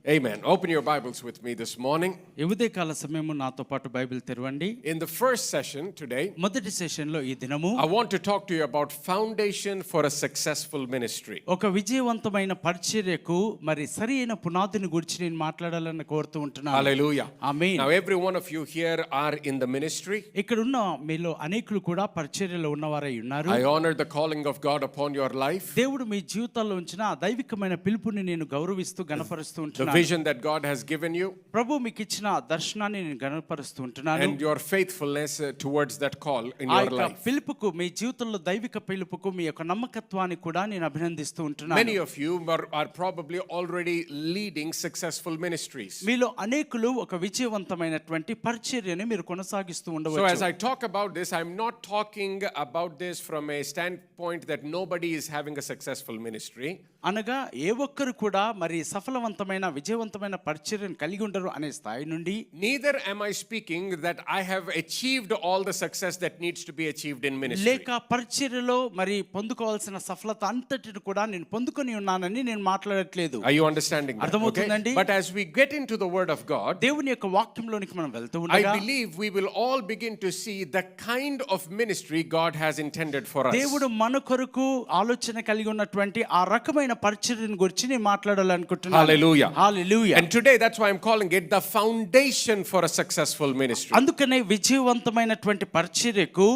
Amen. Open your Bibles with me this morning. ఈ ఉదయకాల సమయము నాతో పాటు బైబిల్ తెరవండి. In the first session today, మొదటి సెషన్లో ఈ దినము I want to talk to you about foundation for a successful ministry. ఒక విజయవంతమైన పరిచర్యకు మరి సరైన పునాదిని గురించి నేను మాట్లాడాలని కోరుతూ ఉంటున్నాను. Hallelujah. Amen. Now every one of you here are in the ministry. ఇక్కడ ఉన్న మీలో అనేకులు కూడా పరిచర్యలో ఉన్నవారై ఉన్నారు. I honor the calling of God upon your life. దేవుడు మీ జీవితాల్లో ఉంచిన ఆ దైవికమైన పిలుపుని నేను గౌరవిస్తూ గణపరుస్తూ The ఉంటున్నాను. vision that God has given you ప్రభు మీకు ఇచ్చిన దర్శనాన్ని నేను గణపరుస్తూ ఉంటున్నాను. and your faithfulness towards that call in ఆ your యొక్క life. పిలుపుకు మీ జీవితంలో దైవిక పిలుపుకు మీ యొక్క నమ్మకత్వాన్ని కూడా నేను అభినందిస్తూ ఉంటున్నాను. Many of you are probably already leading successful ministries. మీలో అనేకులు ఒక విజయవంతమైనటువంటి పరిచర్యని మీరు కొనసాగిస్తూ So ఉండవచ్చు. as I talk about this, I'm not talking about this from a standpoint that nobody is having a successful ministry. అనగా ఏ ఒక్కరు కూడా మరి సఫలవంతమైన విజయవంతమైన పరిచర్యను కలిగి ఉండరు అనే స్థాయి నుండి Neither am I speaking that I have achieved all the success that needs to be achieved in ministry. లేక పరిచర్యలో మరి పొందుకోవాల్సిన సఫలత అంతటిని కూడా నేను పొందుకొని ఉన్నానని నేను మాట్లాడట్లేదు. Are you understanding that? అర్థమవుతుందండి? But as we get into the word of God, దేవుని యొక్క వాక్యంలోనికి మనం వెళ్తూ I ఉండగా believe we will all begin to see the kind of ministry God has intended for us. దేవుడు మన కొరకు ఆలోచన కలిగి ఉన్నటువంటి ఆ రకమైన పరిచర్యను గురించి నేను మాట్లాడాలనుకుంటున్నాను. Hallelujah. Hallelujah. And today that's why I'm calling it the foundation for a successful ministry. అందుకనే విజయవంతమైనటువంటి పరిచర్యకు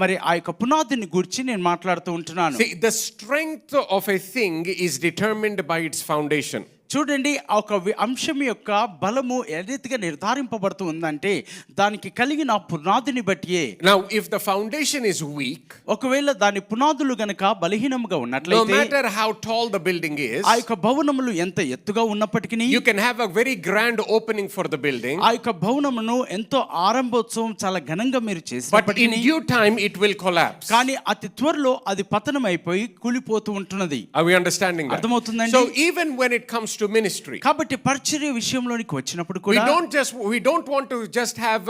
మరి ఆ యొక్క పునాదిని గురించి నేను మాట్లాడుతూ ఉంటున్నాను. See, the strength of a thing is determined by its foundation. చూడండి, ఒక అంశం యొక్క బలము ఏ రీతిగా నిర్ధారింపబడుతూ ఉందంటే దానికి కలిగిన పునాదిని బట్టియే. Now if the foundation is weak, ఒకవేళ దాని పునాదులు గనక బలహీనంగా no ఉన్నట్లయితే matter how tall the building is, ఆ యొక్క భవనములు ఎంత ఎత్తుగా ఉన్నప్పటికీ you can have a very grand opening for the building, ఆ యొక్క భవనమును ఎంతో ఆరంభోత్సవం చాలా ఘనంగా మీరు but చేసినప్పటికీ in due time it will collapse. కానీ అతి త్వరలో అది పతనం అయిపోయి కూలిపోతూ ఉంటున్నది. Are we understanding that? అర్థమవుతుందండి? So even when it comes to ministry, కాబట్టి పరిచర్య విషయంలోనికి వచ్చినప్పుడు we కూడా don't want to just have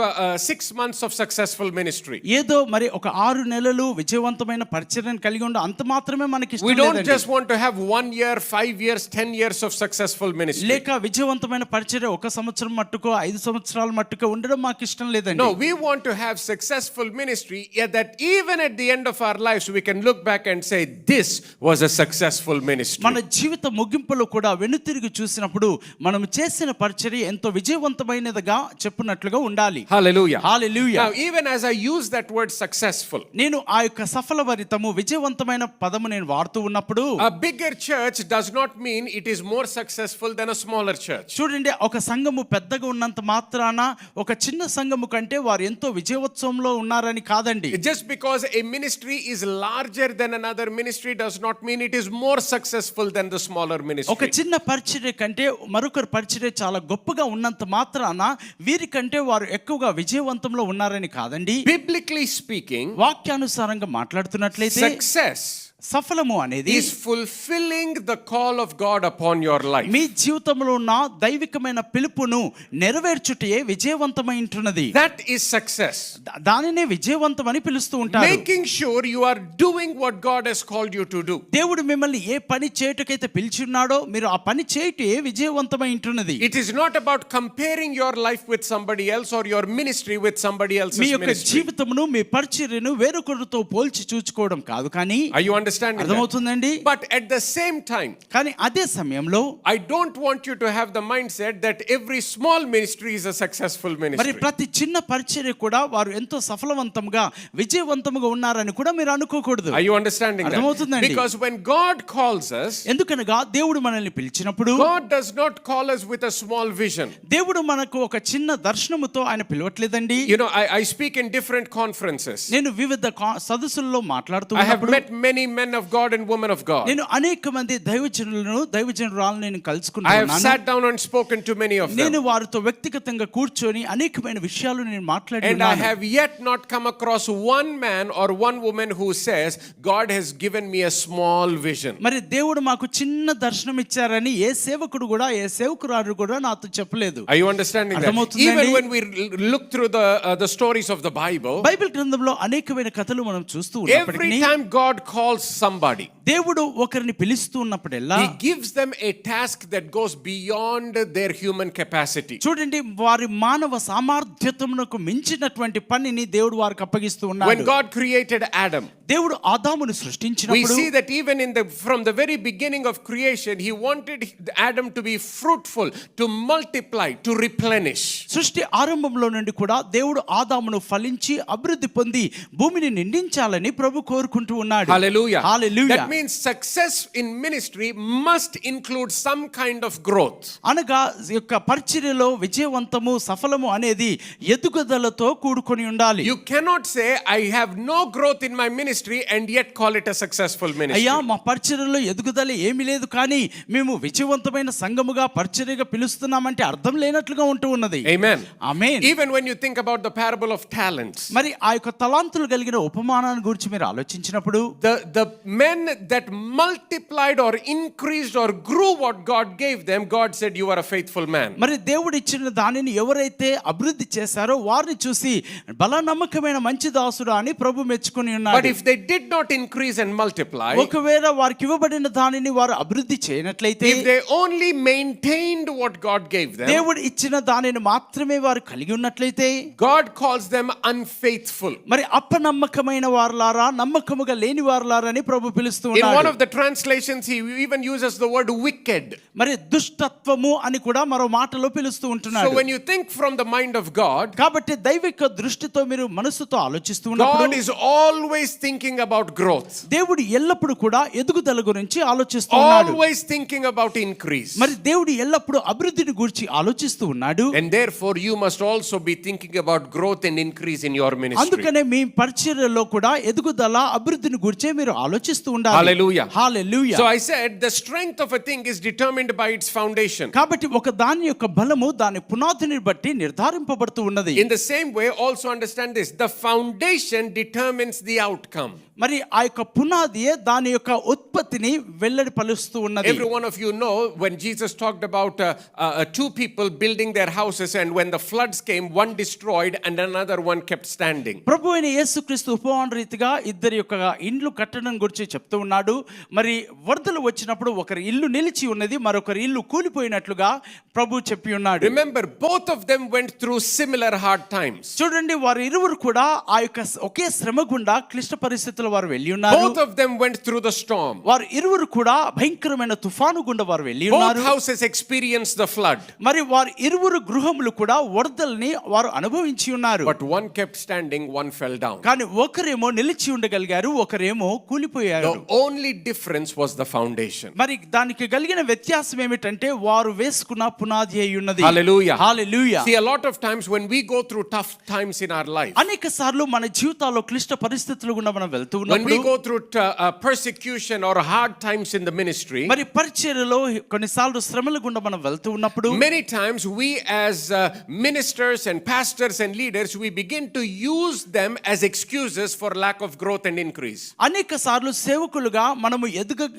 6 months of successful ministry. ఏదో మరి ఒక 6 నెలలు విజయవంతమైన పరిచర్యను కలిగి ఉండ అంత మాత్రమే మనకి We ఇష్టం don't లేదండి. just want to have 1 year, 5 years, 10 years of successful ministry. లేక విజయవంతమైన పరిచర్య 1 సంవత్సరం మట్టుకో 5 సంవత్సరాల మట్టుకో ఉండడం మాకు ఇష్టం లేదండి. No, we want to have successful ministry, yet that even at the end of our lives we can look back and say this was a successful ministry. మన జీవిత ముగింపులో కూడా వెనుతిరిగి చూసినప్పుడు మనం చేసిన పరిచర్య ఎంతో విజయవంతమైనదిగా చెప్పినట్లుగా ఉండాలి. Hallelujah. Hallelujah. Now even as I use that word successful, నేను ఆ యొక్క సఫలవరితము విజయవంతమైన పదము నేను వాడుతూ ఉన్నప్పుడు a bigger church does not mean it is more successful than a smaller church. చూడండి, ఒక సంఘము పెద్దగా ఉన్నంత మాత్రాన ఒక చిన్న సంఘము కంటే వారు ఎంతో విజయోత్సవంలో ఉన్నారని కాదండి. Just because a ministry is larger than another ministry does not mean it is more successful than the smaller ఒక ministry. చిన్న పరిచర్య కంటే మరొకరి పరిచర్య చాలా గొప్పగా ఉన్నంత మాత్రాన వీరికంటే వారు ఎక్కువగా విజయవంతంలో ఉన్నారని కాదండి. Biblically speaking, వాక్యానుసారంగా మాట్లాడుతున్నట్లయితే success సఫలము అనేది is fulfilling the call of God upon your life. మీ జీవితంలో ఉన్న దైవికమైన పిలుపును నెరవేర్చుటయే విజయవంతమై ఉంటున్నది. That is success. దానినే విజయవంతం అని పిలుస్తూ ఉంటారు. Making sure you are doing what God has called you to do. దేవుడు మిమ్మల్ని ఏ పని చేయుటకైతే పిలిచి ఉన్నాడో మీరు ఆ పని చేయుటే విజయవంతమై ఉంటున్నది. It is not about comparing your life with somebody else or your ministry with somebody else's మీ యొక్క ministry. జీవితమును మీ పరిచర్యను వేరొకరితో పోల్చి చూచుకోవడం కాదు. కానీ Are you understanding that? అర్థమవుతుందండి? But at the same time, కానీ అదే సమయంలో I don't want you to have the mindset that every small ministry is a successful మరి ministry. ప్రతి చిన్న పరిచర్య కూడా వారు ఎంతో సఫలవంతంగా విజయవంతంగా ఉన్నారని కూడా మీరు అనుకోకూడదు. Are you understanding that? అర్థమవుతుందండి? Because when God calls us, ఎందుకనగా దేవుడు మనల్ని పిలిచినప్పుడు God does not call us with a small vision. దేవుడు మనకు ఒక చిన్న దర్శనముతో ఆయన పిలవట్లేదండి. You know, I speak in different conferences. నేను వివిధ సదస్సుల్లో మాట్లాడుతూ I have ఉన్నప్పుడు met many men of God and women of God. నేను అనేక మంది దైవజనురాలను నేను I have కలుసుకున్నాను. sat down and spoken to many of నేను them. వారితో వ్యక్తిగతంగా కూర్చొని అనేకమైన విషయాలు నేను మాట్లాడి And I ఉన్నాను. have yet not come across one man or one woman who says, God has given me a small vision. మరి దేవుడు మాకు చిన్న దర్శనం ఇచ్చారని ఏ సేవకుడు కూడా ఏ సేవకురాలు కూడా నాతో చెప్పలేదు. Are you understanding that? Even when we look through the stories of the Bible, Bible గ్రంథంలో అనేకమైన కథలు మనం చూస్తూ every ఉన్నప్పటికీ time God calls somebody, దేవుడు ఒకరిని పిలుస్తూ ఉన్నప్పుడెల్లా He gives them a task that goes beyond their human capacity. చూడండి, వారి మానవ సామర్థ్యతమునకు మించినటువంటి పనిని దేవుడు వారికి అప్పగిస్తూ When ఉన్నాడు. God created Adam, దేవుడు ఆదామును we సృష్టించినప్పుడు see that even from the very beginning of creation, He wanted Adam to be fruitful, to multiply, to replenish. సృష్టి ఆరంభంలో నుండి కూడా దేవుడు ఆదామును ఫలించి అభివృద్ధి పొంది భూమిని నిండించాలని ప్రభు కోరుకుంటూ ఉన్నాడు. Hallelujah. Hallelujah. That means success in ministry must include some kind of growth. అనగా ఈ యొక్క పరిచర్యలో విజయవంతము సఫలము అనేది ఎదుగుదలతో కూడుకొని ఉండాలి. You cannot say, I have no growth in my ministry and yet call it a successful ministry. అయ్యా, మా పరిచర్యలో ఎదుగుదల ఏమీ లేదు, కానీ మేము విజయవంతమైన సంఘముగా పరిచర్యగా పిలుస్తున్నామంటే అర్థం లేనట్లుగా ఉంటూ ఉన్నది. Amen. Amen. Even when you think about the parable of talents, మరి ఆ యొక్క తలాంతులు కలిగిన ఉపమానాన్ని గురించి మీరు ఆలోచించినప్పుడు the men that multiplied or increased or grew what God gave them, God said, you are a faithful man. మరి దేవుడు ఇచ్చిన దానిని ఎవరైతే అభివృద్ధి చేశారో వారిని చూసి బల నమ్మకమైన మంచి దాసుడా అని ప్రభు మెచ్చుకొని But ఉన్నాడు. if they did not increase and multiply, ఒకవేళ వారికి ఇవ్వబడిన దానిని వారు అభివృద్ధి చేయనట్లయితే, if they only maintained what God gave them, దేవుడు ఇచ్చిన దానిని మాత్రమే వారు కలిగి ఉన్నట్లయితే, God calls them unfaithful. మరి అపనమ్మకమైన వారులారా, నమ్మకముగా లేని వారులారా అని ప్రభు పిలుస్తూ In one ఉన్నాడు. of the translations, he even uses the word wicked. మరి దుష్టత్వము అని కూడా మరో మాటలో పిలుస్తూ So ఉంటున్నాడు. when you think from the mind of God, కాబట్టి దైవిక దృష్టితో మీరు మనసుతో ఆలోచిస్తూ ఉన్నప్పుడు God is always thinking about growth, దేవుడు ఎల్లప్పుడూ కూడా ఎదుగుదల గురించి ఆలోచిస్తూ ఉన్నాడు. always thinking about increase. మరి దేవుడు ఎల్లప్పుడూ అభివృద్ధిని గురించి ఆలోచిస్తూ ఉన్నాడు. And therefore, you must also be thinking about growth and increase in your ministry. అందుకనే మీ పరిచర్యలో కూడా ఎదుగుదల అభివృద్ధిని గురించే మీరు ఆలోచిస్తూ ఉండాలి. Hallelujah. Hallelujah. So I said, the strength of a thing is determined by its foundation. కాబట్టి ఒక దాని యొక్క బలము దాని పునాదిని బట్టి నిర్ధారింపబడుతూ ఉన్నది. In the same way, also understand this, the foundation determines the outcome. మరి ఆ యొక్క పునాదియే దాని యొక్క ఉత్పత్తిని వెల్లడిపరుస్తూ ఉన్నది. Every one of you know when Jesus talked about two people building their houses, and when the floods came, one destroyed and another one kept standing. ప్రభు అయిన యేసుక్రీస్తు ఉపమాన రీతిగా ఇద్దరి యొక్క ఇండ్లు కట్టడం గురించి చెప్తూ ఉన్నాడు. మరి వరదలు వచ్చినప్పుడు ఒకరి ఇల్లు నిలిచి ఉన్నది, మరొకరి ఇల్లు కూలిపోయినట్లుగా ప్రభు చెప్పి ఉన్నాడు. Remember, both of them went through similar hard times. చూడండి, వారు ఇరువురు కూడా ఆ యొక్క ఒకే శ్రమ గుండా క్లిష్ట పరిస్థితుల్లో వారు వెళ్ళి ఉన్నారు. Both of them went through the storm. వారు ఇరువురు కూడా భయంకరమైన తుఫాను గుండా వారు వెళ్ళి Both ఉన్నారు. houses experienced the flood. మరి వారు ఇరువురు గృహములు కూడా వరదల్ని వారు అనుభవించి ఉన్నారు. But one kept standing, one fell down. కానీ ఒకరేమో నిలిచి ఉండగలిగారు, ఒకరేమో కూలిపోయారు. The only difference was the foundation. మరి దానికి కలిగిన వ్యత్యాసం ఏమిటంటే వారు వేసుకున్న పునాది అయి ఉన్నది. Hallelujah. Hallelujah. See, a lot of times when we go through tough times in our life, అనేక సార్లు మన జీవితాల్లో క్లిష్ట పరిస్థితులు గుండా మనం వెళ్తూ when we ఉన్నప్పుడు, go through persecution or hard times in the ministry, మరి పరిచర్యలో కొన్నిసార్లు శ్రమల గుండా మనం వెళ్తూ ఉన్నప్పుడు, many times we as ministers and pastors and leaders, we begin to use them as excuses for lack of growth and increase. అనేక సార్లు సేవకులుగా మనము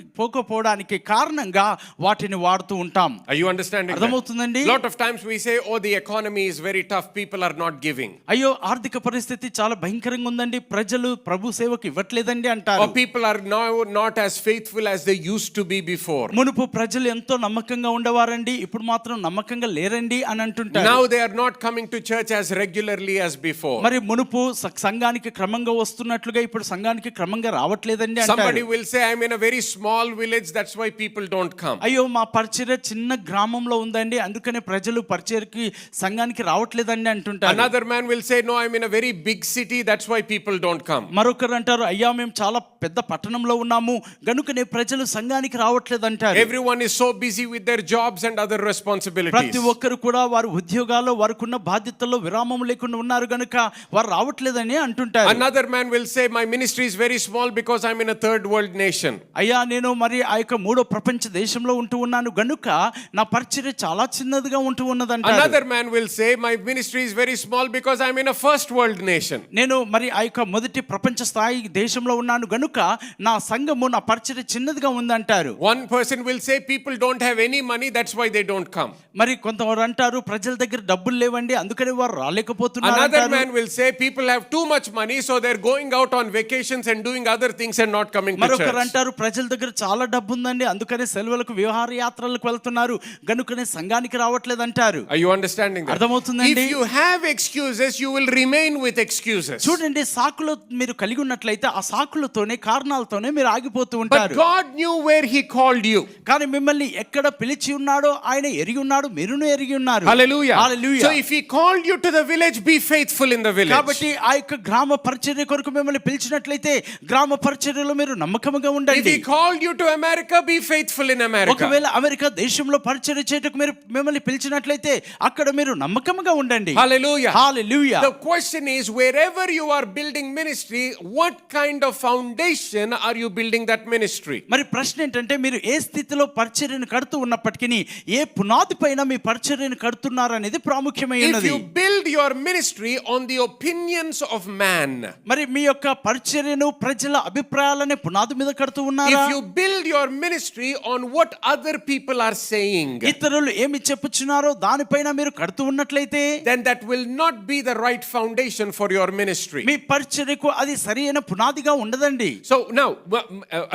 ఎదగకపోవడానికి కారణంగా వాటిని వాడుతూ ఉంటాం. Are you understanding that? అర్థమవుతుందండి? Lot of times we say, oh, the economy is very tough, people are not giving. అయ్యో, ఆర్థిక పరిస్థితి చాలా భయంకరంగా ఉందండి, ప్రజలు ప్రభు సేవకు ఇవ్వట్లేదండి అంటారు. Or people are now not as faithful as they used to be before. మునుపు ప్రజలు ఎంతో నమ్మకంగా ఉండేవారండి, ఇప్పుడు మాత్రం నమ్మకంగా లేరండి అని అంటుంటారు. Now they are not coming to church as regularly as before. మరి మునుపు సంఘానికి క్రమంగా వస్తున్నట్లుగా ఇప్పుడు సంఘానికి క్రమంగా రావట్లేదండి Somebody అంటారు. will say, I'm in a very small village, that's why people don't come. అయ్యో, మా పరిచర్య చిన్న గ్రామంలో ఉందండి, అందుకనే ప్రజలు పరిచర్యకి సంఘానికి రావట్లేదండి అంటుంటారు. Another man will say, no, I'm in a very big city, that's why people don't come. మరొకరు అంటారు, అయ్యా మేము చాలా పెద్ద పట్టణంలో ఉన్నాము గనుకనే ప్రజలు సంఘానికి రావట్లేదంటారు. Everyone is so busy with their jobs and other responsibilities. ప్రతి ఒక్కరు కూడా వారి ఉద్యోగాల్లో వారికున్న బాధ్యతల్లో విరామం లేకుండా ఉన్నారు గనుక వారు రావట్లేదని అంటుంటారు. Another man will say, my ministry is very small because I'm in a third world nation. అయ్యా, నేను మరి ఆ యొక్క మూడో ప్రపంచ దేశంలో ఉంటూ ఉన్నాను గనుక నా పరిచర్య చాలా చిన్నదిగా ఉంటూ ఉన్నదంటారు. Another man will say, my ministry is very small because I'm in a first world nation. నేను మరి ఆ యొక్క మొదటి ప్రపంచ స్థాయి దేశంలో ఉన్నాను గనుక నా సంఘము నా పరిచర్య చిన్నదిగా ఉందంటారు. One person will say, people don't have any money, that's why they don't come. మరి కొంతవారు అంటారు, ప్రజల దగ్గర డబ్బులు లేవండి అందుకని వారు రాలేకపోతున్నారు Another అంటారు. man will say, people have too much money, so they're going out on vacations and doing other things and not coming to church. మరొకరు church. అంటారు ప్రజల దగ్గర చాలా డబ్బు ఉందండి, అందుకనే సెలవులకు విహారయాత్రలకు వెళ్తున్నారు, గనుకనే సంఘానికి రావట్లేదు అంటారు. Are you understanding that? అర్థమవుతుందండి? If you have excuses, you will remain with excuses. చూడండి, సాకులు మీరు కలిగి ఉన్నట్లయితే ఆ సాకులతోనే కారణాలతోనే మీరు ఆగిపోతూ But ఉంటారు. God knew where He called you. కానీ మిమ్మల్ని ఎక్కడ పిలిచి ఉన్నాడో ఆయన ఎరిగి ఉన్నాడు, మీరును ఎరిగి ఉన్నారు. Hallelujah. Hallelujah. So if He called you to the village, be faithful in the village. కాబట్టి ఆ యొక్క గ్రామ పరిచర్య కొరకు మిమ్మల్ని పిలిచినట్లయితే గ్రామ పరిచర్యలో మీరు నమ్మకముగా If ఉండండి. He called you to America, be faithful in America. ఒకవేళ అమెరికా దేశంలో పరిచర్య చేయటకు మీరు మిమ్మల్ని పిలిచినట్లయితే అక్కడ మీరు నమ్మకముగా ఉండండి. Hallelujah. Hallelujah. The question is, wherever you are building ministry, what kind of foundation are you building that ministry? మరి ప్రశ్న ఏంటంటే మీరు ఏ స్థితిలో పరిచర్యను కడుతూ ఉన్నప్పటికీ ఏ పునాది పైన మీ పరిచర్యను కడుతున్నారు అనేది If ప్రాముఖ్యమైనది. you build your ministry on the opinions of man, మరి మీ యొక్క పరిచర్యను ప్రజల అభిప్రాయాలనే పునాది మీద కడుతూ ఉన్నారా? if you build your ministry on what other people are saying, ఇతరులు ఏమి చెప్పుచున్నారో దానిపైన మీరు కడుతూ ఉన్నట్లయితే then that will not be the right foundation for your ministry. మీ పరిచర్యకు అది సరైన పునాదిగా ఉండదండి. So now,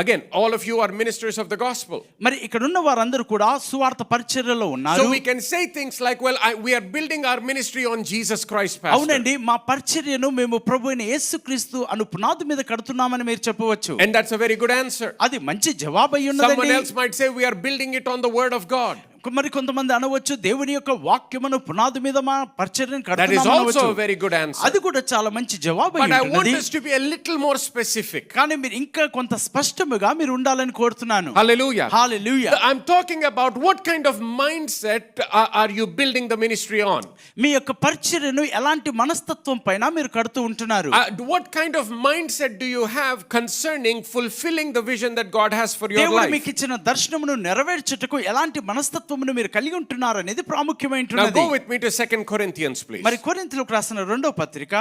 again, all of you are ministers of the gospel. మరి ఇక్కడ ఉన్న వారందరూ కూడా సువార్త పరిచర్యలో ఉన్నారు. So we can say things like, well, we are building our ministry on Jesus Christ, Pastor. అవునండి, మా పరిచర్యను మేము ప్రభువైన యేసుక్రీస్తు అను పునాది మీద కడుతున్నామని మీరు చెప్పవచ్చు. And that's a very good answer. అది మంచి జవాబు అయి Someone ఉన్నదండి. else might say, we are building it on the word of God. మరి కొంతమంది అనవచ్చు దేవుని యొక్క వాక్యమును పునాది మీద మా పరిచర్యను That is కడుతున్నాము also అనవచ్చు. a very good answer. అది కూడా చాలా మంచి జవాబు But అయి I want ఉన్నది. us to be a little more specific. కానీ మీరు ఇంకా కొంత స్పష్టముగా మీరు ఉండాలని కోరుతున్నాను. Hallelujah. Hallelujah. I'm talking about what kind of mindset are you building the ministry on? మీ యొక్క పరిచర్యను ఎలాంటి మనస్తత్వం పైన మీరు కడుతూ ఉంటున్నారు? What kind of mindset do you have concerning fulfilling the vision that God has for your దేవుడు life? మీకు ఇచ్చిన దర్శనమును నెరవేర్చుటకు ఎలాంటి మనస్తత్వమును మీరు కలిగి ఉంటున్నారు అనేది Now ప్రాముఖ్యమైనది. go with me to 2 Corinthians, please. మరి కొరింథీయులకు రాసిన 2వ పత్రిక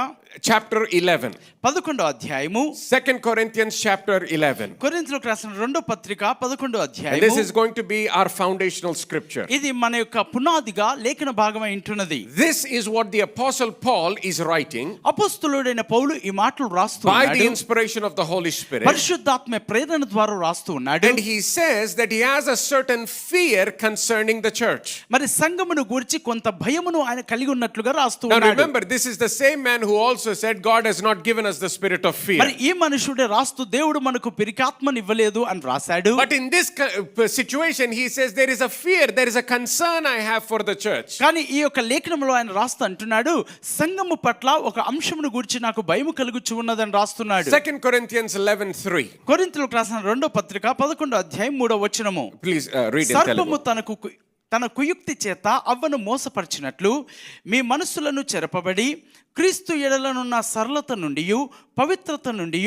Chapter 11. 11వ అధ్యాయము. 2 Corinthians chapter 11. కొరింథీయులకు రాసిన 2వ పత్రిక 11వ And this అధ్యాయము. is going to be our foundational scripture. ఇది మన యొక్క పునాదిగా లేఖన భాగమై ఉంటున్నది. This is what the apostle Paul is writing అపొస్తలుడైన పౌలు ఈ మాటలు రాస్తూ by the ఉన్నాడు. inspiration of the Holy Spirit. పరిశుద్ధాత్మ ప్రేరణ ద్వారా రాస్తూ ఉన్నాడు. And he says that he has a certain fear concerning the church. మరి సంఘమును గురించి కొంత భయమును ఆయన కలిగి ఉన్నట్లుగా రాస్తూ Now ఉన్నాడు. remember, this is the same man who also said God has not given us the spirit of fear. మరి ఈ మనుషుడే రాస్తూ దేవుడు మనకు పిరికాత్మని ఇవ్వలేదు అని రాశాడు. But in this situation he says there is a fear, there is a concern I have for the church. కానీ ఈ యొక్క లేఖనంలో ఆయన రాస్తూ అంటున్నాడు సంఘము పట్ల ఒక అంశమును గురించి నాకు భయము కలుగుచు ఉన్నదని రాస్తున్నాడు. 2 Corinthians 11:3. కొరింథీయులకు రాసిన 2వ పత్రిక 11వ అధ్యాయం 3వ వచనము. Please read in సర్పము Telugu. తన కుయుక్తి చేత అవ్వను మోసపరిచినట్లు మీ మనసులను చెరపబడి క్రీస్తు ఎడలనున్న సరళత నుండి పవిత్రత నుండి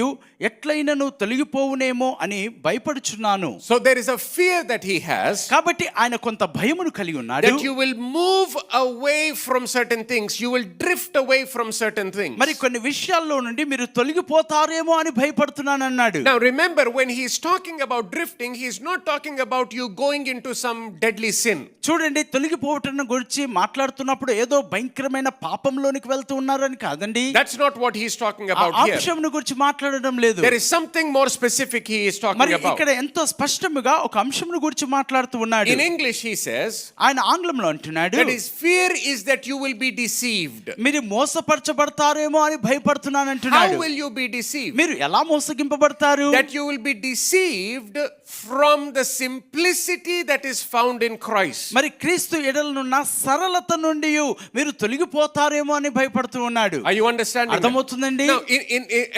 ఎట్లైనను తొలగిపోవునేమో అని భయపడుచున్నాను. So there is a fear that he has, కాబట్టి ఆయన కొంత భయమును కలిగి ఉన్నాడు. that you will move away from certain things, you will drift away from certain things. మరి కొన్ని విషయాల్లో నుండి మీరు తొలగిపోతారేమో అని భయపడుతున్నాను అన్నాడు. Now remember, when he is talking about drifting, he is not talking about you going into some deadly sin. చూడండి, తొలగిపోవటం గురించి మాట్లాడుతున్నప్పుడు ఏదో భయంకరమైన పాపంలోనికి వెళ్తూ ఉన్నారని కాదండి. That's not what he is talking about here. అంశమును గురించి మాట్లాడడం లేదు. There is something more specific he is talking మరి about. ఇక్కడ ఎంతో స్పష్టముగా ఒక అంశమును గురించి మాట్లాడుతూ ఉన్నాడు. In English he says ఆయన ఆంగ్లంలో అంటున్నాడు that his fear is that you will be deceived. మీరు మోసపరచబడతారేమో అని భయపడుతున్నాను How అంటున్నాడు. will you be deceived? మీరు ఎలా మోసగింపబడతారు? That you will be deceived from the simplicity that is found in Christ. మరి క్రీస్తు ఎడలనున్న సరళత నుండి మీరు తొలగిపోతారేమో అని భయపడుతూ ఉన్నాడు. Are you understanding? అర్థమవుతుందండి? Now,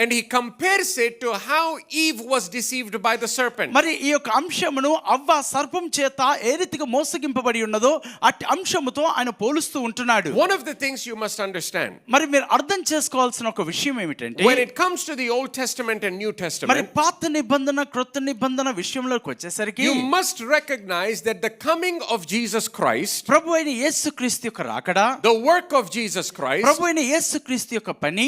and he compares it to how Eve was deceived by the serpent. మరి ఈ యొక్క అంశమును అవ్వ సర్పం చేత ఏ రీతిగా మోసగింపబడి ఉన్నదో అట్టి అంశముతో ఆయన పోలుస్తూ ఉంటున్నాడు. One of the things you must understand, మరి మీరు అర్థం చేసుకోవాల్సిన ఒక విషయం ఏమిటంటే when it comes to the Old Testament and New మరి Testament, పాత నిబంధన క్రొత్త నిబంధన విషయంలోకి వచ్చేసరికి you must recognize that the coming of Jesus Christ, ప్రభు అయిన యేసుక్రీస్తు యొక్క రాకడ, the work of Jesus Christ, ప్రభు అయిన యేసుక్రీస్తు యొక్క పని,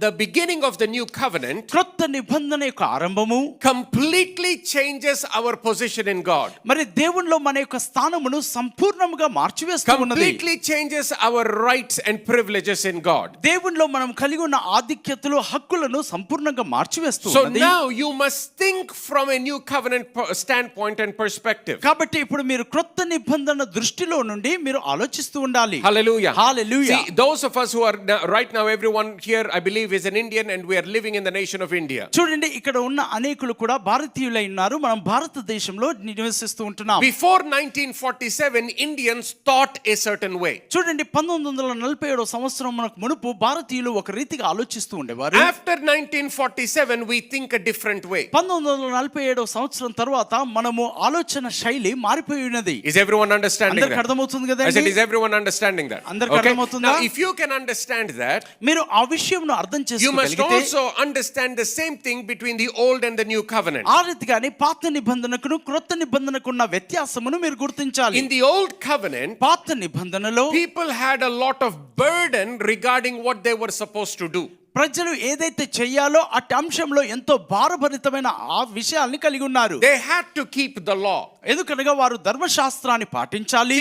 the beginning of the new covenant క్రొత్త నిబంధన యొక్క ఆరంభము completely changes our position in God. మరి దేవునిలో మన యొక్క స్థానమును సంపూర్ణంగా మార్చివేస్తూ ఉన్నది. Completely changes our rights and privileges in God. దేవునిలో మనం కలిగి ఉన్న ఆధిక్యతలు, హక్కులను సంపూర్ణంగా మార్చివేస్తూ So ఉన్నది. now you must think from a new covenant standpoint and perspective. కాబట్టి ఇప్పుడు మీరు క్రొత్త నిబంధన దృష్టిలో నుండి మీరు ఆలోచిస్తూ ఉండాలి. Hallelujah. Hallelujah. See, those of us who are right now, everyone here I believe is an Indian and we are living in the nation of India. చూడండి, ఇక్కడ ఉన్న అనేకులు కూడా భారతీయులై ఉన్నారు. మనం భారతదేశంలో నివసిస్తూ ఉంటున్నాం. Before 1947 Indians thought a certain way. చూడండి, 1947 సంవత్సరం మనకు మునుపు భారతీయులు ఒక రీతిగా ఆలోచిస్తూ ఉండేవారు. After 1947 we think a different way. 1947 సంవత్సరం తర్వాత మనము ఆలోచన శైలి మారిపోయి ఉన్నది. Is everyone understanding అందరికి that? అర్థమవుతుంది I said, కదండి? is everyone understanding that? అందరికి అర్థమవుతుందా? Now if you can understand that, మీరు ఆ విషయంను అర్థం you must చేసుకోగలిగితే also understand the same thing between the old and the new covenant. ఆ రీతిగానే పాత నిబంధనకును క్రొత్త నిబంధనకు ఉన్న వ్యత్యాసమును మీరు గుర్తించాలి. In the old covenant, పాత నిబంధనలో people had a lot of burden regarding what they were supposed to do. ప్రజలు ఏదైతే చెయ్యాలో అట్టి అంశంలో ఎంతో భారభరితమైన ఆ విషయాల్ని కలిగి ఉన్నారు. They had to keep the law. ఎందుకనగా వారు ధర్మశాస్త్రాన్ని పాటించాలి.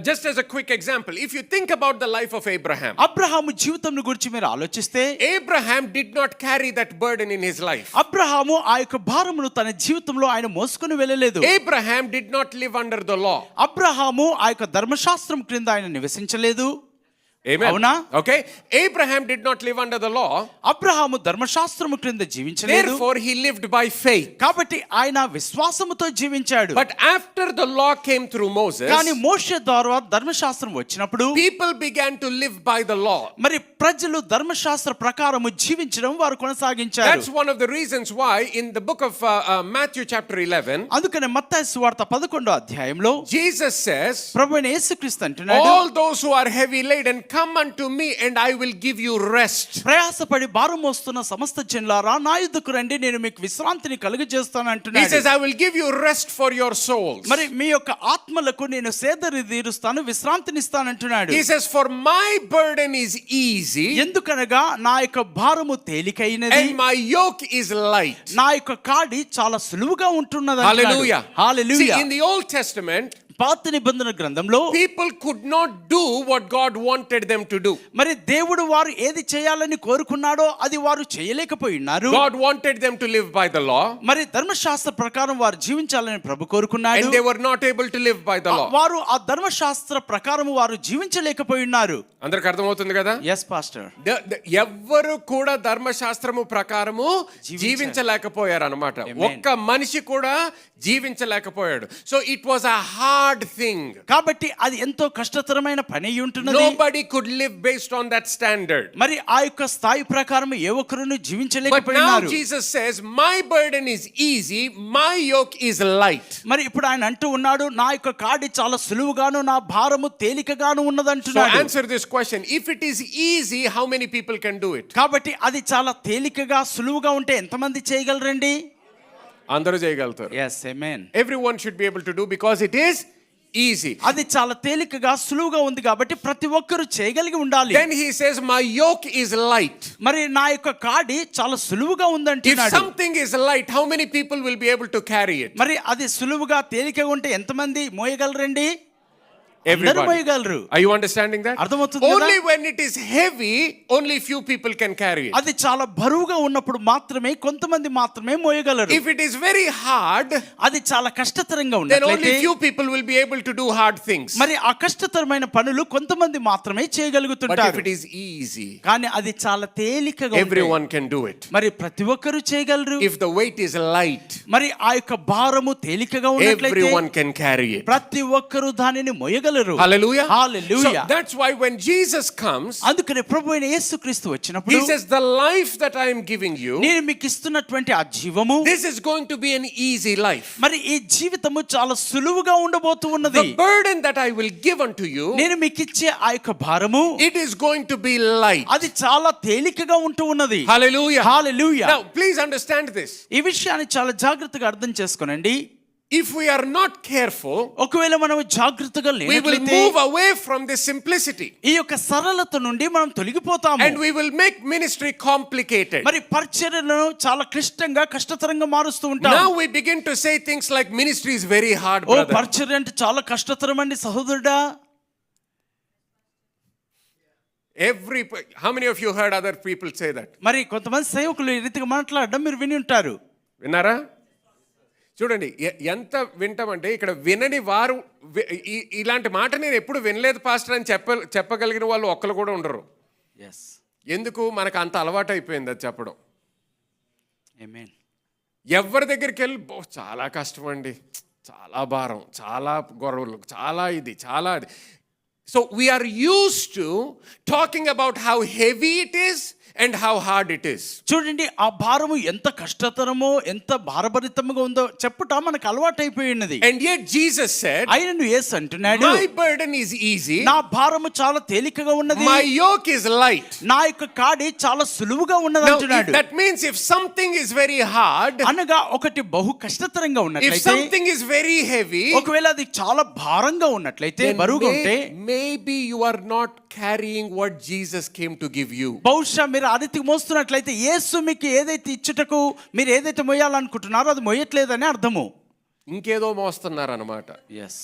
Just as a quick example, if you think about the life of Abraham, Abraham జీవితం గురించి మీరు ఆలోచిస్తే, Abraham did not carry that burden in his life. Abraham ఆ యొక్క భారమును తన జీవితంలో ఆయన మోసుకొని వెళ్ళలేదు. Abraham did not live under the law. Abraham ఆ యొక్క ధర్మశాస్త్రం క్రింద ఆయన నివసించలేదు. Amen. అవునా? Okay. Abraham did not live under the law. Abraham ధర్మశాస్త్రము క్రింద జీవించలేదు. Therefore he lived by faith. కాబట్టి ఆయన విశ్వాసముతో జీవించాడు. But after the law came through Moses, కానీ మోషే ద్వారా ధర్మశాస్త్రం వచ్చినప్పుడు people began to live by the law. మరి ప్రజలు ధర్మశాస్త్ర ప్రకారము జీవించడం వారు కొనసాగించారు. That's one of the reasons why in the book of Matthew chapter 11, అందుకనే మత్తయి సువార్త 11వ అధ్యాయంలో Jesus says, ప్రభువైన యేసుక్రీస్తు అంటున్నాడు, all those who are heavy laden come unto me and I will give you rest. ప్రయాసపడి భారం మోస్తున్న సమస్త జనులారా నా యొద్దకు రండి, నేను మీకు విశ్రాంతిని కలుగజేస్తాను He అంటున్నాడు. says, I will give you rest for your souls. మరి మీ యొక్క ఆత్మలకు నేను సేదరి తీరుస్తాను, విశ్రాంతిని ఇస్తాను అంటున్నాడు. He says, for my burden is easy ఎందుకనగా నా యొక్క భారము తేలికైనది, and my yoke is light. నా యొక్క కాడి చాలా సులువుగా ఉంటున్నది. Hallelujah. See, hallelujah. in the Old Testament, పాత నిబంధన గ్రంథంలో people could not do what God wanted them to do. మరి దేవుడు వారు ఏది చేయాలని కోరుకున్నాడో అది వారు చేయలేకపోయి ఉన్నారు. God wanted them to live by the law, మరి ధర్మశాస్త్ర ప్రకారం వారు జీవించాలని ప్రభు కోరుకున్నాడు. and they were not able to live by the law. వారు ఆ ధర్మశాస్త్ర ప్రకారం వారు జీవించలేకపోయి ఉన్నారు. అందరికి అర్థమవుతుంది కదా? Yes pastor. ఎవ్వరు కూడా ధర్మశాస్త్రము ప్రకారము జీవించలేకపోయారు అన్నమాట. ఒక్క మనిషి కూడా జీవించలేకపోయాడు. So it was a hard thing. కాబట్టి అది ఎంతో కష్టతరమైన పని అయి ఉంటున్నది. Nobody could live based on that standard. మరి ఆ యొక్క స్థాయి ప్రకారం ఏ ఒక్కరును But జీవించలేకపోయినారు. now Jesus says, my burden is easy, my yoke is light. మరి ఇప్పుడు ఆయన అంటూ ఉన్నాడు, నా యొక్క కాడి చాలా సులువుగాను నా భారము తేలికగాను So ఉన్నదంటున్నాడు. answer this question. If it is easy, how many people can do it? కాబట్టి అది చాలా తేలికగా సులువుగా ఉంటే ఎంతమంది చేయగలరండి? అందరూ చేయగలుగుతారు. yes amen. Everyone should be able to do because it is easy. అది చాలా తేలికగా సులువుగా ఉంది కాబట్టి ప్రతి ఒక్కరు చేయగలిగి ఉండాలి. Then he says, my yoke is light. మరి నా యొక్క కాడి చాలా సులువుగా If ఉందంటున్నాడు. something is light, how many people will be able to carry it? మరి అది సులువుగా తేలికగా ఉంటే ఎంతమంది మోయగలరండి? అందరూ Everybody. మోయగలరు. Are you understanding that? అర్థమవుతుంది కదా? Only when it is heavy, only few people can carry it. అది చాలా బరువుగా ఉన్నప్పుడు మాత్రమే కొంతమంది మాత్రమే మోయగలరు. If it is very hard, అది చాలా కష్టతరంగా then only ఉన్నట్లయితే few people will be able to do hard things. మరి ఆ కష్టతరమైన పనులు కొంతమంది మాత్రమే But if చేయగలుగుతుంటారు. it is easy, కానీ అది చాలా తేలికగా ఉంటుంది. everyone can do it. మరి ప్రతి ఒక్కరు చేయగలరు. If the weight is light, మరి ఆ యొక్క భారము తేలికగా ఉన్నట్లయితే everyone can carry it. ప్రతి ఒక్కరు దానిని మోయగలరు. Hallelujah. Hallelujah. So that's why when Jesus comes, అందుకనే ప్రభువైన యేసుక్రీస్తు వచ్చినప్పుడు he says, the life that I am giving you, నేను మీకు ఇస్తున్నటువంటి ఆ జీవము, this is going to be an easy life. మరి ఈ జీవితము చాలా సులువుగా ఉండబోతూ ఉన్నది. The burden that I will give unto you, నేను మీకు ఇచ్చే ఆ యొక్క భారము, it is going to be light. అది చాలా తేలికగా ఉంటూ ఉన్నది. Hallelujah. Hallelujah. Now please understand this. ఈ విషయాన్ని చాలా జాగ్రత్తగా అర్థం చేసుకోనండి. if we are not careful, ఒకవేళ మనం జాగ్రత్తగా we will లేనట్లయితే move away from this simplicity ఈ యొక్క సరళత నుండి మనం తొలగిపోతాము. and we will make ministry complicated. మరి పరిచర్యను చాలా క్లిష్టంగా కష్టతరంగా మారుస్తూ ఉంటాం. Now we begin to say things like ministry is very hard, oh brother. పరిచర్య అంటే చాలా కష్టతరం అండి సహోదరుడా. How many of you heard other people say that? మరి కొంతమంది సేవకులు ఈ రీతిగా మాట్లాడడం మీరు విని ఉంటారు. విన్నారా? చూడండి ఎంత వింటామంటే ఇక్కడ వినని వారు ఇలాంటి మాట నేను ఎప్పుడు వినలేదు పాస్టర్ అని చెప్పగలిగిన వాళ్ళు ఒక్కరు కూడా ఉండరు. ఎందుకు? మనకు అంత అలవాటు అయిపోయింది అది చెప్పడం. ఆమేన్. ఎవరి దగ్గరికి వెళ్ళి చాలా కష్టం అండి, చాలా భారం, చాలా గొడవలు, చాలా ఇది, చాలా అది. So we are used to talking about how heavy it is and how hard it is. చూడండి ఆ భారము ఎంత కష్టతరమో ఎంత భారభరితంగా ఉందో చెప్పుట మనకు అలవాటు అయిపోయి ఉన్నది. And yet Jesus said, ఆయనను యేసు అంటున్నాడు, my burden is easy, నా భారము చాలా తేలికగా ఉన్నది, my yoke is light. నా యొక్క కాడి చాలా సులువుగా ఉన్నది అంటున్నాడు. That means if something is very hard, అనగా ఒకటి బహు కష్టతరంగా if ఉన్నట్లయితే, something is very heavy, ఒకవేళ అది చాలా భారంగా ఉన్నట్లయితే, then బరువుగా ఉంటే, maybe you are not carrying what Jesus came to give you. బహుశా మీరు ఆ రీతికి మోస్తున్నట్లయితే యేసు మీకు ఏదైతే ఇచ్చుటకు మీరు ఏదైతే మోయాలనుకుంటున్నారో అది మోయట్లేదని అర్థము. ఇంకేదో మోస్తున్నారు అన్నమాట. Yes,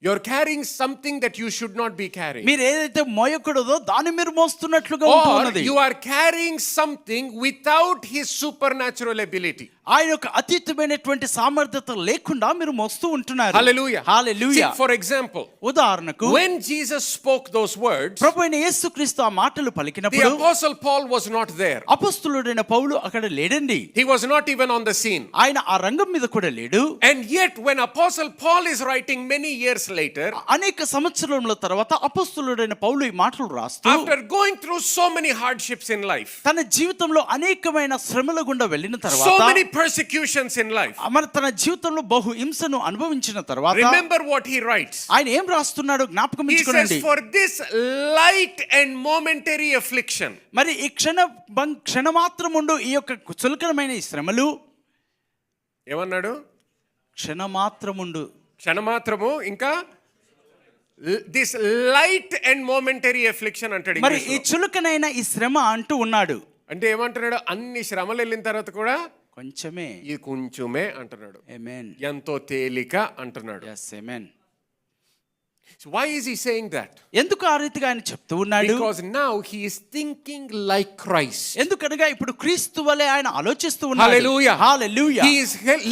you're carrying something that you should not be carrying. మీరు ఏదైతే మోయకూడదో దాన్ని మీరు మోస్తున్నట్లుగా Or ఉంటున్నది. you are carrying something without his supernatural ability. ఆయన యొక్క అతీతమైనటువంటి సామర్థ్యత లేకుండా మీరు మోస్తూ ఉంటున్నారు. Hallelujah. Hallelujah. See, for example, ఉదాహరణకు when Jesus spoke those words, ప్రభువైన యేసుక్రీస్తు ఆ మాటలు the పలికినప్పుడు apostle Paul was not there. అపొస్తలుడైన పౌలు అక్కడ లేడండి. He was not even on the scene. ఆయన ఆ రంగం మీద కూడా లేడు. And yet when apostle Paul is writing many years later, అనేక సంవత్సరముల తర్వాత అపొస్తలుడైన పౌలు ఈ మాటలు రాస్తూ, after going through so many hardships in life, తన జీవితంలో అనేకమైన శ్రమల గుండా వెళ్ళిన so తర్వాత, many persecutions in life, మరి తన జీవితంలో బహు హింసను అనుభవించిన తర్వాత, remember what he writes. ఆయన ఏం రాస్తున్నాడు జ్ఞాపకం He says, ఉంచుకోండి. for this light and momentary affliction, మరి ఈ క్షణమాత్రముండు ఈ యొక్క చులకనమైన ఈ శ్రమలు, ఏమన్నాడు? క్షణమాత్రముండు, క్షణమాత్రము, ఇంకా దిస్ లైట్ అండ్ మోమెంటరీ అఫ్లిక్షన్ అంటాడు. మరి ఈ చులకనైన ఈ శ్రమ అంటూ ఉన్నాడు. అంటే ఏమంటున్నాడు? అన్ని శ్రమలు వెళ్ళిన తర్వాత కూడా కొంచెమే, ఇది కొంచెమే అంటున్నాడు. ఆమేన్. ఎంతో తేలిక అంటున్నాడు. yes amen. So why is he saying that? ఎందుకు ఆ రీతిగా ఆయన చెప్తూ ఉన్నాడు? Because now he is thinking like Christ. ఎందుకనగా ఇప్పుడు క్రీస్తు వలె ఆయన ఆలోచిస్తూ ఉన్నాడు. Hallelujah. Hallelujah. He is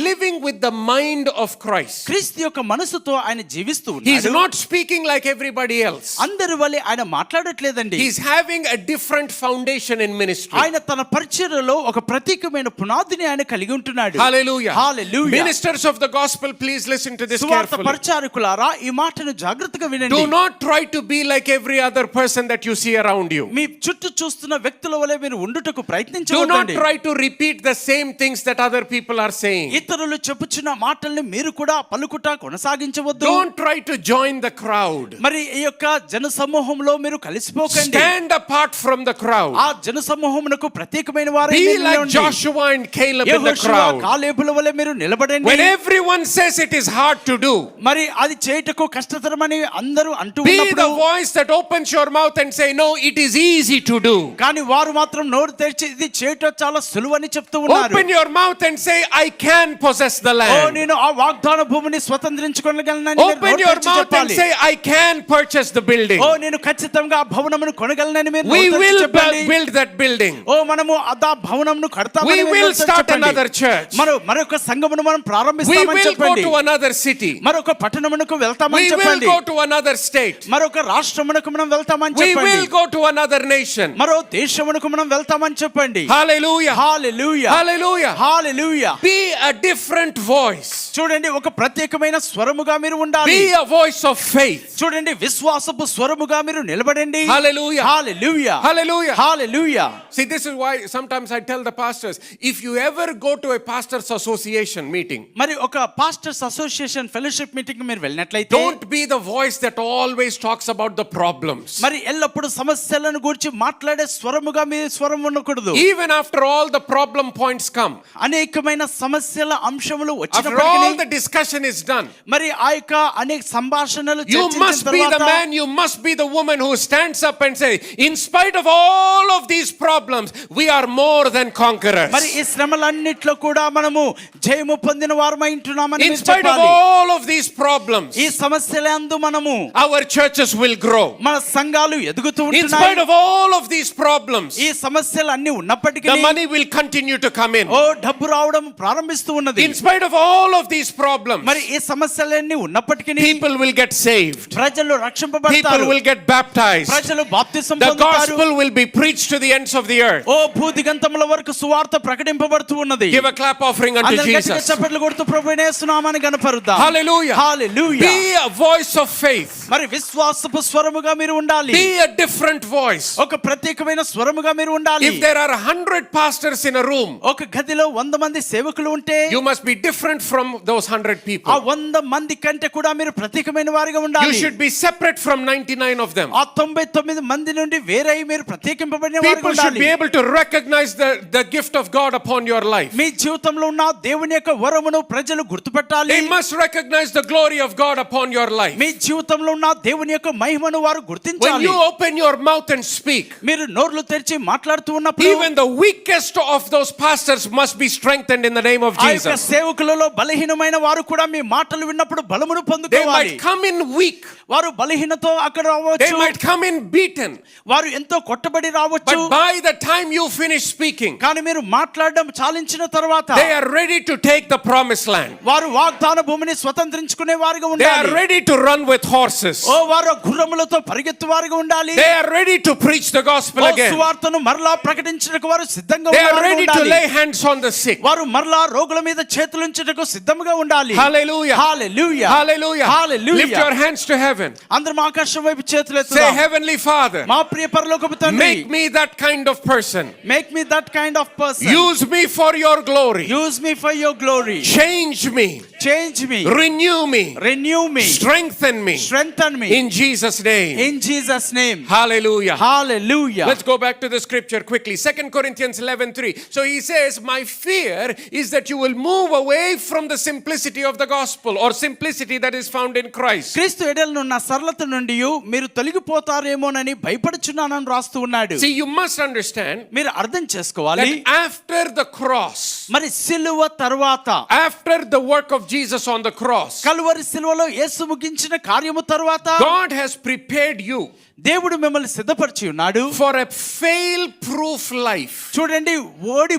living with the mind of Christ. క్రీస్తు యొక్క మనసుతో ఆయన జీవిస్తూ He is ఉన్నాడు. not speaking like everybody else. అందరి వలె ఆయన మాట్లాడట్లేదండి. He is having a different foundation in ministry. ఆయన తన పరిచర్యలో ఒక ప్రత్యేకమైన పునాదిని ఆయన కలిగి ఉంటున్నాడు. Hallelujah. Hallelujah. Ministers of the gospel, please listen to this సువార్త carefully. పరిచారకులారా ఈ మాటను జాగ్రత్తగా వినండి. Do not try to be like every other person that you see around you. మీ చుట్టూ చూస్తున్న వ్యక్తుల వలె మీరు ఉండుటకు Do not ప్రయత్నించవద్దండి. try to repeat the same things that other people are saying. ఇతరులు చెప్పుచున్న మాటల్ని మీరు కూడా పలుకుట కొనసాగించవద్దు. Don't try to join the crowd. మరి ఈ యొక్క జన సమూహంలో మీరు కలిసిపోకండి. Stand apart from the crowd. ఆ జన సమూహమునకు ప్రత్యేకమైన వారై Be మీరు like నిలవండి. Joshua and Caleb in the యెహోషువ crowd. కాలేబుల వలె మీరు నిలబడండి. When everyone says it is hard to do, మరి అది చేయుటకు కష్టతరమని అందరూ అంటూ be ఉన్నప్పుడు the voice that opens your mouth and say, no, it is easy to do. కానీ వారు మాత్రం నోరు తెరిచి ఇది చేయటం చాలా సులువని చెప్తూ ఉన్నారు. Open your mouth and say, I can possess the oh land. నేను ఆ వాగ్దాన భూమిని స్వతంత్రించుకోగలనని మీరు Open నోరు your తెరిచి mouth and చెప్పాలి. say, I can purchase the building. ఓ నేను ఖచ్చితంగా ఆ భవనమును కొనగలనని మీరు We నోరు తెరిచి will చెప్పండి. build that building. ఓ మనము ఆ భవనమును కడతామని We మీరు will నోరు తెరిచి start చెప్పండి. another church. మరొక సంఘమును మనం We ప్రారంభిస్తామని will go చెప్పండి. to another city. మరొక పట్టణమునకు We వెళ్తామని will చెప్పండి. go to another state. మరొక రాష్ట్రమునకు మనం వెళ్తామని We చెప్పండి. will go to another nation. మరో దేశమునకు మనం వెళ్తామని చెప్పండి. Hallelujah. Hallelujah. Hallelujah. Hallelujah. Be a different voice. చూడండి ఒక ప్రత్యేకమైన స్వరముగా మీరు ఉండాలి. Be a voice of faith. చూడండి విశ్వాసపు స్వరముగా మీరు నిలబడండి. Hallelujah. Hallelujah. Hallelujah. Hallelujah. See, this is why sometimes I tell the pastors, if you ever go to a pastors association meeting, మరి ఒక పాస్టర్స్ అసోసియేషన్ ఫెలోషిప్ మీటింగ్ మీరు వెళ్ళినట్లయితే don't be the voice that always talks about the problems. మరి ఎల్లప్పుడు సమస్యలను గురించి మాట్లాడే స్వరముగా మీ స్వరం ఉండకూడదు. Even after all the problem points come, అనేకమైన సమస్యల అంశములు after all the వచ్చినప్పటికీ discussion is done, మరి ఆ యొక్క అనేక సంభాషణలు you చర్చించిన must be the తర్వాత man, you must be the woman who stands up and says, in spite of all of these problems, we are more than conquerors. మరి ఈ శ్రమలన్నిట్లో కూడా మనము జయము పొందిన వారమై ఉంటున్నామని In మీరు spite of చెప్పాలి. all of these problems, ఈ సమస్యలందు మనము our churches will grow. మన సంఘాలు ఎదుగుతూ In ఉంటున్నాయి. spite of all of these problems, ఈ సమస్యలు అన్ని ఉన్నప్పటికీ the money will continue to come in. ఓ డబ్బు రావడం ప్రారంభిస్తూ ఉన్నది. In spite of all of these problems, మరి ఈ సమస్యలన్నీ ఉన్నప్పటికీ people will get saved. ప్రజలు People రక్షింపబడతారు. will get baptized. ప్రజలు బాప్తిసం The పొందుతారు. gospel will be preached to the ends of the earth. ఓ భూదిగంతముల వరకు సువార్త ప్రకటింపబడుతూ ఉన్నది. Give a clap offering unto అందరూ గట్టిగా Jesus. చప్పట్లు కొడుతూ ప్రభువుని యేసునామాన్ని గణపరుద్దాం. Hallelujah. Hallelujah. Be a voice of faith. మరి విశ్వాసపు స్వరముగా మీరు ఉండాలి. Be a different voice. ఒక ప్రత్యేకమైన స్వరముగా మీరు ఉండాలి. If there are 100 pastors in a room, ఒక గదిలో 100 మంది సేవకులు ఉంటే you must be different from those 100 ఆ people. 100 మంది కంటే కూడా మీరు ప్రత్యేకమైన వారిగా You ఉండాలి. should be separate from 99 of them. ఆ 99 మంది నుండి వేరై మీరు ప్రత్యేకింపబడిన వారిగా People should ఉండాలి. be able to recognize the gift of God upon your life. మీ జీవితంలో ఉన్న దేవుని యొక్క వరమును ప్రజలు గుర్తుపట్టాలి. They must recognize the glory of God upon your life. మీ జీవితంలో ఉన్న దేవుని యొక్క మహిమను వారు When గుర్తించాలి. you open your mouth and speak, మీరు నోర్లు తెరిచి మాట్లాడుతూ ఉన్నప్పుడు even the weakest of those pastors must be strengthened in the name of ఆ యొక్క Jesus. సేవకులలో బలహీనమైన వారు కూడా మీ మాటలు విన్నప్పుడు బలమును They పొందుకోవాలి. might come in weak. వారు బలహీనతో అక్కడ They రావచ్చు. might come in beaten. వారు ఎంతో కొట్టబడి రావచ్చు. But by the time you finish speaking, కానీ మీరు మాట్లాడడం చాలించిన తర్వాత they are ready to take the promised land. వారు వాగ్దాన భూమిని స్వతంత్రించుకునే వారిగా They are ఉండాలి. ready to run with horses. ఓ వారు గుర్రములతో పరిగెత్తు వారిగా ఉండాలి. They are ready to preach the gospel oh again. సువార్తను మరలా ప్రకటించడానికి వారు సిద్ధంగా They are ఉన్నవారుగా ready to ఉండాలి. lay hands on the sick. వారు మరలా రోగుల మీద చేతులుంచుటకు సిద్ధంగా ఉండాలి. Hallelujah. Hallelujah. Hallelujah. Hallelujah. Lift your hands to heaven. అందరం ఆకాశం వైపు చేతులు Say, ఎత్తుదాం. Heavenly Father, మా ప్రియ పరలోకపు తండ్రి, make me that kind of person. make me that kind of person. Use me for your glory. Use me for your glory. Change me. Change me. Renew me. Renew me. Strengthen me. Strengthen me. In Jesus' name. In Jesus' name. Hallelujah. Hallelujah. Let's go back to the scripture quickly. 2 Corinthians 11:3. So he says, my fear is that you will move away from the simplicity of the gospel, or simplicity that is found in Christ. క్రీస్తు ఎడలనున్న సరళత నుండి మీరు తొలగిపోతారేమోనని భయపడుచున్నానని రాస్తూ ఉన్నాడు. See, you must understand మీరు అర్థం చేసుకోవాలి. that after the cross, మరి సిలువ తర్వాత, after the work of Jesus on the cross, Calvary సిలువలో యేసు ముగించిన కార్యము తర్వాత God has prepared you దేవుడు మిమ్మల్ని సిద్ధపరిచి ఉన్నాడు for a fail-proof life. చూడండి,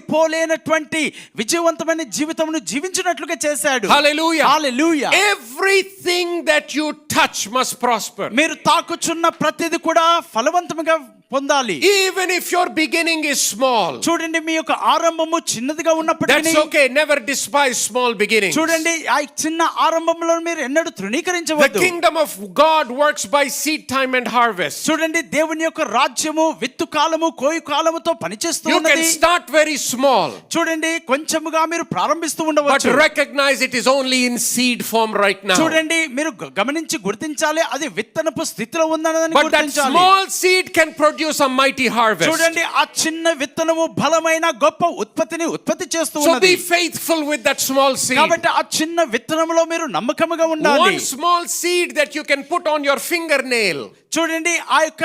ఓడిపోలేనటువంటి విజయవంతమైన జీవితమును జీవించినట్లుగా చేశాడు. Hallelujah. Hallelujah. Everything that you touch must prosper. మీరు తాకుచున్న ప్రతిది కూడా ఫలవంతముగా పొందాలి. Even if your beginning is small, చూడండి, మీ యొక్క ఆరంభము చిన్నదిగా ఉన్నప్పటికీ that's okay. Never despise small beginnings. చూడండి, ఆ చిన్న ఆరంభంలో మీరు ఎన్నడూ The తృణీకరించవద్దు. kingdom of God works by seed time and harvest. చూడండి, దేవుని యొక్క రాజ్యము విత్తు కాలము కోయు కాలముతో పనిచేస్తూ You can ఉన్నది. start very small, చూడండి, కొంచెముగా మీరు ప్రారంభిస్తూ but ఉండవచ్చు. recognize it is only in seed form right now. చూడండి, మీరు గమనించి గుర్తించాలి, అది విత్తనపు స్థితిలో ఉందన్నదని But that గుర్తించాలి. small seed can produce a mighty harvest. చూడండి, ఆ చిన్న విత్తనము బలమైన గొప్ప ఉత్పత్తి చేస్తూ So ఉన్నది. be faithful with that small seed. కాబట్టి ఆ చిన్న విత్తనములో మీరు నమ్మకముగా ఉండాలి. One small seed that you can put on your fingernail, చూడండి, ఆ యొక్క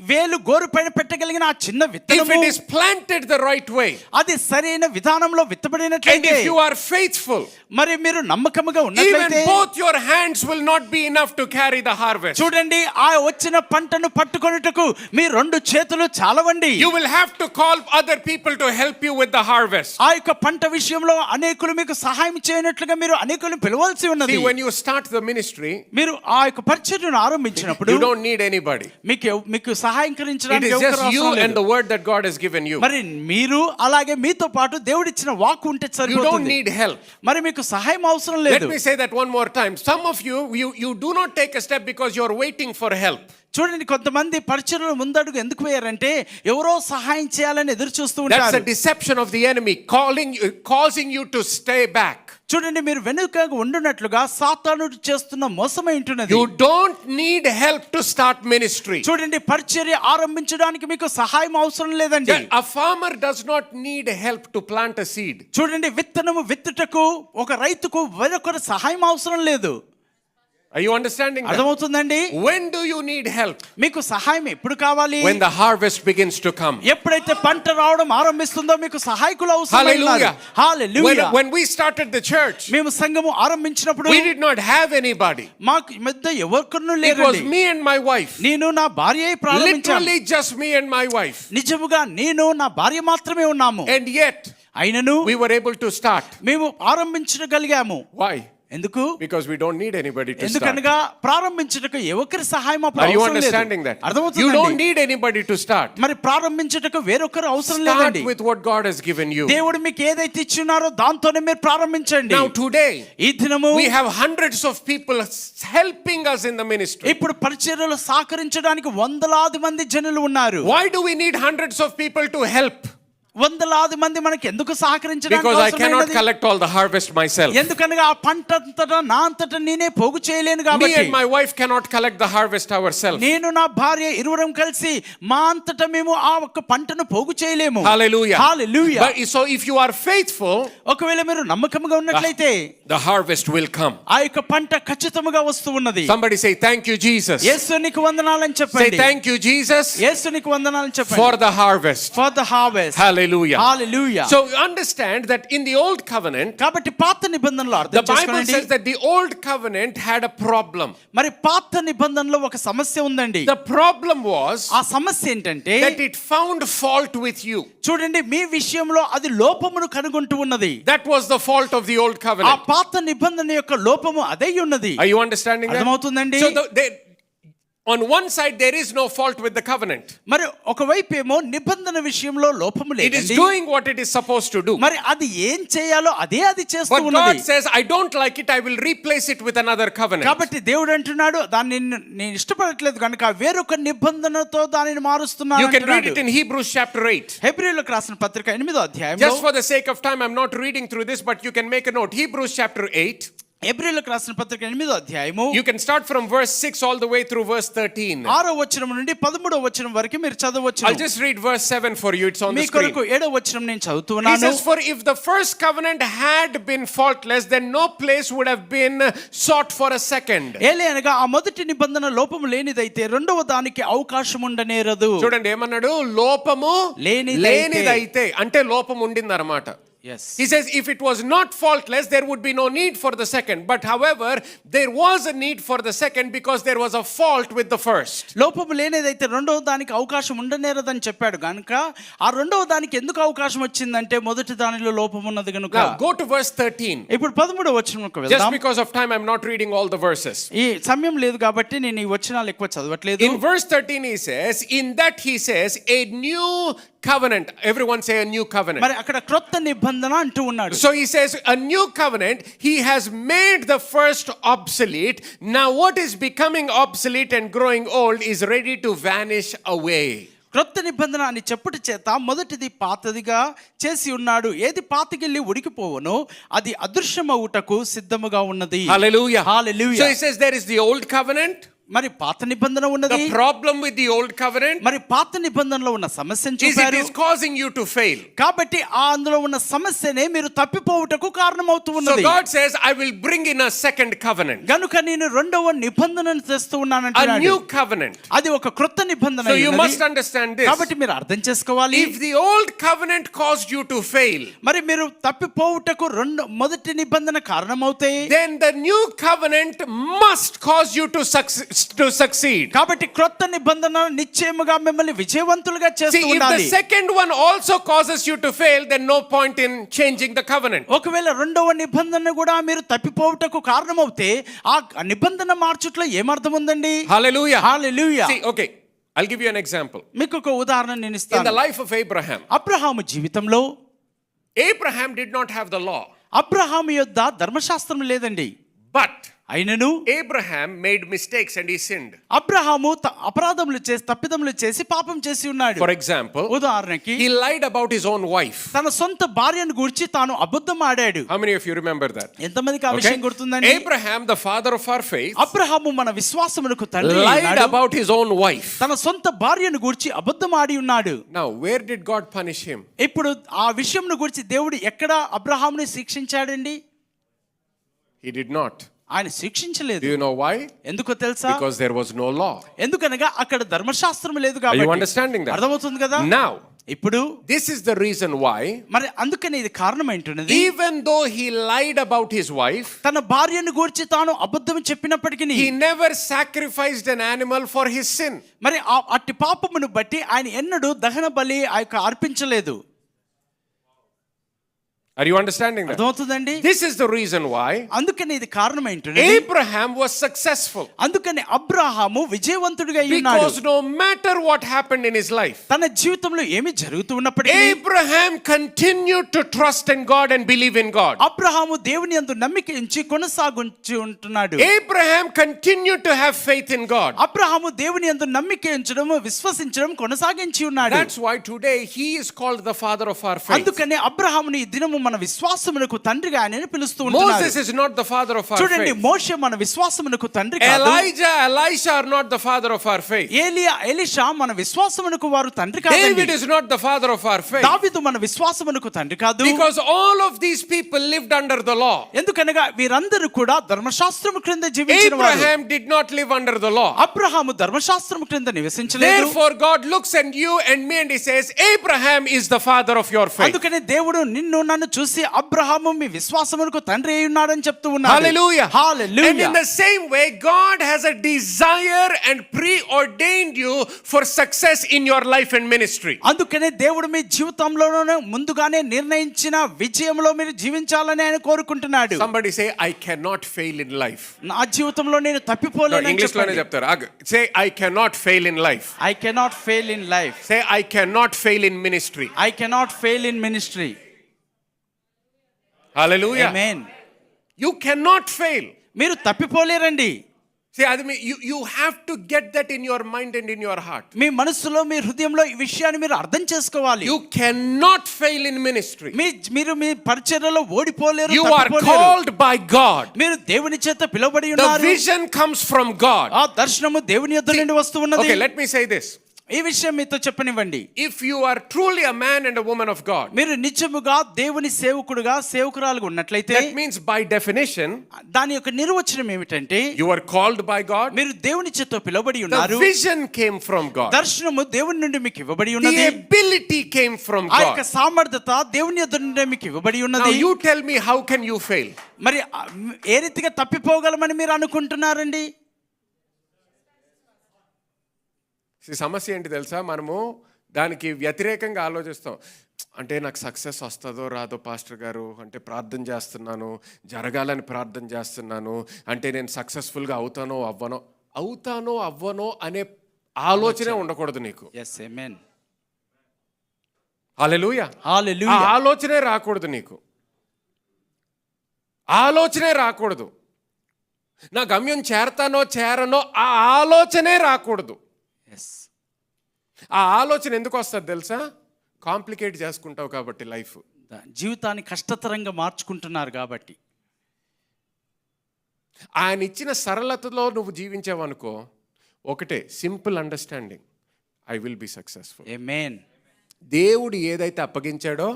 వేలు గోరు పైన పెట్టగలిగిన ఆ చిన్న if విత్తనము it is planted the right way, అది సరైన విధానంలో and విత్తబడినట్లయితే, if you are faithful, మరి మీరు నమ్మకముగా even ఉన్నట్లయితే, both your hands will not be enough to carry the harvest. చూడండి, ఆ వచ్చిన పంటను పట్టుకొనుటకు మీ 2 చేతులు చాలవండి. You will have to call other people to help you with the harvest. ఆ యొక్క పంట విషయంలో అనేకులు మీకు సహాయం చేయనట్లుగా మీరు అనేకులను పిలవాల్సి ఉన్నది. See, when you start the ministry, మీరు ఆ యొక్క పరిచర్యను ఆరంభించినప్పుడు you don't need anybody. మీకు సహాయకరించడానికి It is ఎవరు just you అవసరం and లేదు. the word that God has given you. మరి మీరు అలాగే మీతో పాటు దేవుడిచ్చిన వాక్కు ఉంటే You don't సరిపోతుంది. need help. మరి మీకు సహాయం అవసరం Let లేదు. me say that one more time. Some of you do not take a step because you're waiting for help. చూడండి, కొంతమంది పరిచర్యలో ముందడుగు ఎందుకు వేయారంటే ఎవరో సహాయం చేయాలని ఎదురు చూస్తూ That's ఉంటారు. the deception of the enemy, causing you to stay back. చూడండి, మీరు వెనుకగా ఉండునట్లుగా సాతానుడు చేస్తున్న మోసమై ఉంటున్నది. You don't need help to start ministry. చూడండి, పరిచర్య ఆరంభించడానికి మీకు సహాయం అవసరం లేదండి. A farmer does not need help to plant a seed. చూడండి, విత్తనము విత్తుటకు ఒక రైతుకు వేరొకరి సహాయం అవసరం లేదు. Are you understanding that? అర్థమవుతుందండి? When do you need help? మీకు సహాయం ఎప్పుడు కావాలి? When the harvest begins to come. ఎప్పుడైతే పంట రావడం ఆరంభిస్తుందో మీకు సహాయకులు అవసరమైనారు. హల్లెలూయా. When we started the church, మేము సంఘము ఆరంభించినప్పుడు we did not have anybody. మాకు మధ్య ఎవరికన్నా It was లేరండి. me and my wife. నేను నా భార్య ప్రారంభించాను. Literally just me and my wife. నిజముగా నేను నా భార్య మాత్రమే ఉన్నాము. And yet అయినను we were able to start. మేము ఆరంభించగలిగాము. Why? ఎందుకు? Because we don't need anybody to start. ఎందుకనగా ప్రారంభించుటకు ఎవరి సహాయం అప్పుడు Are you అవసరం లేదు. understanding that? You అర్థమవుతుందండి? don't need anybody to start. మరి ప్రారంభించుటకు వేరొకరు అవసరం Start లేదండి. with what God has given you. దేవుడు మీకు ఏదైతే ఇచ్చినారో దాంతోనే మీరు ప్రారంభించండి. Now today, ఈ దినము we have hundreds of people helping us in the ministry. ఇప్పుడు పరిచర్యలు సహకరించడానికి వందలాది మంది జనులు ఉన్నారు. Why do we need hundreds of people to help? వందలాది మంది మనకి ఎందుకు సహకరించడానికి Because I cannot అవసరమైనది? collect all the harvest myself. ఎందుకనగా ఆ పంట అంతటా నా అంతటా నేనే పోగు చేయలేను Me కాబట్టి. and my wife cannot collect the harvest ourselves. నేను నా భార్య ఇరువురం కలిసి మా అంతటా మేము ఆ ఒక్క పంటను పోగు చేయలేము. Hallelujah. Hallelujah. But so if you are faithful, ఒకవేళ మీరు నమ్మకంగా ఉన్నట్లయితే the harvest will come. ఆ యొక్క పంట ఖచ్చితంగా వస్తూ ఉన్నది. Somebody say thank you Jesus. యేసునికి వందనాలని Say చెప్పండి. thank you Jesus యేసునికి వందనాలని చెప్పండి. for the harvest. For the harvest. Hallelujah. Hallelujah. So understand that in the old covenant, కాబట్టి పాత నిబంధనలో the అర్థం Bible చేసుకోండి. says that the old covenant had a problem. మరి పాత నిబంధనలో ఒక సమస్య ఉందండి. The problem was ఆ సమస్య ఏంటంటే that it found fault with you. చూడండి, మీ విషయంలో అది లోపమును కనుగొంటూ ఉన్నది. That was the fault of the old ఆ covenant. పాత నిబంధన యొక్క లోపము అదే ఉన్నది. Are you understanding that? అర్థమవుతుందండి? So on one side there is no fault with the covenant. మరి ఒకవైపు ఏమో నిబంధన విషయంలో లోపము It is లేదండి. doing what it is supposed to do. మరి అది ఏం చేయాలో అదే అది చేస్తూ But God ఉన్నది. says, I don't like it, I will replace it with another covenant. కాబట్టి దేవుడు అంటున్నాడు, దాన్ని నేను ఇష్టపడట్లేదు కనుక వేరొక నిబంధనతో దానిని మారుస్తున్నాను You can read అంటున్నాడు. it in Hebrews chapter 8. హెబ్రీయులకు రాసిన పత్రిక 8వ అధ్యాయంలో, Just for the sake of time, I'm not reading through this, but you can make a note. Hebrews chapter 8. హెబ్రీయులకు రాసిన పత్రిక 8వ అధ్యాయము You can start from verse 6 all the way through verse 13. 6వ వచనం నుండి 13వ వచనం వరకు మీరు I'll చదవచ్చు. just read verse 7 for you. It's on me the screen. కొరకు 7వ వచనం నేను He చదువుతున్నాను. says, for if the first covenant had been faultless, then no place would have been sought for a second. ఏలే అనగా ఆ మొదటి నిబంధన లోపము లేనిదైతే రెండవ దానికి అవకాశం ఉండనేరదు. చూడండి ఏమన్నాడు, లోపము లేనిదైతే అంటే లోపం ఉండింది అన్నమాట. Yes. He says if it was not faultless there would be no need for the second, but however there was a need for the second because there was a fault with the first. లోపము లేనిదైతే రెండవ దానికి అవకాశం ఉండనేరదని చెప్పాడు కనుక ఆ రెండవ దానికి ఎందుకు అవకాశం వచ్చిందంటే మొదటి దానిలో లోపం ఉన్నది కనుక. Now go to verse 13. ఇప్పుడు 13వ వచనంకు Just వెళ్దాం. because of time I'm not reading all the verses. ఈ సమయం లేదు కాబట్టి నేను ఈ వచనాలు ఎక్కువ చదవట్లేదు. In verse 13 he says, in that he says a new covenant. Everyone say a new covenant. మరి అక్కడ క్రొత్త నిబంధన అంటూ ఉన్నాడు. So he says a new covenant, he has made the first obsolete. Now what is becoming obsolete and growing old is ready to vanish away. క్రొత్త నిబంధన అని చెప్పుట చేత మొదటిది పాతదిగా చేసి ఉన్నాడు. ఏది పాతగిల్లి ఉడికిపోవనో అది అదృశ్యమవుటకు సిద్ధముగా ఉన్నది. Hallelujah. Hallelujah. So he says there is the old covenant. మరి పాత నిబంధన ఉన్నది. The problem with the old covenant మరి పాత నిబంధనలో ఉన్న సమస్యను is it చూపారు. is causing you to fail. కాబట్టి ఆ అందులో ఉన్న సమస్యనే మీరు తప్పిపోవుటకు కారణమవుతూ So ఉన్నది. God says I will bring in a second covenant. గనుక నేను రెండవ నిబంధనను తెస్తూ A ఉన్నానంటున్నాడు. new covenant. అది ఒక క్రొత్త నిబంధన So you ఉన్నది. must understand this. కాబట్టి మీరు అర్థం చేసుకోవాలి. If the old covenant caused you to fail, మరి మీరు తప్పిపోవుటకు మొదటి నిబంధన కారణమవుతాయి, then the new covenant must cause you to succeed. కాబట్టి క్రొత్త నిబంధన నిశ్చయముగా మిమ్మల్ని విజయవంతులుగా చేస్తూ See, if ఉండాలి. the second one also causes you to fail, then no point in changing the covenant. ఒకవేళ రెండవ నిబంధన కూడా మీరు తప్పిపోవుటకు కారణమవుతే ఆ నిబంధన మార్చుట్లో ఏమర్థం ఉందండి? Hallelujah. Hallelujah. See, okay, I'll give you an example. మీకు ఒక ఉదాహరణ నేను In the ఇస్తాను. life of Abraham, అబ్రహాము జీవితంలో Abraham did not have the law, Abraham యొద్ద ధర్మశాస్త్రం లేదండి. But అయినను Abraham made mistakes and he sinned. Abraham అపరాధములు చేసి తప్పిదములు చేసి పాపం చేసి ఉన్నాడు. For example, ఉదాహరణకి he lied about his own wife. తన సొంత భార్యను గురించి తాను అబద్ధం ఆడాడు. How many of you remember that? ఎంతమందికి ఆ విషయం గుర్తుందండి? Abraham, the father of our faith, Abraham మన విశ్వాసమునకు తండ్రి lied అయినాడు. about his own wife. తన సొంత భార్యను గురించి అబద్ధం ఆడి ఉన్నాడు. Now, where did God punish him? ఇప్పుడు ఆ విషయంను గురించి దేవుడు ఎక్కడ అబ్రహాముని శిక్షించాడండి? He did not. ఆయన శిక్షించలేదు. Do you know why? ఎందుకో తెలుసా? Because there was no law. ఎందుకనగా అక్కడ ధర్మశాస్త్రం లేదు Are you కాబట్టి. understanding that? అర్థమవుతుంది కదా? Now, ఇప్పుడు this is the reason why, మరి అందుకనే ఇది కారణం ఏంటున్నది. even though he lied about his wife, తన భార్యను గురించి తాను అబద్ధం చెప్పినప్పటికీ he never sacrificed an animal for his sin. మరి అట్టి పాపమును బట్టి ఆయన ఎన్నడూ దహన బలి అర్పించలేదు. Are you understanding that? అర్థమవుతుందండి? This is the reason why అందుకనే ఇది కారణం ఏంటున్నది. Abraham was successful. అందుకనే అబ్రహాము విజయవంతుడిగా ఉన్నాడు. Because no matter what happened in his life, తన జీవితంలో ఏమి జరుగుతూ ఉన్నప్పటికీ Abraham continued to trust in God and believe in God. Abraham దేవుని యందు నమ్మిక ఉంచి కొనసాగించి ఉంటున్నాడు. Abraham continued to have faith in God. Abraham దేవుని యందు నమ్మిక ఉంచడం విశ్వసించడం కొనసాగించి ఉన్నాడు. That's why today he is called the father of our faith. అందుకనే అబ్రహాముని ఈ దినము మన విశ్వాసమునకు తండ్రిగా ఆయనను పిలుస్తూ ఉంటున్నారు. Moses is not the father of our చూడండి, faith. మోషే మన విశ్వాసమునకు తండ్రి కాదు. Elijah, Elisha are not the father of our faith. ఏలియా, ఎలీషా మన విశ్వాసమునకు వారు తండ్రి కాదు. David is not the father of our faith. దావీదు మన విశ్వాసమునకు తండ్రి కాదు. Because all of these people lived under the law. ఎందుకనగా వీరందరూ కూడా ధర్మశాస్త్రము క్రింద జీవించిన వారు. Abraham did not live under the law. Abraham ధర్మశాస్త్రము క్రింద నివసించలేదు. Therefore God looks at you and me and he says, Abraham is the father of your faith. అందుకనే దేవుడు నిన్ను నన్ను చూసి అబ్రహాము మీ విశ్వాసమునకు తండ్రి అయి ఉన్నాడని చెప్తూ ఉన్నాడు. Hallelujah. Hallelujah. And in the same way, God has a desire and preordained you for success in your life and ministry. అందుకనే దేవుడు మీ జీవితంలోనే ముందుగానే నిర్ణయించిన విజయంలో మీరు జీవించాలని ఆయన కోరుకుంటున్నాడు. Somebody say, I cannot fail in life. నా జీవితంలో నేను తప్పిపోలేను. English లోనే చెప్తారు. Say, I cannot fail in life. I cannot fail in life. Say, I cannot fail in ministry. I cannot fail in ministry. Hallelujah. Amen. You cannot fail. మీరు తప్పిపోలేరండి. See, you have to get that in your mind and in your heart. మీ మనసులో మీ హృదయంలో ఈ విషయాన్ని మీరు అర్థం చేసుకోవాలి. You cannot fail in ministry. మీరు మీ పరిచర్యలో ఓడిపోలేరు. You are called by God. మీరు దేవుని చేత పిలువబడి The ఉన్నారు. vision comes from God. ఆ దర్శనము దేవుని యొద్ద నుండి వస్తూ ఉన్నది. Okay, let me say this. ఈ విషయం మీతో చెప్పనివ్వండి. If you are truly a man and a woman of God, మీరు నిజముగా దేవుని సేవకుడుగా సేవకురాలుగా ఉన్నట్లయితే, that means by definition, దాని యొక్క నిర్వచనం ఏమిటంటే, you are called by God. మీరు దేవుని చేత పిలువబడి The ఉన్నారు. vision came from God. దర్శనము దేవుని నుండి మీకు ఇవ్వబడి ఉన్నది. The ability came from ఆ యొక్క God. సామర్థ్యత దేవుని యొద్ద నుండి మీకు ఇవ్వబడి Now ఉన్నది. you tell me, how can you fail? మరి ఏ రీతిగా తప్పిపోగలమని మీరు అనుకుంటున్నారండి? సమస్య ఏంటి తెలుసా? మనము దానికి వ్యతిరేకంగా ఆలోచిస్తాం. అంటే నాకు సక్సెస్ వస్తుందో రాదో పాస్టర్ గారు, అంటే ప్రార్థన చేస్తున్నాను, జరగాలని ప్రార్థన చేస్తున్నాను, అంటే నేను సక్సెస్ఫుల్గా అవుతానో అవ్వనో అనే ఆలోచనే ఉండకూడదు నీకు. yes amen హల్లెలూయా. హల్లెలూయా. ఆలోచనే రాకూడదు నీకు. ఆలోచనే రాకూడదు. నా గమ్యం చేరనో ఆ ఆలోచనే రాకూడదు. ఆ ఆలోచన ఎందుకు వస్తుంది తెలుసా? కాంప్లికేట్ చేసుకుంటావు కాబట్టి. లైఫ్ జీవితాన్ని కష్టతరంగా మార్చుకుంటున్నారు కాబట్టి. ఆయన ఇచ్చిన సరళతలో నువ్వు జీవించావనుకో, ఒకటే simple understanding, I will be successful. Amen. దేవుడు ఏదైతే అప్పగించాడో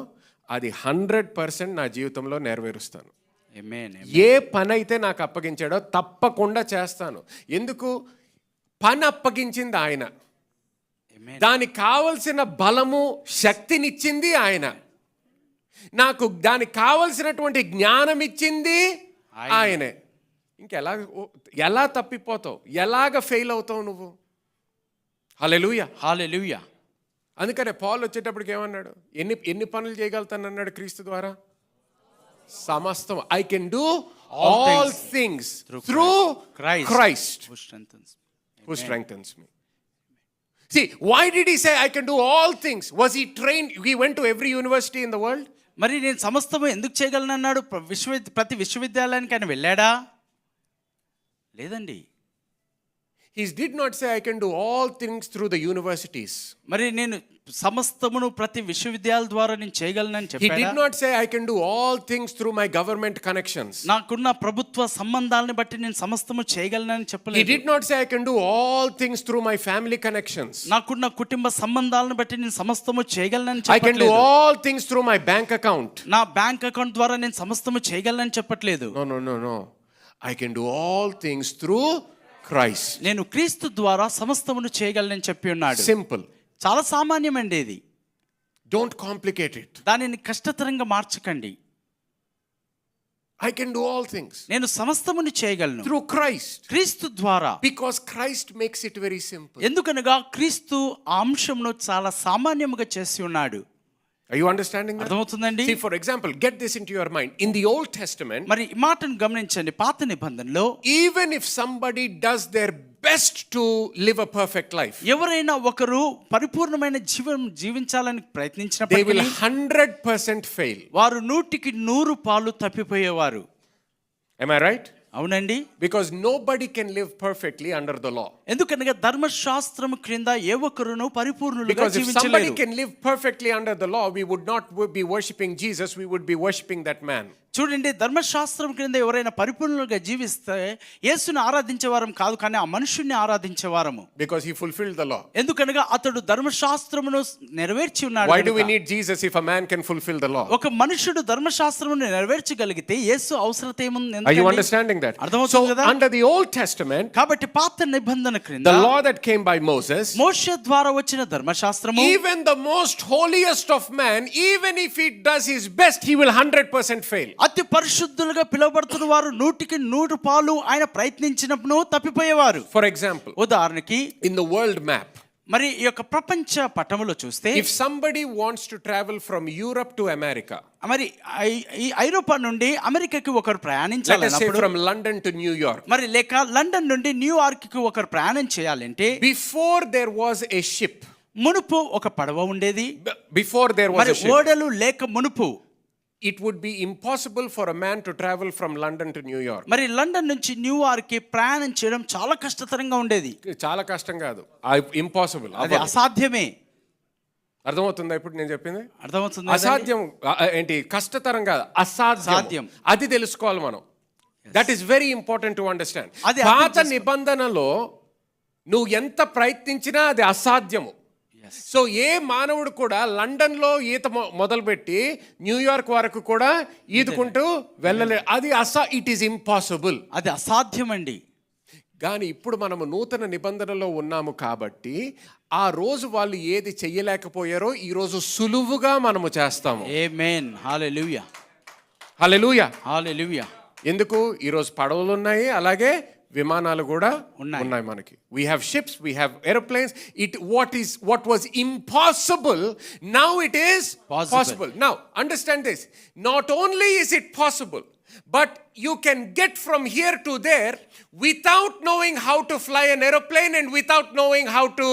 అది 100% నా జీవితంలో నెరవేరుస్తాను. ఆమేన్. ఏ పని అయితే నాకు అప్పగించాడో తప్పకుండా చేస్తాను. ఎందుకు? పని అప్పగించింది ఆయన, దానికి కావలసిన బలము శక్తినిచ్చింది ఆయన, నాకు దానికి కావలసినటువంటి జ్ఞానం ఇచ్చింది ఆయనే. ఎలా తప్పిపోతావు? ఎలాగ ఫెయిల్ అవుతావు నువ్వు? హల్లెలూయా. హల్లెలూయా. అందుకనే పౌలు వచ్చేటప్పటికి ఏమన్నాడు? ఎన్ని పనులు చేయగలుగుతానన్నాడు క్రీస్తు ద్వారా? సమస్తం. I can do all things through Christ who strengthens me. See, why did he say I can do all things? Was he trained? He went to every university in the world? మరి నేను సమస్తము ఎందుకు చేయగలను అన్నాడు? ప్రతి విశ్వవిద్యాలయానికి ఆయన వెళ్ళాడా? లేదండి. He did not say, I can do all things through the universities. మరి నేను సమస్తమును ప్రతి విశ్వవిద్యాలయాల ద్వారా నేను చేయగలనని He చెప్పాడా? did not say, I can do all things through my government connections. నాకున్న ప్రభుత్వ సంబంధాలను బట్టి నేను సమస్తము చేయగలనని He చెప్పలేదు. did not say, I can do all things through my family connections. నాకున్న కుటుంబ సంబంధాలను బట్టి నేను సమస్తము చేయగలనని I can do చెప్పట్లేదు. all things through my bank account. నా బ్యాంక్ అకౌంట్ ద్వారా నేను సమస్తము చేయగలనని చెప్పట్లేదు. No. I can do all things through Christ. నేను క్రీస్తు ద్వారా సమస్తమును చేయగలనని చెప్పి ఉన్నాడు. Simple. చాలా సామాన్యమండి ఇది. Don't complicate it. దానిని కష్టతరంగా మార్చకండి. I can do all things నేను సమస్తమును చేయగలను through Christ. క్రీస్తు ద్వారా. Because Christ makes it very simple. ఎందుకనగా క్రీస్తు ఆ అంశంను చాలా సామాన్యముగా చేసి ఉన్నాడు. Are you understanding that? అర్థమవుతుందండి? See, for example, get this into your mind. In the Old Testament, మరి ఈ మాటను గమనించండి. పాత నిబంధనలో even if somebody does their best to live a perfect life, ఎవరైనా ఒకరు పరిపూర్ణమైన జీవనం జీవించాలని they ప్రయత్నించినప్పటికీ will 100% fail. వారు 100% పాలు తప్పిపోయేవారు. Am I right? అవునండి. Because nobody can live perfectly under the law. ఎందుకనగా ధర్మశాస్త్రము క్రింద ఏ ఒక్కరును పరిపూర్ణులుగా Because if somebody జీవించలేరు. can live perfectly under the law, we would not be worshiping Jesus, we would be worshiping that man. చూడండి, ధర్మశాస్త్రం క్రింద ఎవరైనా పరిపూర్ణులుగా జీవిస్తే యేసుని ఆరాధించేవారం కాదు, కానీ ఆ మనుషుణ్ణి ఆరాధించేవారము. Because he fulfilled the law. ఎందుకనగా అతడు ధర్మశాస్త్రమును నెరవేర్చి ఉన్నాడు. Why do we కనుక. need Jesus if a man can fulfill the law? ఒక మనుషుడు ధర్మశాస్త్రమును నెరవేర్చగలిగితే యేసు అవసరత ఏముంది? Are you understanding that? అర్థమవుతుంది కదా? Under the Old Testament, కాబట్టి పాత నిబంధన క్రింద the law that came by Moses, మోషే ద్వారా వచ్చిన ధర్మశాస్త్రము, even the most holiest of man, even if he does his best, he will 100% fail. అతి పరిశుద్ధులుగా పిలువబడుతున్న వారు 100% ఆయన ప్రయత్నించినప్పుడు తప్పిపోయేవారు. For example, ఉదాహరణకి in the world map, మరి ఈ యొక్క ప్రపంచ పటములో చూస్తే if somebody wants to travel from Europe to America, మరి ఈ ఐరోపా నుండి అమెరికాకి ఒకరు let us say ప్రయాణించాలన్నప్పుడు, from London to New York, మరి లేక లండన్ నుండి న్యూయార్క్ కి ఒకరు ప్రయాణం చేయాలంటే before there was a ship, మునుపు ఒక పడవ ఉండేది. before there was మరి a ship, ఓడలు లేక మునుపు it would be impossible for a man to travel from London to New York. మరి లండన్ నుంచి న్యూయార్క్ కి ప్రయాణం చేయడం చాలా కష్టతరంగా ఉండేది. చాలా కష్టం కాదు, ఇంపాసిబుల్. అది అసాధ్యమే. అర్థమవుతుందా ఇప్పుడు నేను చెప్పింది? అర్థమవుతుంది. అసాధ్యం ఏంటి? కష్టతరం కాదు, అసాధ్యం. అది తెలుసుకోవాలి మనం. That is very important to understand. అది పాత నిబంధనలో నువ్వు ఎంత ప్రయత్నించినా అది అసాధ్యము. సో ఏ మానవుడు కూడా లండన్లో ఈత మొదలుపెట్టి న్యూయార్క్ వరకు కూడా ఈదుకుంటూ వెళ్ళలేదు. అది ఇట్ ఈస్ ఇంపాసిబుల్. అది అసాధ్యమండి. కానీ ఇప్పుడు మనము నూతన నిబంధనలో ఉన్నాము కాబట్టి ఆ రోజు వాళ్ళు ఏది చెయ్యలేకపోయారో ఈ రోజు సులువుగా మనము చేస్తాము. ఆమేన్. హల్లెలూయా. హల్లెలూయా. హల్లెలూయా. ఎందుకు? ఈరోజు పడవలు ఉన్నాయి, అలాగే విమానాలు కూడా ఉన్నాయి మనకి. We have ships, we have airplanes. What was impossible, now it is possible. Now understand this, not only is it possible, but you can get from here to there without knowing how to fly an aeroplane and without knowing how to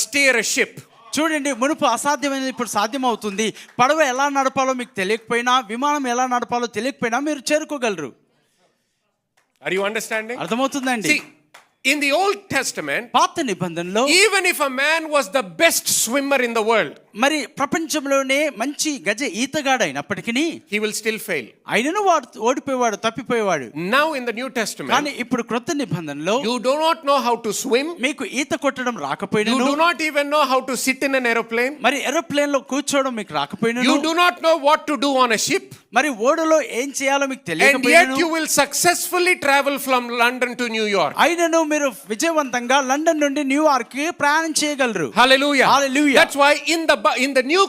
steer a ship. చూడండి, మునుపు అసాధ్యమైనది ఇప్పుడు సాధ్యం అవుతుంది. పడవ ఎలా నడపాలో మీకు తెలియకపోయినా, విమానం ఎలా నడపాలో తెలియకపోయినా మీరు చేరుకోగలరు. Are you understanding? అర్థమవుతుందండి. See, in the Old Testament, పాత నిబంధనలో even if a man was the best swimmer in the world, మరి ప్రపంచంలోనే మంచి గజ ఈతగాడైనప్పటికీ he will still fail. ఆయనను వాడు ఓడిపోయేవాడు, తప్పిపోయేవాడు. Now in the New Testament, కానీ ఇప్పుడు క్రొత్త నిబంధనలో you do not know how to swim, మీకు ఈత కొట్టడం రాకపోయినా, you do not even know how to sit in an aeroplane, మరి ఏరోప్లేన్ లో కూర్చోవడం మీకు రాకపోయినా, you do not know what to do on a ship, మరి ఓడలో ఏం చేయాలో మీకు and తెలియకపోయినా, yet you will successfully travel from London to New York. అయినను మీరు విజయవంతంగా లండన్ నుండి న్యూయార్క్ కి ప్రయాణం చేయగలరు. Hallelujah. Hallelujah. That's why in the new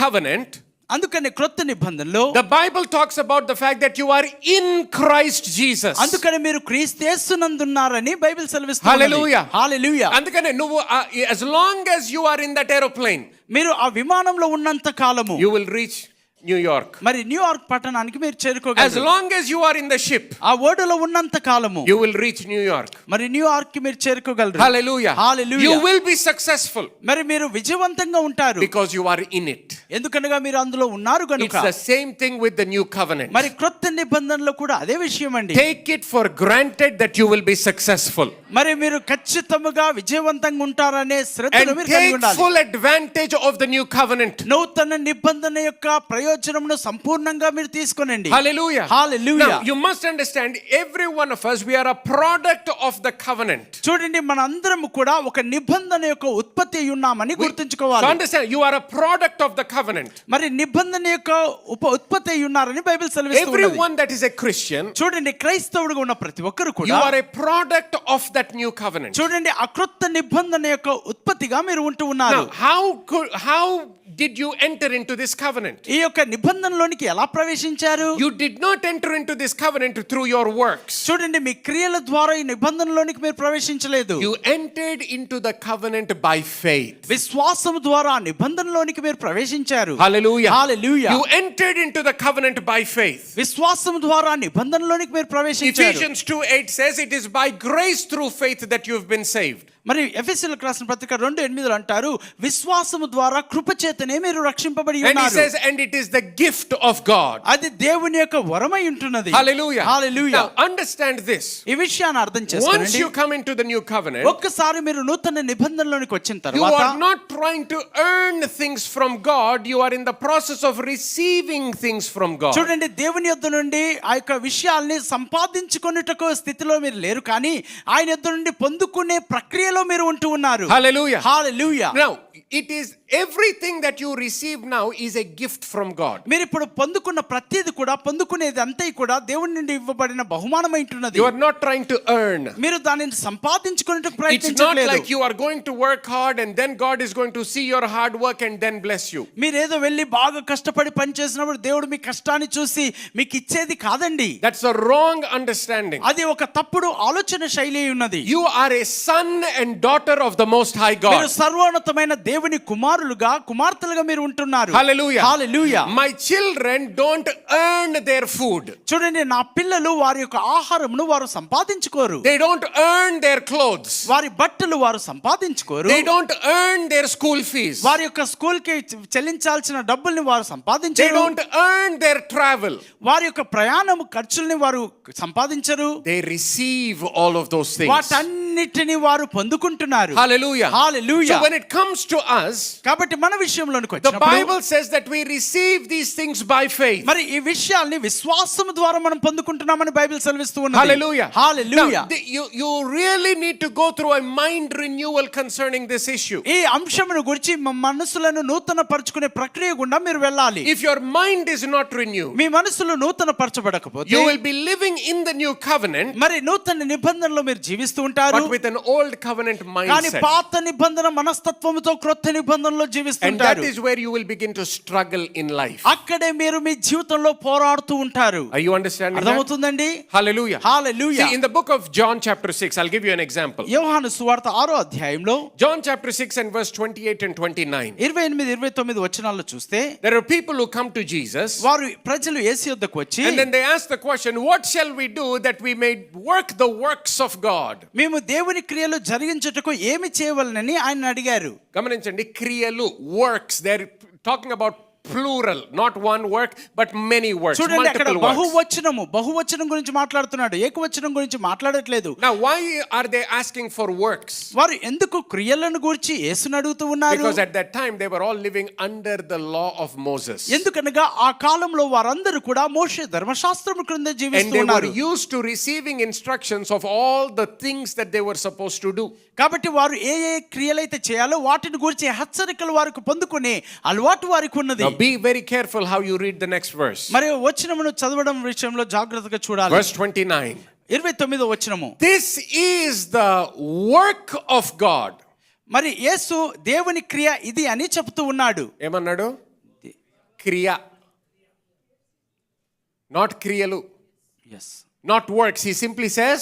covenant, అందుకని క్రొత్త నిబంధనలో the Bible talks about the fact that you are in Christ Jesus. అందుకని మీరు క్రీస్తు యేసునందున్నారని బైబిల్ సెలవిస్తుంది. Hallelujah. హల్లెలూయా. అందుకనే నువ్వు as long as you are in that aeroplane, మీరు ఆ విమానంలో ఉన్నంత కాలము you will reach న్యూయార్క్. మరి న్యూయార్క్ పట్టణానికి మీరు As చేరుకోగలరు. long as you are in the ship, ఆ ఓడలో ఉన్నంత కాలము you will reach New York. మరి న్యూయార్క్ కి మీరు చేరుకోగలరు. Hallelujah. Hallelujah. You will be successful మరి మీరు విజయవంతంగా ఉంటారు. because you are in it. ఎందుకనగా మీరు అందులో ఉన్నారు It's గనుక. the same thing with the new covenant. మరి క్రొత్త నిబంధనలో కూడా అదే విషయం అండి. Take it for granted that you will be successful మరి మీరు ఖచ్చితంగా విజయవంతంగా ఉంటారనే శ్రద్ధను and మీరు కలిగి take ఉండాలి. full advantage of the new covenant. నూతన నిబంధన యొక్క ప్రయోజనమును సంపూర్ణంగా మీరు తీసుకొనండి. Hallelujah. Hallelujah. Now you must understand, every one of us, we are a product of the covenant. చూడండి మనందరం కూడా ఒక నిబంధన యొక్క ఉత్పత్తి అయి ఉన్నామని So గుర్తుంచుకోవాలి. understand, you are a product of the covenant. మరి నిబంధన యొక్క ఉత్పత్తి అయి ఉన్నారని బైబిల్ సెలవిస్తుంది. Everyone that is a Christian, చూడండి క్రైస్తవుడిగా ఉన్న ప్రతి ఒక్కరు you కూడా are a product of that new covenant. చూడండి ఆ క్రొత్త నిబంధన యొక్క ఉత్పత్తిగా మీరు ఉంటూ ఉన్నారు. Now, how did you enter into this covenant? ఈ యొక్క నిబంధనలోనికి ఎలా ప్రవేశించారు? You did not enter into this covenant through your works. చూడండి మీ క్రియల ద్వారా ఈ నిబంధనలోనికి మీరు ప్రవేశించలేదు. You entered into the covenant by faith. విశ్వాసం ద్వారా ఆ నిబంధనలోనికి మీరు ప్రవేశించారు. Hallelujah. Hallelujah. You entered into the covenant by faith. విశ్వాసం ద్వారా నిబంధనలోనికి మీరు ప్రవేశించారు. Ephesians 2:8 says it is by grace through faith that you have been saved. మరి ఎఫెసీయులకు రాసిన పత్రిక 2:8 అంటారు విశ్వాసము ద్వారా కృప చేతనే మీరు రక్షింపబడి And he ఉన్నారు. says, and it is the gift of God. అది దేవుని యొక్క వరమై ఉంటున్నది. Hallelujah. Hallelujah. Now understand this. ఈ విషయాన్ని అర్థం Once చేసుకోండి. you come into the new covenant, ఒక్కసారి మీరు నూతన నిబంధనలోనికి వచ్చిన you తర్వాత are not trying to earn things from God. You are in the process of receiving things from God. చూడండి దేవుని యొద్ద నుండి ఆ యొక్క విషయాల్ని సంపాదించుకొనుటకు స్థితిలో మీరు లేరు, కానీ ఆయన యొద్ద నుండి పొందుకునే ప్రక్రియలో మీరు ఉంటూ ఉన్నారు. Hallelujah. Hallelujah. Now, it is everything that you receive now is a gift from God. మీరు ఇప్పుడు పొందుకున్న ప్రతిది కూడా పొందుకునేది అంతా కూడా దేవుని నుండి ఇవ్వబడిన బహుమానమై ఉంటున్నది. You are not trying to earn. మీరు దానిని సంపాదించుకొనుటకు It's not ప్రయత్నించట్లేదు. like you are going to work hard and then God is going to see your hard work and then bless you. మీరేదో వెళ్ళి బాగా కష్టపడి పని చేసినప్పుడు దేవుడు మీ కష్టాన్ని చూసి మీకు ఇచ్చేది కాదండి. That's a wrong understanding. అది ఒక తప్పుడు ఆలోచన శైలి ఉన్నది. You are a son and daughter of the Most High మీరు God. సర్వోన్నతమైన దేవుని కుమారులుగా కుమార్తెలుగా మీరు ఉంటున్నారు. Hallelujah. Hallelujah. My children don't earn their food. చూడండి నా పిల్లలు వారి యొక్క ఆహారమును వారు సంపాదించుకోరు. They don't earn their clothes. వారి బట్టలు వారు సంపాదించుకోరు. They don't earn their school fees. వారి యొక్క స్కూల్ కి చెల్లించాల్సిన డబ్బుల్ని వారు They సంపాదించరు. don't earn their travel. వారి యొక్క ప్రయాణము ఖర్చుల్ని వారు సంపాదించరు. They receive all of those things. వాటన్నిటిని వారు పొందుకుంటున్నారు. Hallelujah. Hallelujah. So when it comes to us, కాబట్టి మన విషయంలోనికి the వచ్చినప్పుడు Bible says that we receive these things by faith. మరి ఈ విషయాల్ని విశ్వాసం ద్వారా మనం పొందుకుంటున్నామని బైబిల్ సెలవిస్తూ ఉన్నది. Hallelujah. Hallelujah. Now, you really need to go through a mind renewal concerning this issue. ఈ అంశమును గురించి మన మనసులను నూతన పరుచుకునే ప్రక్రియ గుండా మీరు వెళ్ళాలి. If your mind is not renewed, మీ మనసులు నూతన పరచబడకపోతే you will be living in the new covenant మరి నూతన నిబంధనలో మీరు జీవిస్తూ ఉంటారు. but with an old covenant కానీ mindset. పాత నిబంధన మనస్తత్వముతో క్రొత్త నిబంధనలో And జీవిస్తుంటారు. that is where you will begin to struggle in life. అక్కడే మీరు మీ జీవితంలో పోరాడుతూ ఉంటారు. Are you understanding that? అర్థమవుతుందండి? Hallelujah. Hallelujah. See, in the book of John chapter 6, I'll give you an example. యోహాను సువార్త 6వ అధ్యాయంలో John chapter 6 and verse 28 and 29. 28-29 వచనాల్లో చూస్తే There are people who come to Jesus వారు ప్రజలు యేసు యొద్దకు వచ్చి and then they ask the question, what shall we do that we may work the works of God? మేము దేవుని క్రియలు జరిగించుటకు ఏమి చేయవలనని ఆయన అడిగారు. గమనించండి, క్రియలు, works, they're talking about plural, not one work but many works, చూడండి అక్కడ multiple works. బహువచనం గురించి మాట్లాడుతున్నాడు, ఏకవచనం గురించి మాట్లాడట్లేదు. Now why are they asking for works? వారు ఎందుకు క్రియలను గురించి యేసును అడుగుతూ ఉన్నారు? Because at that time they were all living under the law of Moses. ఎందుకనగా ఆ కాలంలో వారందరూ కూడా మోషే ధర్మశాస్త్రము క్రింద And జీవిస్తూ they were ఉన్నారు. used to receiving instructions of all the things that they were supposed to do. కాబట్టి వారు ఏ ఏ క్రియలైతే చేయాలో వాటిని గురించి హెచ్చరికలు వారికి పొందుకునే అలవాటు వారికి ఉన్నది. Now be very careful how you read the next verse. మరి వచనమును చదవడం విషయంలో జాగ్రత్తగా చూడాలి. Verse 29. 29వ వచనము. This is the work of God. మరి యేసు దేవుని క్రియ ఇది అని చెప్తూ ఉన్నాడు. ఏమన్నాడు? క్రియ, not క్రియలు, yes, not works. He simply says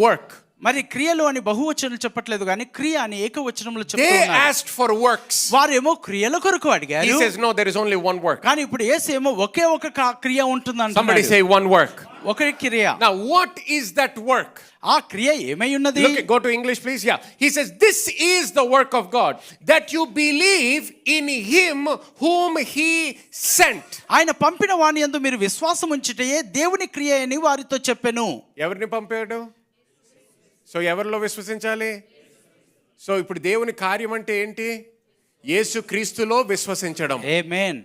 work. మరి క్రియలు అని బహువచనం చెప్పట్లేదు కానీ క్రియ అని ఏకవచనంలో They చెప్తున్నారు. asked for works. వారేమో క్రియల కొరకు He అడిగారు. says, no, there is only one work. కానీ ఇప్పుడు యేసు ఏమో ఒకే ఒక క్రియ ఉంటుంది Somebody అంటున్నాడు. say one work. ఒకే క్రియ. Now, what is that work? ఆ క్రియ ఏమై ఉన్నది? Go to English, please. Yeah. He says, this is the work of God, that you believe in him whom he sent. ఆయన పంపిన వాని యందు మీరు విశ్వాసం ఉంచుటే దేవుని క్రియ అని వారితో చెప్పెను. ఎవరిని పంపాడు? సో ఎవరిలో విశ్వసించాలి? సో ఇప్పుడు దేవుని కార్యం అంటే ఏంటి? యేసు క్రీస్తులో విశ్వసించడం. ఆమేన్.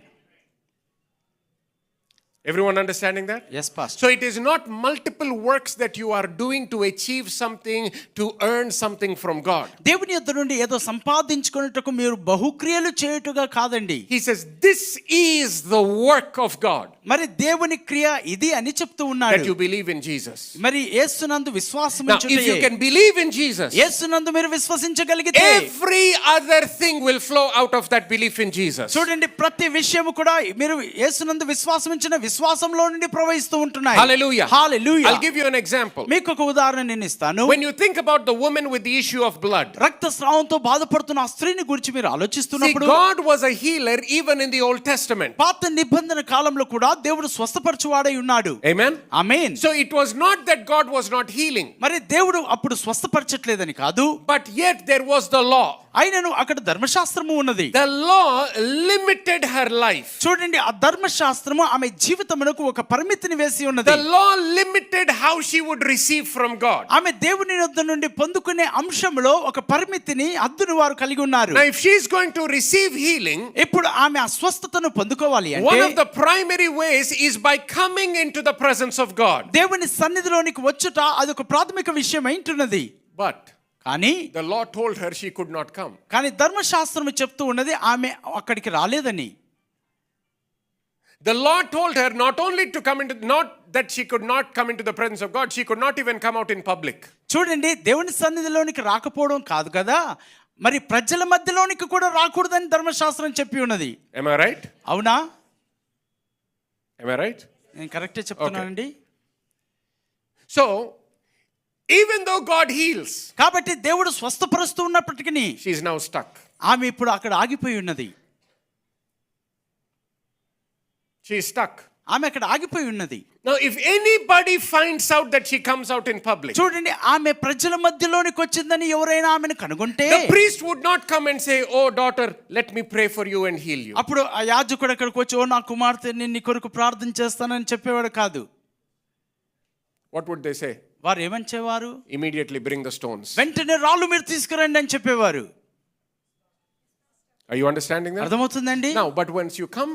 Everyone understanding that? yes pastor. So it is not multiple works that you are doing to achieve something, to earn something from God. దేవుని యొద్ద నుండి ఏదో సంపాదించుకొనుటకు మీరు బహుక్రియలు చేయుటగా కాదండి. He says this is the work of God. మరి దేవుని క్రియ ఇది అని చెప్తూ That ఉన్నాడు. you believe in Jesus. మరి యేసునందు విశ్వాసం Now if you ఉంచుటే can believe in Jesus, యేసునందు మీరు విశ్వసించగలిగితే every other thing will flow out of that belief in Jesus. చూడండి ప్రతి విషయము కూడా మీరు యేసునందు విశ్వాసం ఉంచిన విశ్వాసంలో నుండి ప్రవహిస్తూ ఉంటున్నాయి. Hallelujah. Hallelujah. I'll give you an example. మీకు ఒక ఉదాహరణ నేను ఇస్తాను. When you think about the woman with the issue of blood, రక్తస్రావంతో బాధపడుతున్న ఆ స్త్రీని గురించి మీరు see, ఆలోచిస్తున్నప్పుడు God was a healer even in the Old Testament. పాత నిబంధన కాలంలో కూడా దేవుడు స్వస్థపరచువాడై ఉన్నాడు. Amen. Amen. So it was not that God was not healing, మరి దేవుడు అప్పుడు స్వస్థపరచట్లేదని కాదు, but yet there was the law. అయినను అక్కడ ధర్మశాస్త్రము ఉన్నది. The law limited her life. చూడండి ఆ ధర్మశాస్త్రము ఆమె జీవితమునకు ఒక పరిమితిని వేసి ఉన్నది. The law limited how she would receive from God. ఆమె దేవుని యొద్ద నుండి పొందుకునే అంశంలో ఒక పరిమితిని హద్దును వారు కలిగి ఉన్నారు. Now if she is going to receive healing, ఇప్పుడు ఆమె ఆ స్వస్థతను పొందుకోవాలి one of అంటే the primary ways is by coming into the presence of God. దేవుని సన్నిధిలోనికి వచ్చుట అది ఒక ప్రాథమిక విషయం అయింటున్నది. But కానీ the law told her she could not come. కానీ ధర్మశాస్త్రం చెప్తూ ఉన్నది ఆమె అక్కడికి రాలేదని. The law told her not only to come into, not that she could not come into the presence of God, she could not even come out in public. చూడండి దేవుని సన్నిధిలోనికి రాకపోవడం కాదు కదా, మరి ప్రజల మధ్యలోనికి కూడా రాకూడదని ధర్మశాస్త్రం చెప్పి ఉన్నది. Am I right? అవునా? Am I right? నేను కరెక్టే చెప్తున్నానండి. So, even though God heals, కాబట్టి దేవుడు స్వస్థపరుస్తూ ఉన్నప్పటికీ she is now stuck. ఆమె ఇప్పుడు అక్కడ ఆగిపోయి ఉన్నది. She is stuck. ఆమె అక్కడ ఆగిపోయి ఉన్నది. Now, if anybody finds out that she comes out in public, చూడండి ఆమె ప్రజల మధ్యలోనికి వచ్చిందని ఎవరైనా ఆమెను కనుగొంటే the priest would not come and say, oh daughter, let me pray for you and heal you. అప్పుడు ఆ యాజకుడు అక్కడికి వచ్చి ఓ నా కుమార్తె నేను నీ కొరకు ప్రార్థన చేస్తానని చెప్పేవాడు కాదు. What would they say? వారు ఏమంచేవారు? Immediately bring the stones. వెంటనే రాళ్ళు మీరు తీసుకురండి అని చెప్పేవారు. Are you understanding that? అర్థమవుతుందండి? Now, but once you come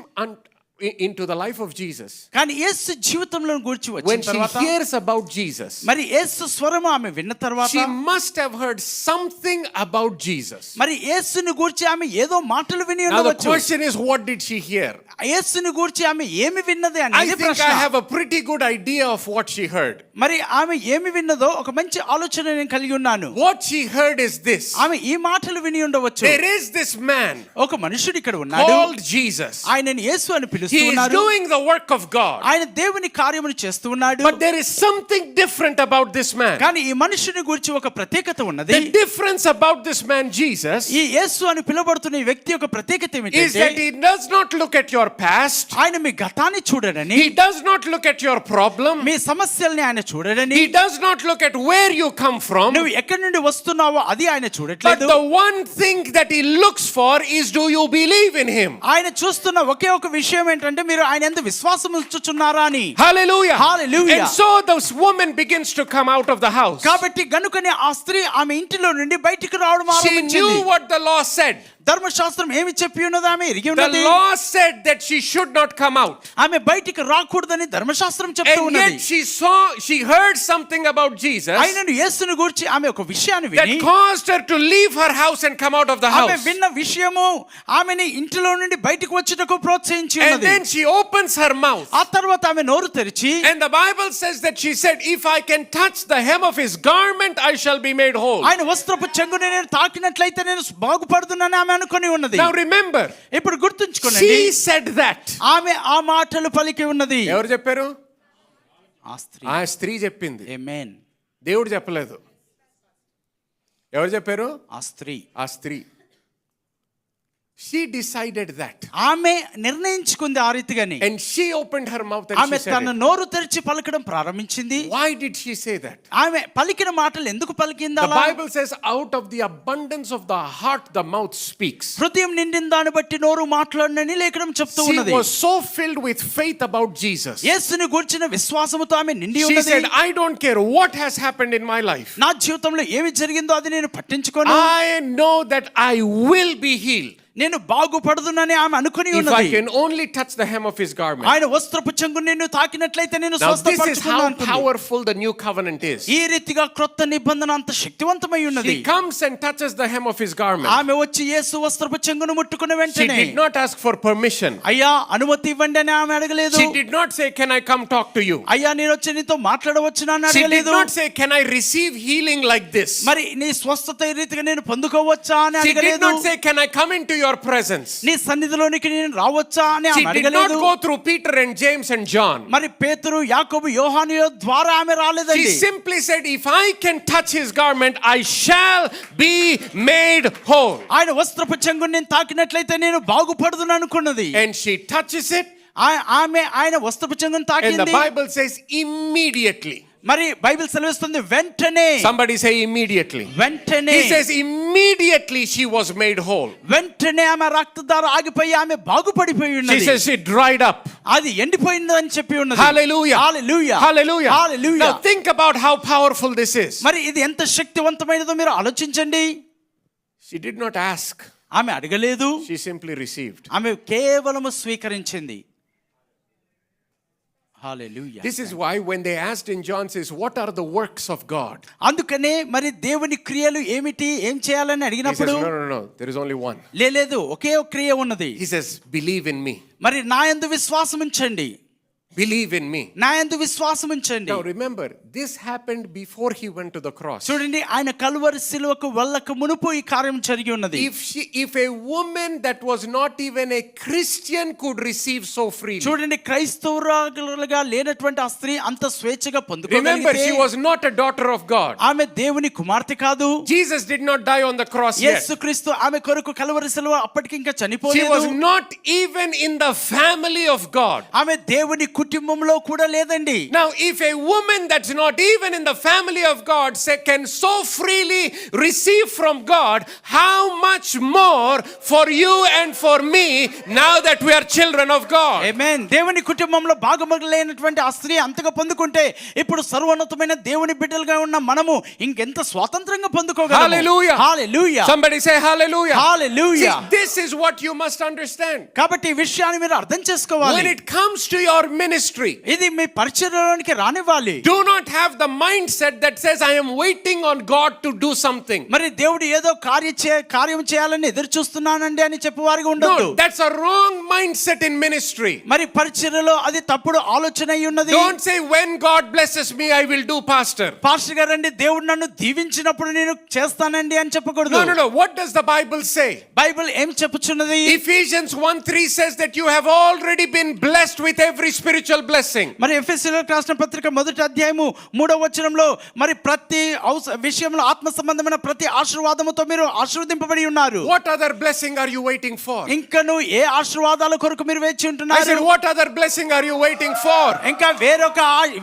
into the life of Jesus, కానీ యేసు జీవితంలో గురించి when వచ్చిన she తర్వాత hears about Jesus, మరి యేసు స్వరము ఆమె విన్న తర్వాత she must have heard something about Jesus. మరి యేసుని గురించి ఆమె ఏదో మాటలు విని Now the ఉండవచ్చు. question is, what did she hear? యేసుని గురించి ఆమె ఏమి విన్నది I అనేది think ప్రశ్న. I have a pretty good idea of what she heard. మరి ఆమె ఏమి విన్నదో ఒక మంచి ఆలోచన నేను కలిగి ఉన్నాను. What she heard is this: ఆమె ఈ మాటలు విని ఉండవచ్చు. there is this man ఒక మనుషుడు ఇక్కడ ఉన్నాడు, called Jesus. ఆయనని యేసు అని He పిలుస్తూ is ఉన్నారు. doing the work of God. ఆయన దేవుని కార్యమును చేస్తూ ఉన్నాడు. But there is something different about this man. కానీ ఈ మనుషుని గురించి ఒక ప్రత్యేకత ఉన్నది. The difference about this man Jesus ఈ యేసు అని పిలువబడుతున్న ఈ వ్యక్తి యొక్క ప్రత్యేకత is ఏమిటంటే that he does not look at your past. ఆయన మీ గతాన్ని చూడడని, He does not look at your problem. మీ సమస్యల్ని ఆయన చూడడని, He does not look at where you come from. నువ్వు ఎక్కడి నుండి వస్తున్నావో అది ఆయన But చూడట్లేదు. the one thing that he looks for is, do you believe in him? ఆయన చూస్తున్న ఒకే ఒక విషయం ఏంటంటే మీరు ఆయన యందు విశ్వాసం ఉంచుచున్నారా అని. Hallelujah. Hallelujah. And so this woman begins to come out of the house. కాబట్టి గనుకనే ఆ స్త్రీ ఆమె ఇంటిలో నుండి బయటికి రావడం She ఆరంభించింది. knew what the law said. ధర్మశాస్త్రం ఏమి చెప్పి ఉన్నది ఆమె ఎరిగి The ఉన్నది. law said that she should not come out. ఆమె బయటికి రాకూడదని ధర్మశాస్త్రం చెప్తూ And ఉన్నది. yet she heard something about Jesus ఆయనను యేసుని గురించి ఆమె ఒక విషయాన్ని that విని caused her to leave her house and come out of the ఆమె house. విన్న విషయము ఆమెని ఇంటిలో నుండి బయటికి వచ్చుటకు ప్రోత్సహించి And ఉన్నది. then she opens her mouth. ఆ తర్వాత ఆమె నోరు తెరిచి And the Bible says that she said, if I can touch the hem of his garment, I shall be made whole. ఆయన వస్త్రపు చెంగుని నేను తాకినట్లయితే నేను బాగుపడుతున్నానని ఆమె అనుకొని ఉన్నది. Now remember, ఇప్పుడు గుర్తుంచుకోండి, she said that. ఆమె ఆ మాటలు పలికి ఉన్నది. ఎవరు చెప్పారు? ఆ స్త్రీ. ఆ స్త్రీ చెప్పింది, ఆమేన్. దేవుడు చెప్పలేదు. ఎవరు చెప్పారు? ఆ స్త్రీ. ఆ స్త్రీ. She decided that. ఆమె నిర్ణయించుకుంది ఆ రీతిగాని. And she opened her mouth and ఆమె she said తన it. నోరు తెరిచి పలకడం ప్రారంభించింది. Why did she say that? ఆమె పలికిన మాటలు ఎందుకు పలికింది The అలా? Bible says out of the abundance of the heart the mouth speaks. హృదయం నిండిన దాన్ని బట్టి నోరు మాట్లాడనని లేఖనం చెప్తూ She ఉన్నది. was so filled with faith about Jesus. యేసుని గురించిన విశ్వాసముతో ఆమె నిండి She ఉన్నది. said, I don't care what has happened in my life. నా జీవితంలో ఏమి జరిగిందో అది నేను పట్టించుకోను. I know that I will be healed నేను బాగుపడుదునని ఆమె అనుకుని if I ఉన్నది. can only touch the hem of his garment. ఆయన వస్త్రపు చెంగును నేను తాకినట్లయితే నేను Now this is స్వస్థపరచుకుంటా how అంటుంది. powerful the new covenant is. ఈ రీతిగా క్రొత్త నిబంధన అంత శక్తివంతమై ఉన్నది. She comes and touches the hem of his garment. ఆమె వచ్చి యేసు వస్త్రపు చెంగును ముట్టుకున్న She వెంటనే did not ask for permission. అయ్యా అనుమతి ఇవ్వండి అని ఆమె అడగలేదు. She did not say, can I come talk to you? అయ్యా నేను వచ్చి నీతో మాట్లాడవచ్చునా అని She did అడగలేదు. not say, can I receive healing like this? మరి నీ స్వస్థత ఈ రీతిగా నేను పొందుకోవచ్చా అని She did అడగలేదు. not say, can I come into your presence? నీ సన్నిధిలోనికి నేను రావచ్చా అని She ఆమె did not అడగలేదు. go through Peter and James and John. మరి పేతురు యాకోబు యోహాను ద్వారా ఆమె She రాలేదండి. simply said, if I can touch his garment, I shall be made whole. ఆయన వస్త్రపు చెంగును నేను తాకినట్లయితే నేను బాగుపడుదును అనుకున్నది. And she touches it, ఆమె ఆయన వస్త్రపు చెంగును and the తాకింది. Bible says immediately. మరి బైబిల్ సెలవిస్తుంది వెంటనే. Somebody say immediately. వెంటనే. He says immediately she was made whole. వెంటనే ఆమె రక్తధార ఆగిపోయి ఆమె బాగుపడిపోయి She ఉన్నది. says it dried up. అది ఎండిపోయింది అని చెప్పి ఉన్నది. Hallelujah. Hallelujah. Hallelujah. Hallelujah. Now think about how powerful this is. మరి ఇది ఎంత శక్తివంతమైనదో మీరు ఆలోచించండి. She did not ask. ఆమె అడగలేదు. She simply received. ఆమె కేవలము స్వీకరించింది. హల్లెలూయా. This is why when they asked in John says, what are the works of God? అందుకనే మరి దేవుని క్రియలు ఏమిటి ఏం చేయాలని He says, అడిగినప్పుడు no. There is only one. లేదు ఒకే ఒక క్రియ ఉన్నది. He says, believe in me. మరి నా యందు విశ్వాసం ఉంచండి. Believe in me. నా యందు విశ్వాసం ఉంచండి. Now remember, this happened before he went to the cross. చూడండి ఆయన కల్వరి సిలువకు వెళ్ళక మునుపు ఈ కార్యం జరిగి ఉన్నది. If a woman that was not even a Christian could receive so freely. చూడండి క్రైస్తవురాలుగా లేనటువంటి ఆ స్త్రీ అంత స్వేచ్ఛగా Remember, పొందుకోగలిగితే she was not a daughter of God. ఆమె దేవుని కుమార్తె కాదు. Jesus did not die on the cross yet. యేసుక్రీస్తు ఆమె కొరకు కల్వరి సిలువ అప్పటికి ఇంకా She చనిపోలేదు. was not even in the family of God. ఆమె దేవుని కుటుంబంలో కూడా లేదండి. Now, if a woman that's not even in the family of God can so freely receive from God, how much more for you and for me now that we are children of God? ఆమేన్. దేవుని కుటుంబంలో భాగము లేనటువంటి ఆ స్త్రీ అంతగా పొందుకుంటే ఇప్పుడు సర్వోన్నతమైన దేవుని బిడ్డలుగా ఉన్న మనము ఇంకెంత స్వాతంత్రంగా పొందుకోగలము. Hallelujah. Hallelujah. Somebody say hallelujah. Hallelujah. See, this is what you must understand. కాబట్టి ఈ విషయాన్ని మీరు అర్థం చేసుకోవాలి. When it comes to your ministry, ఇది మీ పరిచర్యలోనికి రానివ్వాలి. do not have the mindset that says I am waiting on God to do something. మరి దేవుడు ఏదో కార్యం చేయాలని ఎదురు చూస్తున్నానండి అని చెప్పేవారిగా ఉండొద్దు. No, that's a wrong mindset in ministry. మరి పరిచర్యలో అది తప్పుడు ఆలోచన అయి ఉన్నది. Don't say when God blesses me I will do, pastor. Pastor గారండి దేవుడు నన్ను దీవించినప్పుడు నేను చేస్తానండి అని చెప్పకూడదు. No. What does the Bible say? Bible ఏం చెప్పుచున్నది? Ephesians 1:3 says that you have already been blessed with every spiritual blessing. మరి ఎఫెసీయులకు రాసిన పత్రిక 1వ అధ్యాయము 3వ వచనంలో మరి ప్రతి విషయంలో ఆత్మ సంబంధమైన ప్రతి ఆశీర్వాదముతో మీరు ఆశీర్వదింపబడి ఉన్నారు. What other blessing are you waiting for? ఇంకను ఏ ఆశీర్వాదాల కొరకు మీరు వేచి I said, ఉంటున్నారు? what other blessing are you waiting for? ఇంకా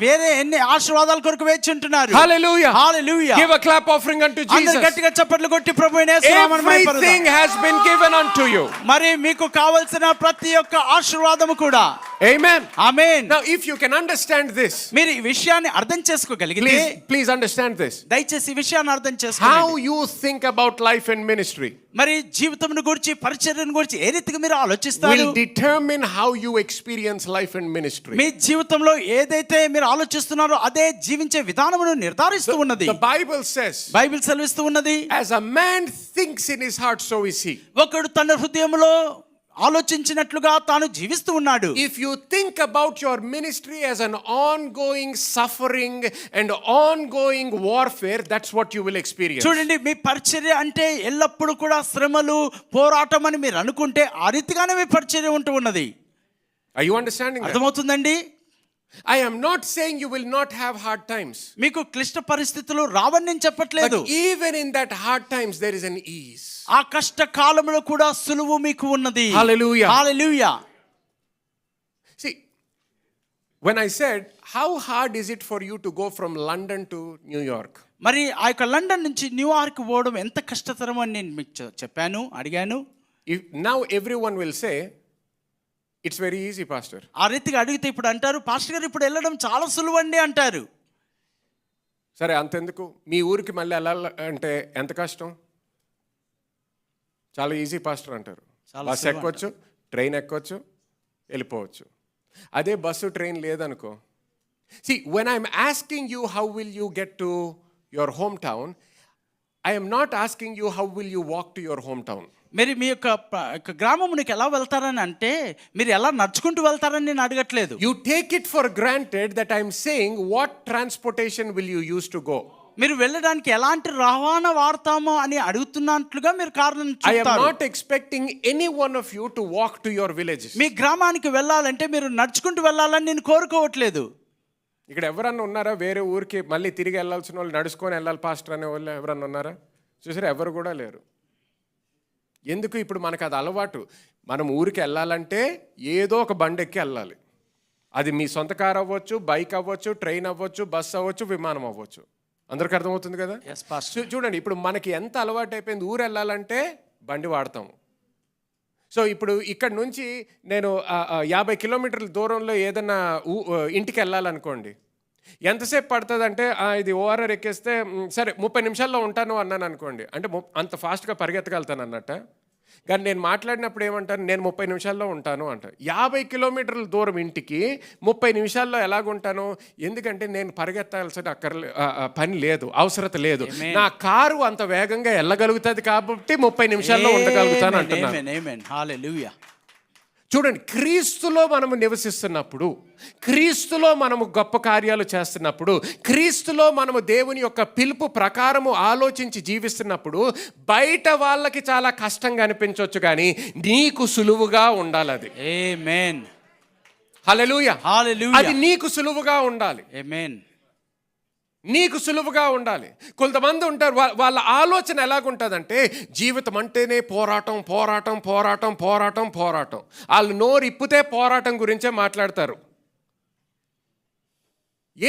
వేరే ఎన్ని ఆశీర్వాదాల కొరకు వేచి ఉంటున్నారు? Hallelujah. Hallelujah. Give a clap offering unto అందరూ Jesus. గట్టిగా చప్పట్లు కొట్టి ప్రభువుని యేసు నామమున మహిమపరచుదాం. Everything has been given unto you. మరి మీకు కావాల్సిన ప్రతి ఒక్క ఆశీర్వాదము కూడా. Amen. Amen. Now if you can understand this, మీరు ఈ విషయాన్ని అర్థం చేసుకోగలిగితే please understand this. దయచేసి ఈ విషయాన్ని అర్థం How చేసుకోండి. you think about life and ministry మరి జీవితమును గురించి పరిచర్యను గురించి ఏ రీతిగా మీరు ఆలోచిస్తారు will determine how you experience life and ministry. మీ జీవితంలో ఏదైతే మీరు ఆలోచిస్తున్నారో అదే జీవించే విధానమును నిర్ధారిస్తూ ఉన్నది. The Bible says, బైబిల్ సెలవిస్తూ ఉన్నది, as a man thinks in his heart, so is he. ఒకడు తన హృదయంలో ఆలోచించినట్లుగా తాను జీవిస్తూ ఉన్నాడు. If you think about your ministry as an ongoing suffering and ongoing warfare, that's what you will experience. చూడండి, మీ పరిచర్య అంటే ఎల్లప్పుడూ కూడా శ్రమలు పోరాటం అని మీరు అనుకుంటే ఆ రీతిగానే మీ పరిచర్య ఉంటూ ఉన్నది. Are you understanding that? అర్థమవుతుందండి? I am not saying you will not have hard times. మీకు క్లిష్ట పరిస్థితులు రావని నేను చెప్పట్లేదు. But even in that hard times there is an ease. ఆ కష్ట కాలంలో కూడా సులువు మీకు ఉన్నది. Hallelujah. Hallelujah. See, when I said, how hard is it for you to go from London to New York? మరి ఆ యొక్క లండన్ నుంచి న్యూయార్క్ పోవడం ఎంత కష్టతరం అని నేను మీకు చెప్పాను, అడిగాను. Now everyone will say, it's very easy, pastor. ఆ రీతిగా అడిగితే ఇప్పుడు అంటారు, పాస్టర్ గారు ఇప్పుడు వెళ్ళడం చాలా సులువండి అంటారు. సరే అంతెందుకు, మీ ఊరికి మళ్ళీ వెళ్ళాలంటే ఎంత కష్టం? చాలా ఈజీ పాస్టర్ అంటారు. బస్ ఎక్కొచ్చు, ట్రైన్ ఎక్కొచ్చు, వెళ్ళిపోవచ్చు. అదే బస్సు ట్రైన్ లేదనుకో. See, when I'm asking you how will you get to your hometown, I am not asking you how will you walk to your hometown. మీరు మీ యొక్క గ్రామమునికి ఎలా వెళ్తారని అంటే మీరు ఎలా నడుచుకుంటూ వెళ్తారని నేను అడగట్లేదు. You take it for granted that I'm saying what transportation will you use to go. మీరు వెళ్ళడానికి ఎలాంటి రవాణా వాడతామో అని అడుగుతున్నట్లుగా మీరు కారణం I am చెప్తారు. not expecting any one of you to walk to your villages. మీ గ్రామానికి వెళ్ళాలంటే మీరు నడుచుకుంటూ వెళ్ళాలని నేను కోరుకోవట్లేదు. ఇక్కడ ఎవరన్నా ఉన్నారా వేరే ఊరికి మళ్ళీ తిరిగి వెళ్ళాల్సిన వాళ్ళు, నడుచుకొని వెళ్ళాలి పాస్టర్ అనే వాళ్ళు ఎవరన్నా ఉన్నారా? చూసారా, ఎవరు కూడా లేరు. ఎందుకు? ఇప్పుడు మనకు అది అలవాటు. మనం ఊరికి వెళ్ళాలంటే ఏదో ఒక బండి ఎక్కి వెళ్ళాలి. అది మీ సొంత కార్ అవ్వచ్చు, బైక్ అవ్వచ్చు, ట్రైన్ అవ్వచ్చు, బస్ అవ్వచ్చు, విమానం అవ్వచ్చు. అందరికి అర్థమవుతుంది కదా? చూడండి, ఇప్పుడు మనకి ఎంత అలవాటు అయిపోయింది. ఊరు వెళ్ళాలంటే బండి వాడతాము. సో ఇప్పుడు ఇక్కడ నుంచి నేను 50 కిలోమీటర్ల దూరంలో ఏదైనా ఇంటికి వెళ్ళాలనుకోండి, ఎంతసేపు పడుతుంది అంటే ఇది ఓఆర్ఆర్ ఎక్కేస్తే సరే 30 నిమిషాల్లో ఉంటాను అన్నాను అనుకోండి. అంటే అంత ఫాస్ట్గా పరిగెత్తగలుగుతాను అన్నట్ట. కానీ నేను మాట్లాడినప్పుడు ఏమంటాను, నేను 30 నిమిషాల్లో ఉంటాను అంట. 50 కిలోమీటర్ల దూరం ఇంటికి 30 నిమిషాల్లో ఎలాగుంటాను? ఎందుకంటే నేను పరిగెత్తాల్సిన పని లేదు, అవసరత లేదు. నా కారు అంత వేగంగా వెళ్ళగలుగుతుంది కాబట్టి 30 నిమిషాల్లో ఉండగలుగుతాను అంటున్నాను. చూడండి, క్రీస్తులో మనము నివసిస్తున్నప్పుడు, క్రీస్తులో మనము గొప్ప కార్యాలు చేస్తున్నప్పుడు, క్రీస్తులో మనము దేవుని యొక్క పిలుపు ప్రకారము ఆలోచించి జీవిస్తున్నప్పుడు బయట వాళ్ళకి చాలా కష్టంగా అనిపించవచ్చు, కానీ నీకు సులువుగా ఉండాలి. అది ఆమేన్. హల్లెలూయా. హల్లెలూయా. అది నీకు సులువుగా ఉండాలి. ఆమేన్. నీకు సులువుగా ఉండాలి. కొంతమంది ఉంటారు, వాళ్ళ ఆలోచన ఎలాగుంటుందంటే జీవితం అంటేనే పోరాటం పోరాటం పోరాటం పోరాటం పోరాటం. వాళ్ళు నోరు ఇప్పితే పోరాటం గురించే మాట్లాడతారు.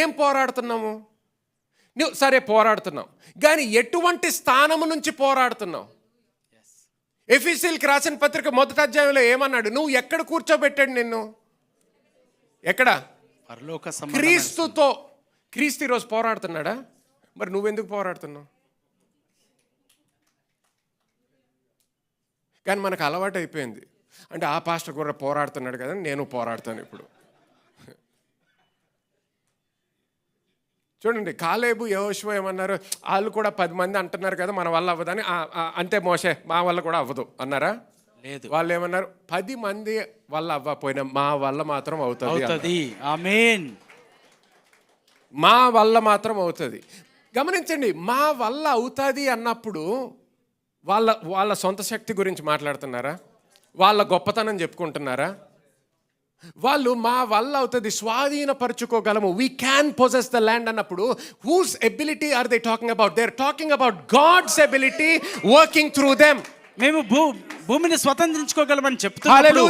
ఏం పోరాడుతున్నాము? నువ్వు సరే పోరాడుతున్నావు, కానీ ఎటువంటి స్థానము నుంచి పోరాడుతున్నావు? ఎఫెసీయులకు రాసిన పత్రిక 1వ అధ్యాయంలో ఏమన్నాడు? నువ్వు ఎక్కడ కూర్చోబెట్టాడు నిన్ను? ఎక్కడ? క్రీస్తుతో. క్రీస్తు ఈరోజు పోరాడుతున్నాడా? మరి నువ్వెందుకు పోరాడుతున్నావు? కానీ మనకు అలవాటు అయిపోయింది. అంటే ఆ పాస్టర్ కూడా పోరాడుతున్నాడు కదా, నేను పోరాడుతాను ఇప్పుడు. చూడండి, కాలేబు యెహోషువ ఏమన్నారు? వాళ్ళు కూడా 10 మంది అంటున్నారు కదా మన వల్ల అవ్వదని. అంతే మోషే, మా వల్ల కూడా అవ్వదు అన్నారా? లేదు. వాళ్ళు ఏమన్నారు? 10 మంది వల్ల అవ్వకపోయినా మా వల్ల మాత్రం అవుతుంది. ఆమేన్. మా వల్ల మాత్రం అవుతుంది. గమనించండి, మా వల్ల అవుతుంది అన్నప్పుడు వాళ్ళ సొంత శక్తి గురించి మాట్లాడుతున్నారా? వాళ్ళ గొప్పతనం చెప్పుకుంటున్నారా? వాళ్ళు మా వల్ల అవుతుంది, స్వాధీనపరచుకోగలము, we can possess the land అన్నప్పుడు whose ability are they talking about? They are talking about God's ability working through them. మేము భూమిని స్వతంత్రించుకోగలమని చెప్తున్నారు.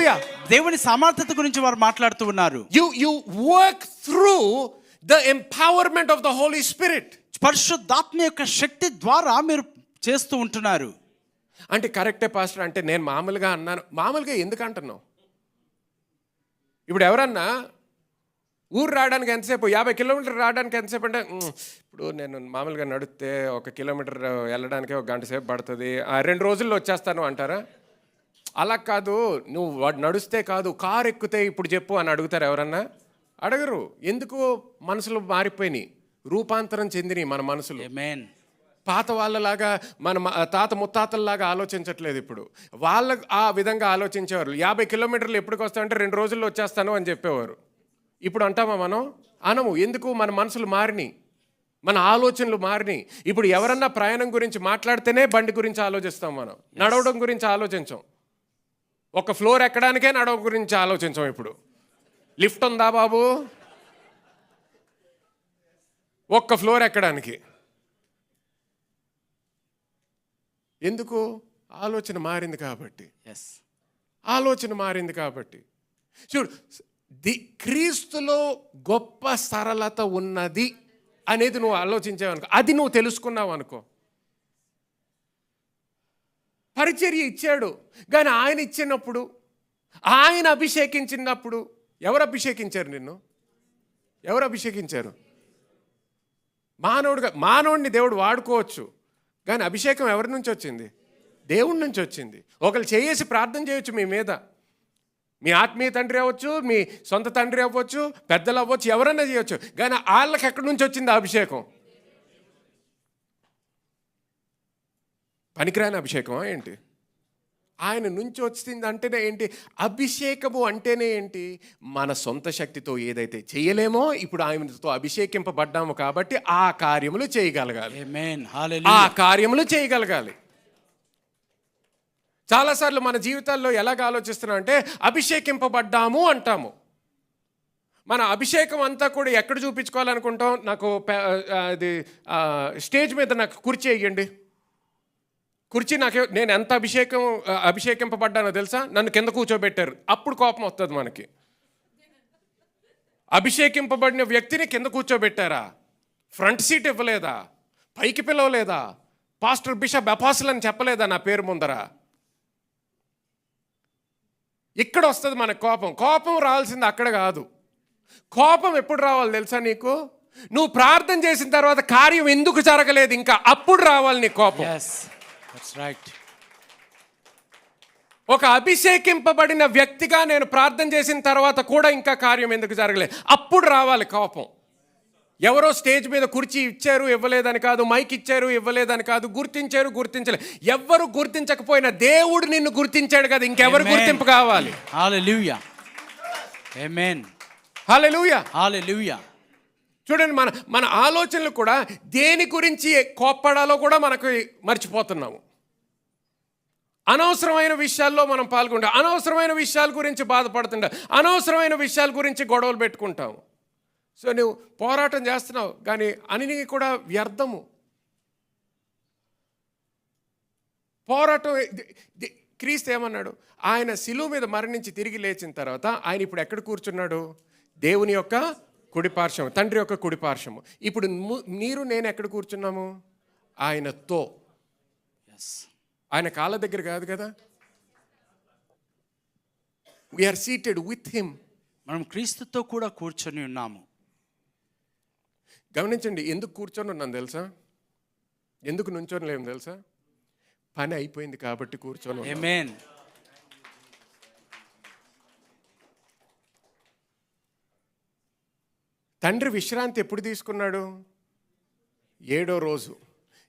దేవుని సామర్థ్యత గురించి వారు మాట్లాడుతూ ఉన్నారు. You work through the empowerment of the Holy Spirit. పరిశుద్ధాత్మ యొక్క శక్తి ద్వారా మీరు చేస్తూ ఉంటున్నారు. అంటే కరెక్టే పాస్టర్, అంటే నేను మామూలుగా అన్నాను. మామూలుగా ఎందుకు అంటున్నావు? ఇప్పుడు ఎవరన్నా ఊరు రావడానికి ఎంతసేపు, 50 కిలోమీటర్లు రావడానికి ఎంతసేపు అంటే, ఇప్పుడు నేను మామూలుగా నడిస్తే 1 కిలోమీటర్ వెళ్ళడానికి 1 గంట సేపు పడుతుంది, 2 రోజుల్లో వచ్చేస్తాను అంటారా? అలా కాదు. నువ్వు నడుస్తే కాదు, కారు ఎక్కితే ఇప్పుడు చెప్పు అని అడుగుతారు ఎవరన్నా? అడగరు. ఎందుకు? మనసులు మారిపోయినాయి, రూపాంతరం చెందినాయి మన మనసులు. ఆమేన్. పాత వాళ్ళలాగా మన తాత ముత్తాతల్లాగా ఆలోచించట్లేదు ఇప్పుడు. వాళ్ళకు ఆ విధంగా ఆలోచించేవారు. 50 కిలోమీటర్లు ఎప్పటికి వస్తామంటే 2 రోజుల్లో వచ్చేస్తాను అని చెప్పేవారు. ఇప్పుడు అంటామా మనం? అనము. ఎందుకు? మన మనసులు మారినాయి, మన ఆలోచనలు మారినాయి. ఇప్పుడు ఎవరన్నా ప్రయాణం గురించి మాట్లాడితేనే బండి గురించి ఆలోచిస్తాం మనం, నడవడం గురించి ఆలోచించాం. ఒక ఫ్లోర్ ఎక్కడానికే నడవ గురించి ఆలోచించాం. ఇప్పుడు లిఫ్ట్ ఉందా బాబు? ఒక్క ఫ్లోర్ ఎక్కడానికి. ఎందుకు? ఆలోచన మారింది కాబట్టి. ఎస్, ఆలోచన మారింది కాబట్టి. చూడు, క్రీస్తులో గొప్ప సరళత ఉన్నది అనేది నువ్వు ఆలోచించావనుకో, అది నువ్వు తెలుసుకున్నావు అనుకో. పరిచర్య ఇచ్చాడు, కానీ ఆయన ఇచ్చినప్పుడు, ఆయన అభిషేకించినప్పుడు, ఎవరు అభిషేకించారు నిన్ను? ఎవరు అభిషేకించారు? మానవుడిని దేవుడు వాడుకోవచ్చు, కానీ అభిషేకం ఎవరి నుంచి వచ్చింది? దేవుడి నుంచి వచ్చింది. ఒకరు చేసి ప్రార్థన చేయొచ్చు మీ మీద, మీ ఆత్మీయ తండ్రి అవ్వచ్చు, మీ సొంత తండ్రి అవ్వచ్చు, పెద్దలు అవ్వచ్చు, ఎవరైనా చేయొచ్చు, కానీ వాళ్ళకి ఎక్కడి నుంచి వచ్చింది అభిషేకం? పనికిరాని అభిషేకమా ఏంటి? ఆయన నుంచి వచ్చింది అంటేనే ఏంటి? అభిషేకము అంటేనే ఏంటి? మన సొంత శక్తితో ఏదైతే చేయలేమో, ఇప్పుడు ఆయనతో అభిషేకింపబడ్డాము కాబట్టి ఆ కార్యములు చేయగలగాలి. ఆమేన్, ఆ హల్లెలూయా. కార్యములు చేయగలగాలి. చాలాసార్లు మన జీవితాల్లో ఎలాగ ఆలోచిస్తున్నాం అంటే, అభిషేకింపబడ్డాము అంటాము. మన అభిషేకం అంతా కూడా ఎక్కడ చూపించుకోవాలనుకుంటాం? నాకు అది స్టేజ్ మీద నాకు కుర్చీ వేయండి, కుర్చీ నేను ఎంత అభిషేకింపబడ్డానో తెలుసా? నన్ను కింద కూర్చోబెట్టారు, అప్పుడు కోపం వస్తుంది మనకి. అభిషేకింపబడిన వ్యక్తిని కింద కూర్చోబెట్టారా? ఫ్రంట్ సీట్ ఇవ్వలేదా? పైకి పిలవలేదా? పాస్టర్ బిషప్ అపాసల్ అని చెప్పలేదా నా పేరు ముందర? ఇక్కడ వస్తుంది మనకు కోపం. కోపం రావాల్సింది అక్కడ కాదు. కోపం ఎప్పుడు రావాలి తెలుసా నీకు? నువ్వు ప్రార్థన చేసిన తర్వాత కార్యం ఎందుకు జరగలేదు ఇంకా, అప్పుడు రావాలి నీ కోపం. Yes, that's right. ఒక అభిషేకింపబడిన వ్యక్తిగా నేను ప్రార్థన చేసిన తర్వాత కూడా ఇంకా కార్యం ఎందుకు జరగలేదు, అప్పుడు రావాలి కోపం. ఎవరో స్టేజ్ మీద కుర్చీ ఇచ్చారు ఇవ్వలేదని కాదు, మైక్ ఇచ్చారు ఇవ్వలేదని కాదు, గుర్తించారు గుర్తించలేదు, ఎవ్వరు గుర్తించకపోయినా దేవుడు నిన్ను గుర్తించాడు కదా, ఇంకెవరు గుర్తింపు కావాలి? హల్లెలూయా, ఆమేన్, హల్లెలూయా, హల్లెలూయా. చూడండి, మన ఆలోచనలు కూడా దేని గురించి కోప్పడాలో కూడా మనకు మర్చిపోతున్నాము. అనవసరమైన విషయాల్లో మనం పాల్గొంటాం, అనవసరమైన విషయాల గురించి బాధపడుతుంటాం, అనవసరమైన విషయాల గురించి గొడవలు పెట్టుకుంటాము. సో నువ్వు పోరాటం చేస్తున్నావు, కానీ అన్ని కూడా వ్యర్థము. పోరాటం క్రీస్తు ఏమన్నాడు? ఆయన శిలువ మీద మరణించి తిరిగి లేచిన తర్వాత ఆయన ఇప్పుడు ఎక్కడ కూర్చున్నాడు? దేవుని యొక్క కుడిపార్శ్వము, తండ్రి యొక్క కుడిపార్శ్వము. ఇప్పుడు మీరు నేను ఎక్కడ కూర్చున్నాము? ఆయనతో. ఆయన కాళ్ళ దగ్గర కాదు కదా. We're seated with him. మనం క్రీస్తుతో కూడా కూర్చొని ఉన్నాము. గమనించండి, ఎందుకు కూర్చొని ఉన్నాను తెలుసా? ఎందుకు నుంచొని లేము తెలుసా? పని అయిపోయింది కాబట్టి కూర్చొని. ఆమేన్. తండ్రి విశ్రాంతి ఎప్పుడు తీసుకున్నాడు? 7వ రోజు.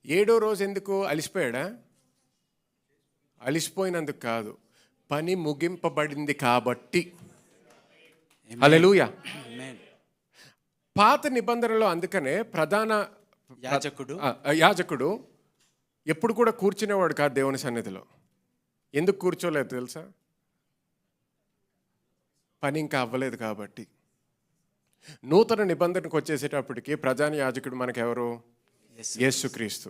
7వ రోజు ఎందుకు? అలిసిపోయాడా? అలిసిపోయినందుకు కాదు, పని ముగింపబడింది కాబట్టి. హల్లెలూయా. ఆమేన్. పాత నిబంధనలో అందుకనే ప్రధాన యాజకుడు ఎప్పుడు కూడా కూర్చునేవాడు కాదు దేవుని సన్నిధిలో. ఎందుకు కూర్చోలేదు తెలుసా? పని ఇంకా అవ్వలేదు కాబట్టి. నూతన నిబంధనకు వచ్చేసేటప్పటికి ప్రధాన యాజకుడు మనకెవరు? యేసుక్రీస్తు.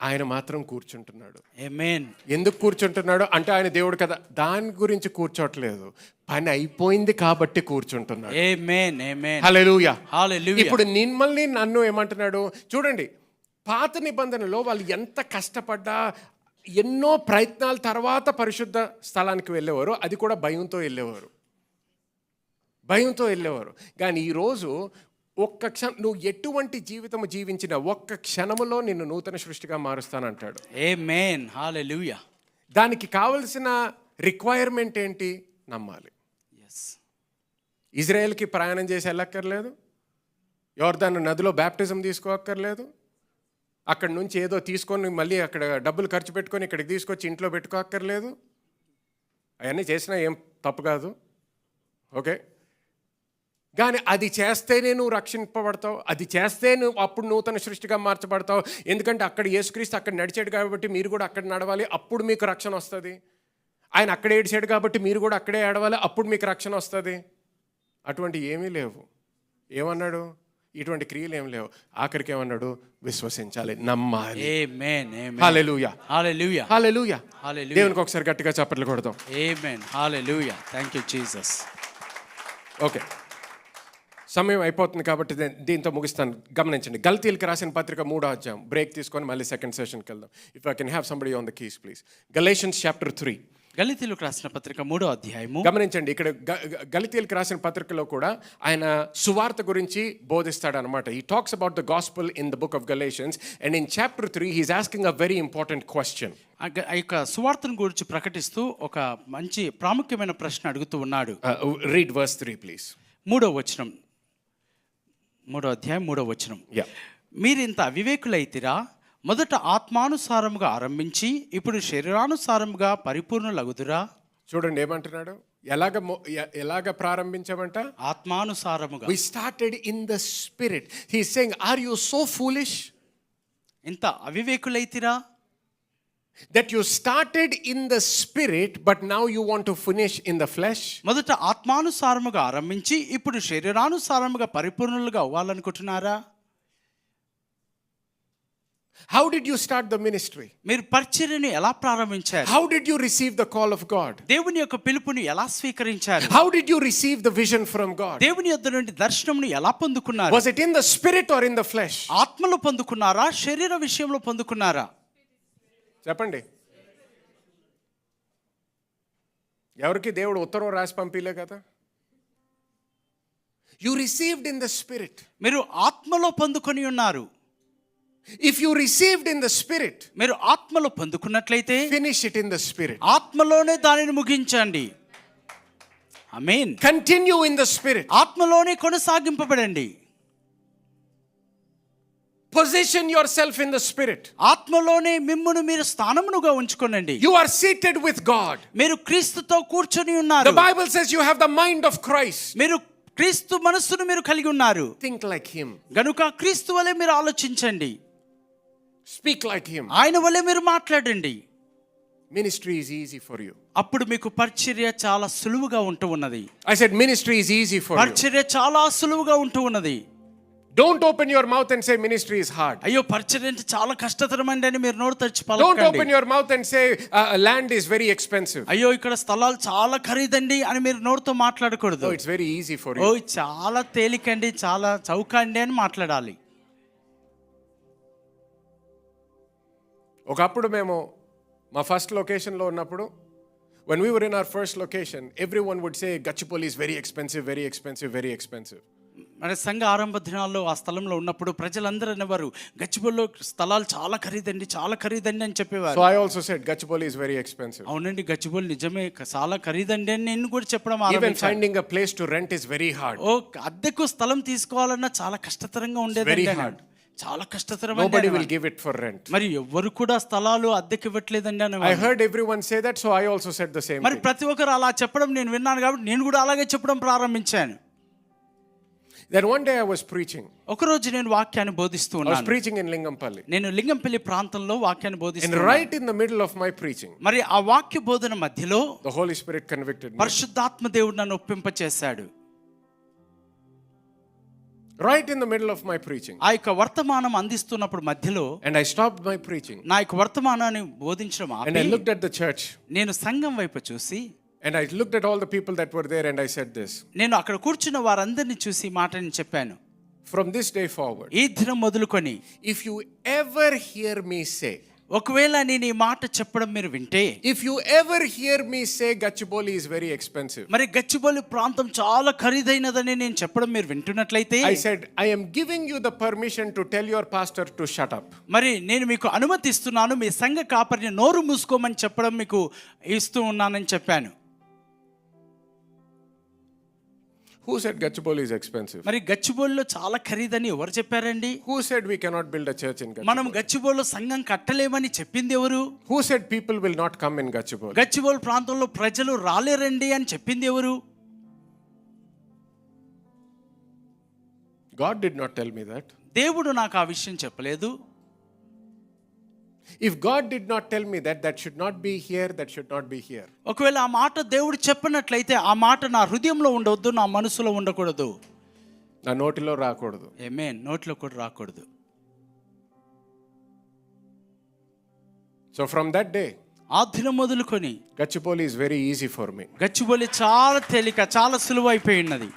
ఆయన మాత్రం కూర్చుంటున్నాడు. ఆమేన్. ఎందుకు కూర్చుంటున్నాడు అంటే ఆయన దేవుడు కదా, దాని గురించి కూర్చోట్లేదు, పని అయిపోయింది కాబట్టి కూర్చుంటున్నాడు. ఆమేన్, ఆమేన్, హల్లెలూయా, హల్లెలూయా. ఇప్పుడు నన్ను ఏమంటున్నాడు చూడండి. పాత నిబంధనలో వాళ్ళు ఎంత కష్టపడ్డా, ఎన్నో ప్రయత్నాల తర్వాత పరిశుద్ధ స్థలానికి వెళ్ళేవారు, అది కూడా భయంతో వెళ్ళేవారు. కానీ ఈరోజు ఒక్క క్షణం నువ్వు ఎటువంటి జీవితము జీవించినా ఒక్క క్షణములో నిన్ను నూతన సృష్టిగా మారుస్తానంటాడు. ఆమేన్, హల్లెలూయా. దానికి కావలసిన రిక్వైర్మెంట్ ఏంటి? నమ్మాలి. ఇజ్రాయెల్కి ప్రయాణం చేసి వెళ్ళక్కర్లేదు, యోర్దాను నదిలో బ్యాప్టిజం తీసుకోక్కర్లేదు, అక్కడి నుంచి ఏదో తీసుకొని మళ్ళీ అక్కడ డబ్బులు ఖర్చు పెట్టుకొని ఇక్కడికి తీసుకొచ్చి ఇంట్లో పెట్టుకోక్కర్లేదు. అవన్నీ చేసినా ఏం తప్పు కాదు, ఓకే. కానీ అది చేస్తేనే నువ్వు రక్షింపబడతావు, అది చేస్తే నువ్వు అప్పుడు నూతన సృష్టిగా మార్చబడతావు. ఎందుకంటే అక్కడ యేసుక్రీస్తు అక్కడ నడిచాడు కాబట్టి మీరు కూడా అక్కడ నడవాలి, అప్పుడు మీకు రక్షణ వస్తుంది. ఆయన అక్కడ ఏడిచాడు కాబట్టి మీరు కూడా అక్కడే ఏడవాలి, అప్పుడు మీకు రక్షణ వస్తుంది. అటువంటి ఏమీ లేవు. ఏమన్నాడు? ఇటువంటి క్రియలు ఏం లేవు. ఆఖరికి ఏమన్నాడు? విశ్వసించాలి, నమ్మాలి. ఆమేన్ ఆమేన్ హల్లెలూయా హల్లెలూయా హల్లెలూయా. హల్లెలూయా. దేవునికి ఒకసారి గట్టిగా చప్పట్లు కొడదాం. Amen hallelujah. Thank you Jesus. Okay, సమయం అయిపోతుంది కాబట్టి దీంతో ముగిస్తాను. గమనించండి, గలతీయులకు రాసిన పత్రిక 3వ అధ్యాయం. బ్రేక్ తీసుకొని మళ్ళీ సెకండ్ సెషన్కి వెళ్దాం. If I can have somebody on the keys please. Galatians chapter 3. గలతీయులకు రాసిన పత్రిక 3వ అధ్యాయము. గమనించండి, ఇక్కడ గలతీయులకు రాసిన పత్రికలో కూడా ఆయన సువార్త గురించి బోధిస్తాడు అనమాట. He talks about the gospel in the book of Galatians and in chapter 3 he's asking a very important question. ఆ యొక్క సువార్తను గురించి ప్రకటిస్తూ ఒక మంచి ప్రాముఖ్యమైన ప్రశ్న అడుగుతూ ఉన్నాడు. Read verse 3 please. 3వ వచనం, 3వ అధ్యాయం 3వ వచనం. మీరింత అవివేకులైతిరా, మొదట ఆత్మానుసారముగా ఆరంభించి ఇప్పుడు శరీరానుసారముగా పరిపూర్ణులగుదురా. చూడండి ఏమంటున్నాడు, ఎలాగ ప్రారంభించామంట? ఆత్మానుసారముగా. We started in the spirit. He is saying, are you so foolish ఇంత అవివేకులైతిరా, that you started in the spirit but now you want to finish in the flesh? మొదట ఆత్మానుసారముగా ఆరంభించి ఇప్పుడు శరీరానుసారముగా పరిపూర్ణులుగా అవ్వాలనుకుంటున్నారా? How did you start the ministry? మీరు పరిచర్యను ఎలా ప్రారంభించారు? How did you receive the call of God? దేవుని యొక్క పిలుపుని ఎలా స్వీకరించారు? How did you receive the vision from God? దేవుని యొద్ద నుండి దర్శనమును ఎలా పొందుకున్నారు? Was it in the spirit or in the flesh? ఆత్మలో పొందుకున్నారా, శరీర విషయంలో పొందుకున్నారా? చెప్పండి. ఎవరికి దేవుడు ఉత్తరం రాసి పంపిలే కదా. You received in the spirit. మీరు ఆత్మలో పొందుకొని ఉన్నారు. If you received in the spirit, మీరు ఆత్మలో పొందుకున్నట్లయితే finish it in the spirit. ఆత్మలోనే దానిని ముగించండి. ఆమేన్. Continue in the spirit. ఆత్మలోనే కొనసాగింపబడండి. Position yourself in the spirit. ఆత్మలోనే మిమ్మును మీరు స్థానమునుగా ఉంచుకోనండి. You are seated with God. మీరు క్రీస్తుతో కూర్చొని ఉన్నారు. The Bible says you have the mind of Christ. మీరు క్రీస్తు మనస్సును మీరు కలిగి ఉన్నారు. Think like him. గనుక క్రీస్తు వలె మీరు ఆలోచించండి. Speak like him. ఆయన వలె మీరు మాట్లాడండి. Ministry is easy for you. అప్పుడు మీకు పరిచర్య చాలా సులువుగా ఉంటూ ఉన్నది. I said ministry is easy for you. పరిచర్య చాలా సులువుగా ఉంటూ ఉన్నది. Don't open your mouth and say ministry is hard. అయ్యో పరిచర్య అంటే చాలా కష్టతరమండి అని మీరు నోరు తెరిచి Don't open పలకండి. your mouth and say land is very expensive. అయ్యో ఇక్కడ స్థలాలు చాలా ఖరీదండి అని మీరు నోరుతో మాట్లాడకూడదు. Oh, it's very easy for oh you. చాలా తేలికండి, చాలా చౌకండి అని మాట్లాడాలి. ఒకప్పుడు మేము మా ఫస్ట్ లొకేషన్లో ఉన్నప్పుడు when we were in our first location everyone would say Gachipoli is very expensive, very expensive, very expensive. మన సంఘ ఆరంభ దినాల్లో ఆ స్థలంలో ఉన్నప్పుడు ప్రజలందరూ అనేవారు గచ్చిబౌలిలో స్థలాలు చాలా ఖరీదండి, చాలా ఖరీదండి అని చెప్పేవారు. So I also said Gachipoli is very expensive. అవునండి గచ్చిబౌలి నిజమే చాలా ఖరీదండి అని నేను కూడా చెప్పడం Even ఆరంభించాను. finding a place to rent is very hard. ఓ అద్దెకు స్థలం తీసుకోవాలన్నా చాలా కష్టతరంగా ఉండేది. very hard. చాలా కష్టతరం. Nobody will give it for rent. మరి ఎవరు కూడా స్థలాలు అద్దెకి ఇవ్వట్లేదండి అని. I heard everyone say that, so I also said the same మరి thing. ప్రతి ఒక్కరు అలా చెప్పడం నేను విన్నాను కాబట్టి నేను కూడా అలాగే చెప్పడం ప్రారంభించాను. Then one day I was preaching. ఒకరోజు నేను వాక్యాన్ని బోధిస్తూ I was ఉన్నాను. preaching in Lingampalli. నేను లింగంపల్లి ప్రాంతంలో వాక్యాన్ని And బోధిస్తూ right in the middle of my preaching, మరి ఆ వాక్య బోధన మధ్యలో the Holy Spirit convicted me. పరిశుద్ధాత్మ దేవుడు నన్ను ఒప్పింపచేశాడు. Right in the middle of my preaching. ఆ యొక్క వర్తమానం అందిస్తున్నప్పుడు మధ్యలో And I stopped my preaching. నా యొక్క వర్తమానాన్ని బోధించడం And I ఆపి looked at the church. నేను సంఘం వైపు చూసి And I looked at all the people that were there and I said this. నేను అక్కడ కూర్చున్న వారందరిని చూసి మాటని చెప్పాను. From this day forward, ఈ దినం మొదలుకొని if you ever hear me say, ఒకవేళ నేను ఈ మాట చెప్పడం మీరు వింటే, if you ever hear me say Gachibowli is very expensive, మరి గచ్చిబౌలి ప్రాంతం చాలా ఖరీదైనదని నేను చెప్పడం మీరు వింటున్నట్లయితే, I said, I am giving you the permission to tell your pastor to shut up. మరి నేను మీకు అనుమతి ఇస్తున్నాను, మీ సంఘ కాపరిని నోరు మూసుకోమని చెప్పడం మీకు ఇస్తూ ఉన్నానని చెప్పాను. Who said Gachibowli is expensive? మరి గచ్చిబౌలిలో చాలా ఖరీదని ఎవరు చెప్పారండి? Who said we cannot build a church in మనం Gachibowli? గచ్చిబౌలిలో సంఘం కట్టలేమని చెప్పింది ఎవరు? Who said people will not come in Gachibowli? Gachibowli ప్రాంతంలో ప్రజలు రాలేరండి అని చెప్పింది ఎవరు? God did not tell me that. దేవుడు నాకు ఆ విషయం చెప్పలేదు. If God did not tell me that, that should not be here, that should not be here. ఒకవేళ ఆ మాట దేవుడు చెప్పినట్లయితే ఆ మాట నా హృదయంలో ఉండవద్దు, నా మనసులో ఉండకూడదు. నా నోటిలో రాకూడదు. ఆమేన్. నోట్లో కూడా రాకూడదు. సో ఫ్రమ్ దట్ డే ఆ దినం మొదలుకొని Gachibowli is very easy for me. Gachibowli చాలా తేలిక, చాలా సులువు అయిపోయి ఉన్నది.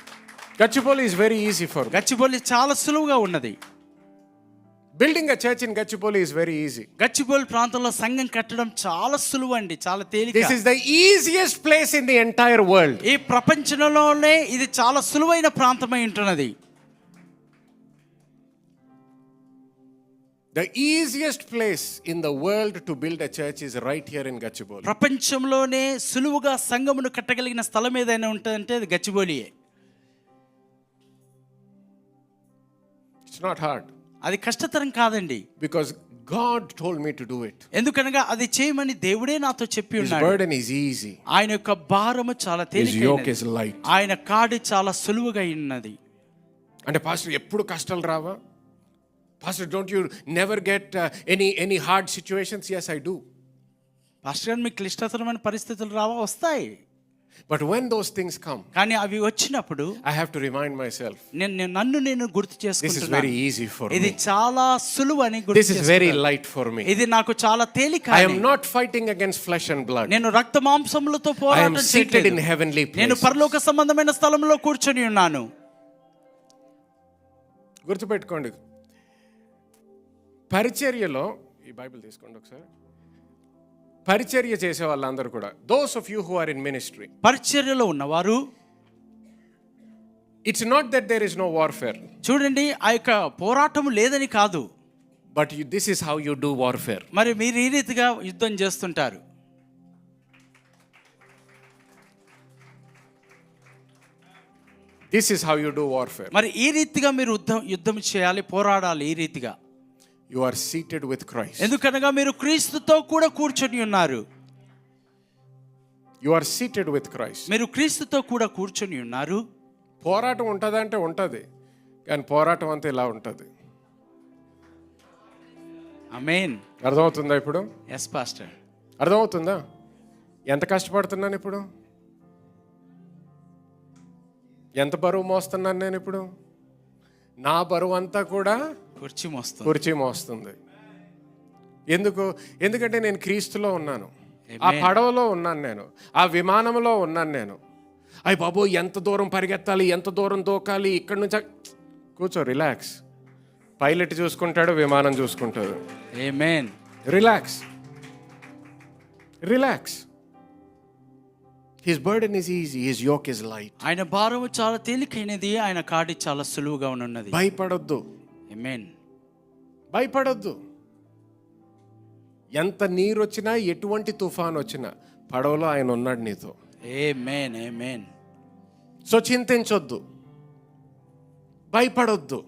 Gachibowli is very easy for me. Gachibowli చాలా సులువుగా ఉన్నది. Building a church in Gachibowli is very easy. Gachibowli ప్రాంతంలో సంఘం కట్టడం చాలా సులువు అండి, చాలా తేలిక. This is the easiest place in the entire world. ఈ ప్రపంచంలోనే ఇది చాలా సులువైన ప్రాంతమై ఉంటున్నది. The easiest place in the world to build a church is right here in Gachibowli. ప్రపంచంలోనే సులువుగా సంఘమును కట్టగలిగిన స్థలం ఏదైనా ఉంటుందంటే అది గచ్చిబౌలియే. It's not hard. అది కష్టతరం కాదండి. Because God told me to do it. ఎందుకనగా అది చేయమని దేవుడే నాతో చెప్పి His ఉన్నాడు. burden is easy. ఆయన యొక్క భారము చాలా His yoke తేలికైనది. is light. ఆయన కాడి చాలా సులువుగా ఉన్నది. అంటే పాస్టర్ ఎప్పుడు కష్టాలు రావా? Pastor don't you never get any hard situations? yes I do. Pastor గారు మీకు క్లిష్టతరమైన పరిస్థితులు రావా? వస్తాయి. But when those things come, కానీ అవి వచ్చినప్పుడు I have to remind myself, నన్ను గుర్తు this is very చేసుకుంటున్నాను. easy for ఇది me. చాలా సులువు అని గుర్తు This is very చేసుకుంటున్నాను. light for me. ఇది నాకు చాలా తేలిక I అని. am not fighting against flesh and blood. నేను రక్త మాంసములతో I am పోరాటం seated చేయట్లేదు. in heavenly నేను places. పరలోక సంబంధమైన స్థలంలో కూర్చొని ఉన్నాను. గుర్తుపెట్టుకోండి, పరిచర్యలో ఈ బైబిల్ తీసుకోండి ఒకసారి. పరిచర్య చేసే వాళ్ళందరూ కూడా, those of you who are in ministry, పరిచర్యలో ఉన్నవారు it's not that there is no warfare. చూడండి, ఆ యొక్క పోరాటం లేదని కాదు, but this is how you do warfare. మరి మీరు ఈ రీతిగా యుద్ధం చేస్తుంటారు. This is how you do warfare. మరి ఈ రీతిగా మీరు యుద్ధం చేయాలి, పోరాడాలి ఈ రీతిగా. You are seated with Christ. ఎందుకనగా మీరు క్రీస్తుతో కూడా కూర్చొని ఉన్నారు. You are seated with Christ. మీరు క్రీస్తుతో కూడా కూర్చొని ఉన్నారు. పోరాటం ఉంటుందంటే ఉంటుంది, కానీ పోరాటం అంతా ఇలా ఉంటుంది. ఆమేన్. అర్థమవుతుందా ఇప్పుడు? Yes pastor. అర్థమవుతుందా ఎంత కష్టపడుతున్నాను ఇప్పుడు, ఎంత బరువు మోస్తున్నాను నేను ఇప్పుడు? నా బరువు అంతా కూడా కుర్చీ మోస్తుంది. ఎందుకంటే నేను క్రీస్తులో ఉన్నాను, ఆ పడవలో ఉన్నాను, నేను ఆ విమానంలో ఉన్నాను. నేను అయ్య బాబో ఎంత దూరం పరిగెత్తాలి, ఎంత దూరం దూకాలి, ఇక్కడి నుంచి కూర్చో, రిలాక్స్. పైలట్ చూసుకుంటాడు, విమానం చూసుకుంటాడు. ఆమేన్. Relax. His burden is easy, his yoke is light. ఆయన భారము చాలా తేలికైనది, ఆయన కాడి చాలా సులువుగా ఉన్నది. భయపడొద్దు. ఆమేన్. భయపడొద్దు. ఎంత నీరు వచ్చినా, ఎటువంటి తుఫాన్ వచ్చినా, పడవలో ఆయన ఉన్నాడు నీతో. ఆమేన్. ఆమేన్. సో చింతించొద్దు, భయపడొద్దు,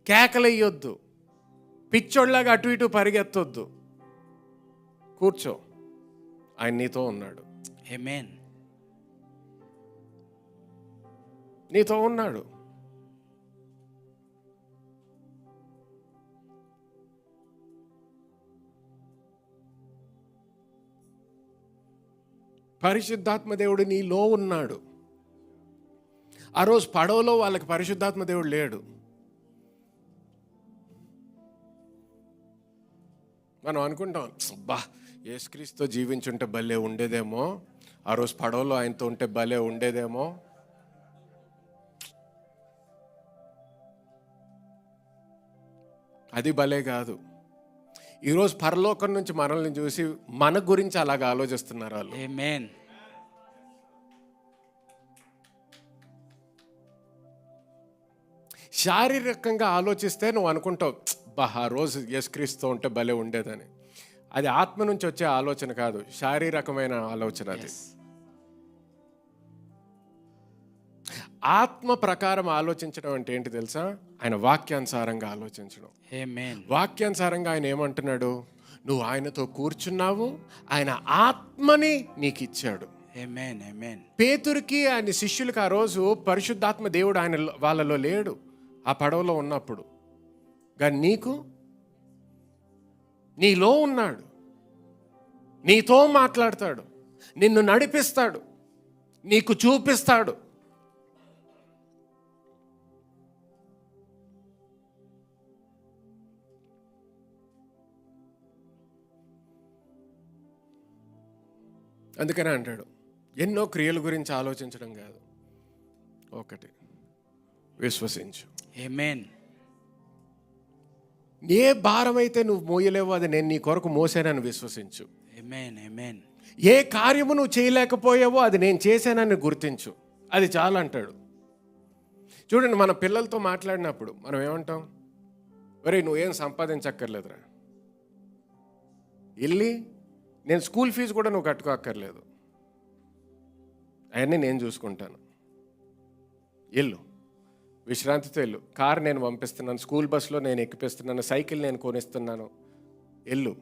కేకలయ్యొద్దు, పిచ్చోళ్ళలాగా అటు ఇటు పరిగెత్తొద్దు. కూర్చో, ఆయన నీతో ఉన్నాడు. ఆమేన్. నీతో ఉన్నాడు. పరిశుద్ధాత్మ దేవుడు నీలో ఉన్నాడు. ఆ రోజు పడవలో వాళ్ళకి పరిశుద్ధాత్మ దేవుడు లేడు. మనం అనుకుంటాం, అబ్బా యేసుక్రీస్తుతో జీవించుంటే భలే ఉండేదేమో, ఆ రోజు పడవలో ఆయనతో ఉంటే భలే ఉండేదేమో. అది భలే కాదు. ఈరోజు పరలోకం నుంచి మనల్ని చూసి మన గురించి అలాగా ఆలోచిస్తున్నారు వాళ్ళు. ఆమేన్. శారీరకంగా ఆలోచిస్తే నువ్వు అనుకుంటావు, బా ఆ రోజు యేసుక్రీస్తుతో ఉంటే భలే ఉండేదని. అది ఆత్మ నుంచి వచ్చే ఆలోచన కాదు, శారీరకమైన ఆలోచన. అది ఆత్మ ప్రకారం ఆలోచించడం అంటే ఏంటి తెలుసా? ఆయన వాక్యానుసారంగా ఆలోచించడం. ఆమేన్. వాక్యానుసారంగా ఆయన ఏమంటున్నాడు? నువ్వు ఆయనతో కూర్చున్నావు, ఆయన ఆత్మని నీకు ఇచ్చాడు. ఆమేన్. ఆమేన్. పేతురుకి ఆయన శిష్యులకి ఆ రోజు పరిశుద్ధాత్మ దేవుడు ఆయన వాళ్ళలో లేడు, ఆ పడవలో ఉన్నప్పుడు. కానీ నీలో ఉన్నాడు, నీతో మాట్లాడతాడు, నిన్ను నడిపిస్తాడు, నీకు చూపిస్తాడు. అందుకనే అంటాడు, ఎన్నో క్రియల గురించి ఆలోచించడం కాదు, ఒకటి విశ్వసించు. ఆమేన్. ఏ భారం అయితే నువ్వు మోయలేవో అది నేను నీ కొరకు మోసానని విశ్వసించు. ఆమేన్. ఆమేన్. ఏ కార్యము నువ్వు చేయలేకపోయావో అది నేను చేశానని గుర్తించు, అది చాలా అంటాడు. చూడండి, మన పిల్లలతో మాట్లాడినప్పుడు మనం ఏమంటాం, ఒరే నువ్వేం సంపాదించక్కర్లేదురా, వెళ్ళి నేను స్కూల్ ఫీజు కూడా నువ్వు కట్టుకోక్కర్లేదు, అవన్నీ నేను చూసుకుంటాను, వెళ్ళు, విశ్రాంతితో వెళ్ళు, కారు నేను పంపిస్తున్నాను, స్కూల్ బస్సులో నేను ఎక్కిపిస్తున్నాను, సైకిల్ నేను కొనిస్తున్నాను, వెళ్ళు,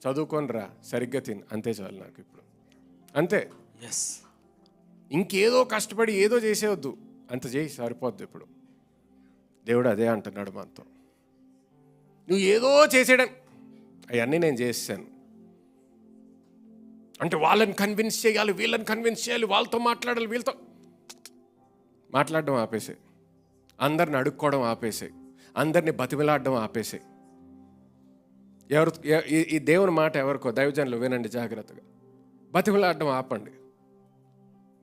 చదువుకొని రా, సరిగ్గా తిని, అంతే చాలు నాకు ఇప్పుడు, అంతే. ఎస్. ఇంకేదో కష్టపడి ఏదో చేసేవద్దు, అంత చేయి సరిపోద్ది. ఇప్పుడు దేవుడు అదే అంటున్నాడు మనతో, నువ్వు ఏదో చేసేయడం, అవన్నీ నేను చేసాను అంటే వాళ్ళని కన్విన్స్ చేయాలి, వీళ్ళని కన్విన్స్ చేయాలి, వాళ్ళతో మాట్లాడాలి, వీళ్ళతో మాట్లాడడం ఆపేసే, అందరిని అడుక్కోవడం ఆపేసే, అందరిని బతిమిలాడడం ఆపేసే. ఎవరు ఈ దేవుని మాట ఎవరికో దైవజనులు వినండి జాగ్రత్తగా, బతిమిలాడడం ఆపండి,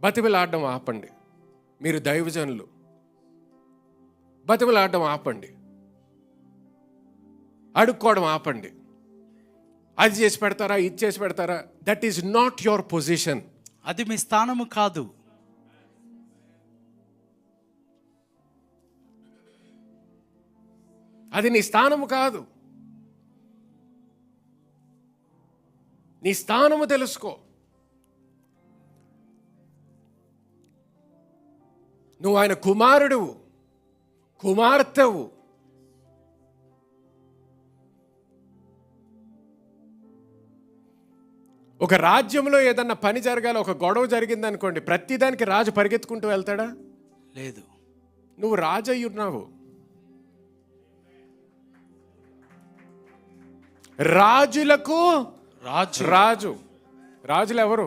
బతిమిలాడడం ఆపండి. మీరు దైవజనులు, బతిమిలాడడం ఆపండి, అడుక్కోవడం ఆపండి. అది చేసి పెడతారా, ఇది చేసి పెడతారా, that is not your position. అది మీ స్థానము కాదు. అది నీ స్థానము కాదు. నీ స్థానము తెలుసుకో. నువ్వు ఆయన కుమారుడువు, కుమార్తెవు. ఒక రాజ్యంలో ఏదన్నా పని జరగాలి, ఒక గొడవ జరిగింది అనుకోండి, ప్రతిదానికి రాజు పరిగెత్తుకుంటూ వెళ్తాడా? లేదు. నువ్వు రాజు అయి ఉన్నావు. రాజులకు రాజు. రాజు. రాజులు ఎవరు?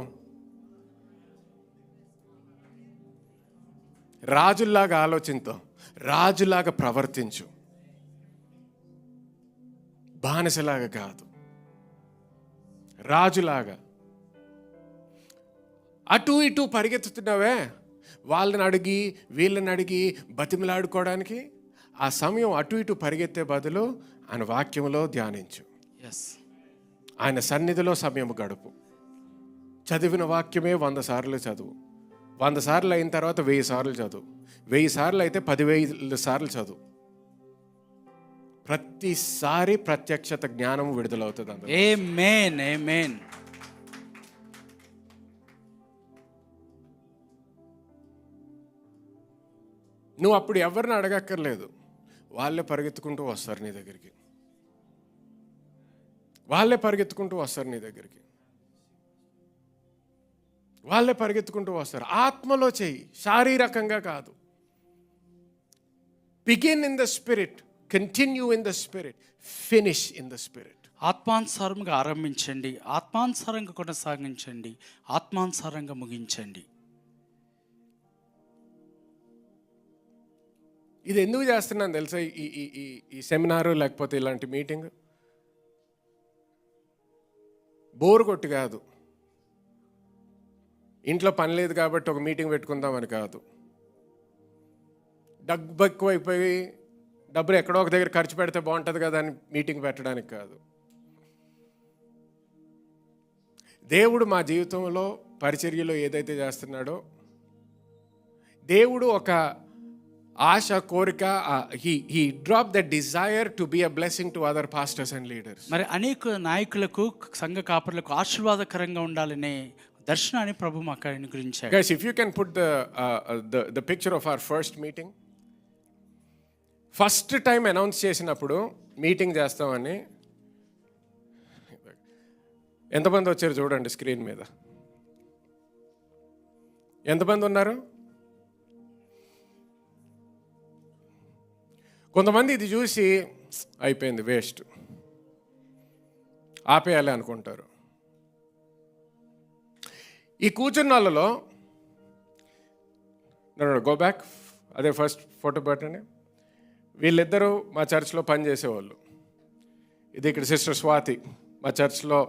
రాజుల్లాగా ఆలోచించు, రాజులాగా ప్రవర్తించు, బానిసలాగా కాదు, రాజులాగా. అటు ఇటు పరిగెత్తుతున్నావే, వాళ్ళని అడిగి వీళ్ళని అడిగి బతిమలాడుకోవడానికి, ఆ సమయం అటు ఇటు పరిగెత్తే బదులు ఆయన వాక్యంలో ధ్యానించు, ఆయన సన్నిధిలో సమయం గడుపు. చదివిన వాక్యమే 100 సార్లు చదువు, 100 సార్లు అయిన తర్వాత 1000 సార్లు చదువు, 1000 సార్లు అయితే 10,000 సార్లు చదువు. ప్రతిసారి ప్రత్యక్షత జ్ఞానం విడుదలవుతుంది. ఆమేన్. ఆమేన్. నువ్వు అప్పుడు ఎవరిని అడగక్కర్లేదు, వాళ్ళే పరిగెత్తుకుంటూ వస్తారు నీ దగ్గరికి, వాళ్ళే పరిగెత్తుకుంటూ వస్తారు నీ దగ్గరికి, వాళ్ళే పరిగెత్తుకుంటూ వస్తారు. ఆత్మలో చేయి, శారీరకంగా కాదు. Begin in the spirit, continue in the spirit, finish in the spirit. ఆత్మానుసారంగా ఆరంభించండి, ఆత్మానుసారంగా కొనసాగించండి, ఆత్మానుసారంగా ముగించండి. ఇది ఎందుకు చేస్తున్నాను తెలుసా? ఈ సెమినారు లేకపోతే ఇలాంటి మీటింగ్ బోర్ కొట్టి కాదు, ఇంట్లో పని లేదు కాబట్టి ఒక మీటింగ్ పెట్టుకుందామని కాదు, డబ్బు ఎక్కువైపోయి డబ్బులు ఎక్కడో ఒక దగ్గర ఖర్చు పెడితే బాగుంటుంది కదా అని మీటింగ్ పెట్టడానికి కాదు. దేవుడు మా జీవితంలో పరిచర్యలో ఏదైతే చేస్తున్నాడో, దేవుడు ఒక ఆశ, కోరిక, he dropped the desire to be a blessing to other pastors and leaders. మరి అనేక నాయకులకు, సంఘ కాపరులకు ఆశీర్వాదకరంగా ఉండాలనే దర్శనాన్ని ప్రభు మాకు అనుగ్రహించాడు. Guys, if you can put the picture of our first meeting. First time announce చేసినప్పుడు మీటింగ్ చేస్తామని ఎంతమంది వచ్చారు చూడండి స్క్రీన్ మీద. ఎంతమంది ఉన్నారు? కొంతమంది ఇది చూసి అయిపోయింది, వేస్ట్, ఆపేయాలి అనుకుంటారు. ఈ కూర్చున్న వాళ్ళలో గో బ్యాక్, అదే ఫస్ట్ ఫోటో పెట్టండి. వీళ్ళిద్దరూ మా చర్చ్లో పనిచేసేవాళ్ళు. ఇది ఇక్కడ సిస్టర్ స్వాతి మా చర్చ్లో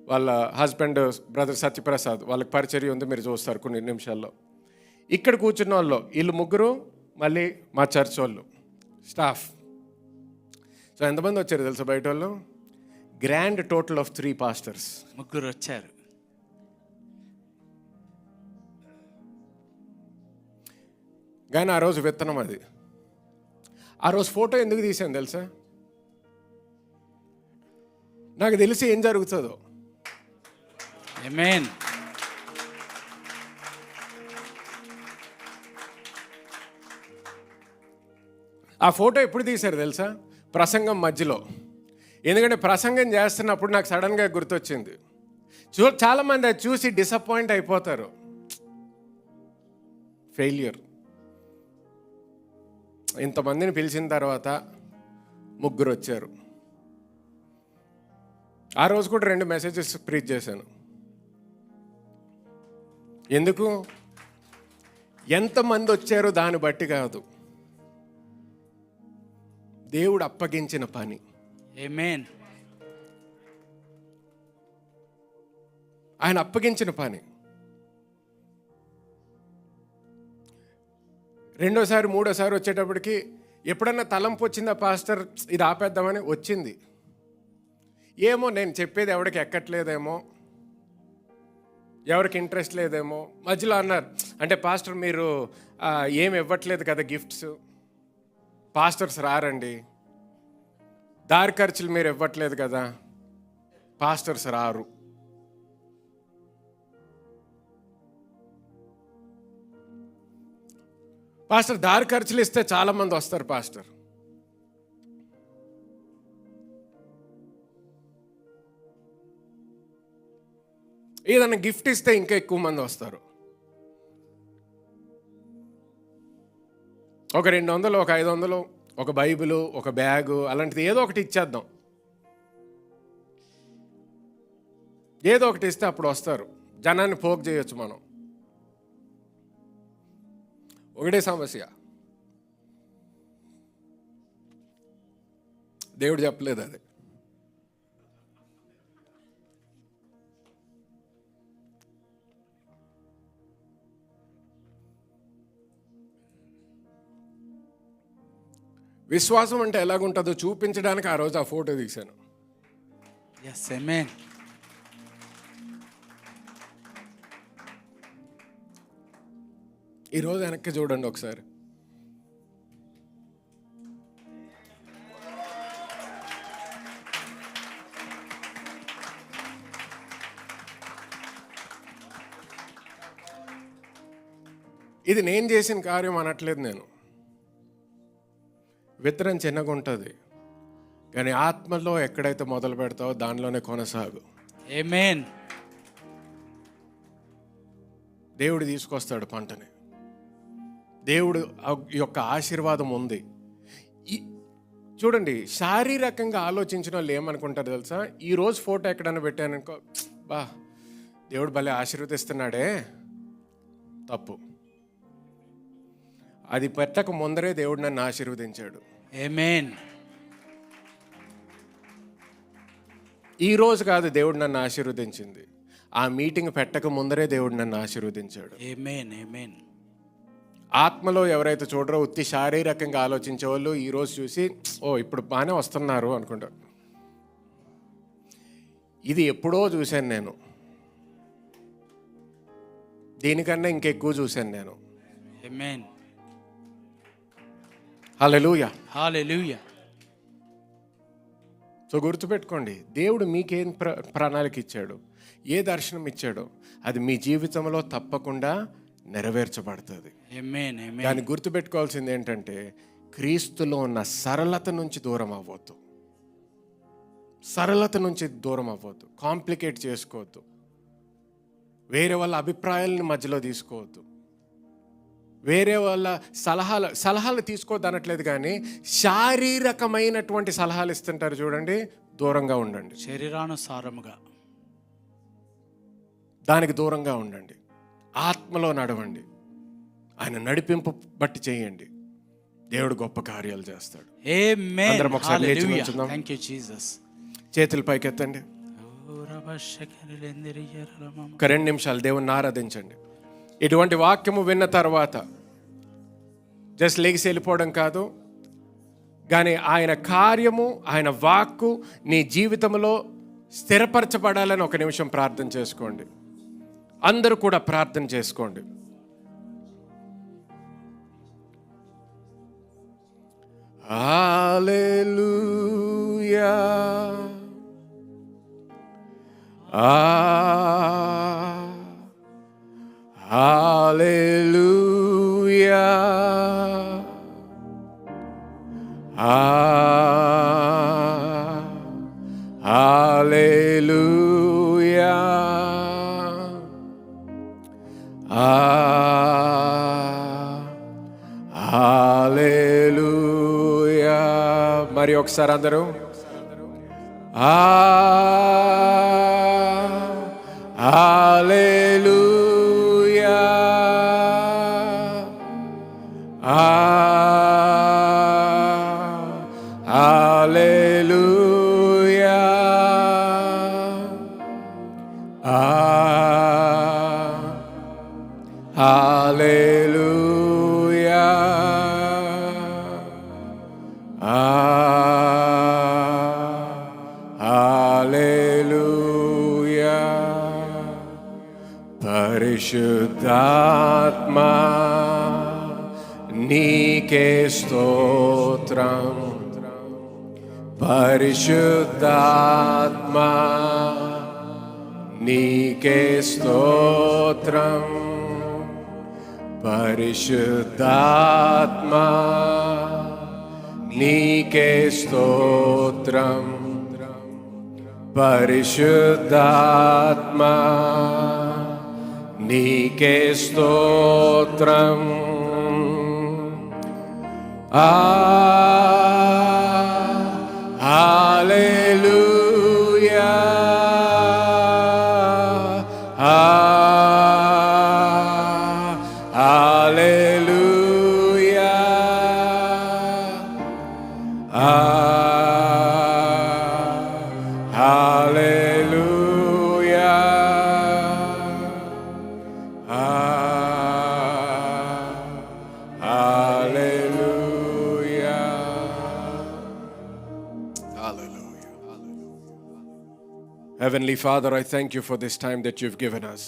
వాళ్ళ హస్బెండ్ బ్రదర్ సత్యప్రసాద్, వాళ్ళకి పరిచర్య ఉంది, మీరు చూస్తారు కొన్ని నిమిషాల్లో. ఇక్కడ కూర్చున్న వాళ్ళు వీళ్ళు ముగ్గురు, మళ్ళీ మా చర్చ్ వాళ్ళు స్టాఫ్. సో ఎంతమంది వచ్చారు తెలుసా బయట వాళ్ళు? Grand total of 3 pastors. ముగ్గురు వచ్చారు. కానీ ఆ రోజు విత్తనం అది. ఆ రోజు ఫోటో ఎందుకు తీసాను తెలుసా? నాకు తెలిసి ఏం జరుగుతుందో. ఆమేన్. ఆ ఫోటో ఎప్పుడు తీశారు తెలుసా? ప్రసంగం మధ్యలో. ఎందుకంటే ప్రసంగం చేస్తున్నప్పుడు నాకు సడన్గా గుర్తొచ్చింది. చాలామంది అది చూసి డిసప్పాయింట్ అయిపోతారు. ఫెయిల్యూర్. ఇంతమందిని పిలిచిన తర్వాత ముగ్గురు వచ్చారు. ఆ రోజు కూడా 2 మెసేజెస్ ప్రీచ్ చేశాను. ఎందుకు? ఎంతమంది వచ్చారో దాన్ని బట్టి కాదు, దేవుడు అప్పగించిన పని. ఆమేన్. ఆయన అప్పగించిన పని. రెండోసారి మూడోసారి వచ్చేటప్పటికి ఎప్పుడన్నా తలంపు వచ్చిందా పాస్టర్ ఇది ఆపేద్దామని? వచ్చింది. ఏమో నేను చెప్పేది ఎవరికి ఎక్కట్లేదేమో, ఎవరికి ఇంట్రెస్ట్ లేదేమో. మధ్యలో అన్నారు, అంటే పాస్టర్ మీరు ఏమి ఇవ్వట్లేదు కదా గిఫ్ట్స్, పాస్టర్స్ రారండి. దారి ఖర్చులు మీరు ఇవ్వట్లేదు కదా, పాస్టర్స్ రారు. పాస్టర్ దారి ఖర్చులు ఇస్తే చాలామంది వస్తారు పాస్టర్. ఏదన్నా గిఫ్ట్ ఇస్తే ఇంకా ఎక్కువ మంది వస్తారు. ఒక 200, ఒక 500, ఒక బైబిలు, ఒక బ్యాగు, అలాంటిది ఏదో ఒకటి ఇచ్చేద్దాం. ఏదో ఒకటి ఇస్తే అప్పుడు వస్తారు. జనాన్ని పోగు చేయొచ్చు మనం. ఒకటే సమస్య, దేవుడు చెప్పలేదు అది. విశ్వాసం అంటే ఎలాగుంటుందో చూపించడానికి ఆ రోజు ఆ ఫోటో తీశాను. yes amen. ఈరోజు వెనక్కి చూడండి ఒకసారి. ఇది నేను చేసిన కార్యం అనట్లేదు నేను. విత్తనం చిన్నగా ఉంటుంది, కానీ ఆత్మలో ఎక్కడైతే మొదలు పెడతావో దానిలోనే కొనసాగు. ఆమేన్. దేవుడు తీసుకొస్తాడు పంటని. దేవుడు యొక్క ఆశీర్వాదం ఉంది. చూడండి, శారీరకంగా ఆలోచించిన వాళ్ళు ఏమనుకుంటారు తెలుసా? ఈరోజు ఫోటో ఎక్కడైనా పెట్టాననుకో, బా దేవుడు భలే ఆశీర్వదిస్తున్నాడే. తప్పు. అది పెట్టక ముందరే దేవుడు నన్ను ఆశీర్వదించాడు. ఆమేన్. ఈరోజు కాదు దేవుడు నన్ను ఆశీర్వదించింది, ఆ మీటింగ్ పెట్టక ముందరే దేవుడు నన్ను ఆశీర్వదించాడు. ఆమేన్. ఆమేన్. ఆత్మలో ఎవరైతే చూడరో, ఉత్తి శారీరకంగా ఆలోచించే వాళ్ళు ఈరోజు చూసి ఓ ఇప్పుడు బాగానే వస్తున్నారు అనుకుంటారు. ఇది ఎప్పుడో చూశాను నేను, దీనికన్నా ఇంకెక్కువ చూశాను నేను. ఆమేన్. హల్లెలూయా. హల్లెలూయా. సో గుర్తుపెట్టుకోండి, దేవుడు మీకేం ప్రణాళిక ఇచ్చాడు, ఏ దర్శనం ఇచ్చాడో అది మీ జీవితంలో తప్పకుండా నెరవేర్చబడుతుంది. ఆమేన్. ఆమేన్. దాన్ని గుర్తుపెట్టుకోవాల్సింది ఏంటంటే, క్రీస్తులో ఉన్న సరళత నుంచి దూరం అవ్వద్దు. సరళత నుంచి దూరం అవ్వద్దు. కాంప్లికేట్ చేసుకోవద్దు. వేరే వాళ్ళ అభిప్రాయాలని మధ్యలో తీసుకోవద్దు. వేరే వాళ్ళ సలహాలు తీసుకోవద్దు అనట్లేదు, కానీ శారీరకమైనటువంటి సలహాలు ఇస్తుంటారు చూడండి, దూరంగా ఉండండి. శరీరానుసారముగా దానికి దూరంగా ఉండండి. ఆత్మలో నడవండి. ఆయన నడిపింపు బట్టి చేయండి. దేవుడు గొప్ప కార్యాలు చేస్తాడు. ఆమేన్. అందరం ఒకసారి లేచి హల్లెలూయా. నిల్చుందాం. Thank you Jesus. చేతులు పైకెత్తండి. ఒక 2 నిమిషాలు దేవుణ్ణి ఆరాధించండి. ఇటువంటి వాక్యము విన్న తర్వాత జస్ట్ లేచి వెళ్ళిపోవడం కాదు, కానీ ఆయన కార్యము, ఆయన వాక్కు నీ జీవితంలో స్థిరపరచబడాలని ఒక నిమిషం ప్రార్థన చేసుకోండి. అందరూ కూడా ప్రార్థన చేసుకోండి. హల్లెలూయా, హల్లెలూయా, హల్లెలూయా, హల్లెలూయా. మరి ఒకసారి అందరూ హల్లెలూయా, హల్లెలూయా, హల్లెలూయా, హల్లెలూయా. పరిశుద్ధాత్మా నీకే స్తోత్రం, పరిశుద్ధాత్మా నీకే స్తోత్రం, పరిశుద్ధాత్మా నీకే స్తోత్రం, పరిశుద్ధాత్మా నీకే స్తోత్రం. హల్లెలూయా, హల్లెలూయా, హల్లెలూయా, హల్లెలూయా, hallelujah. Heavenly Father, I thank you for this time that you've given us.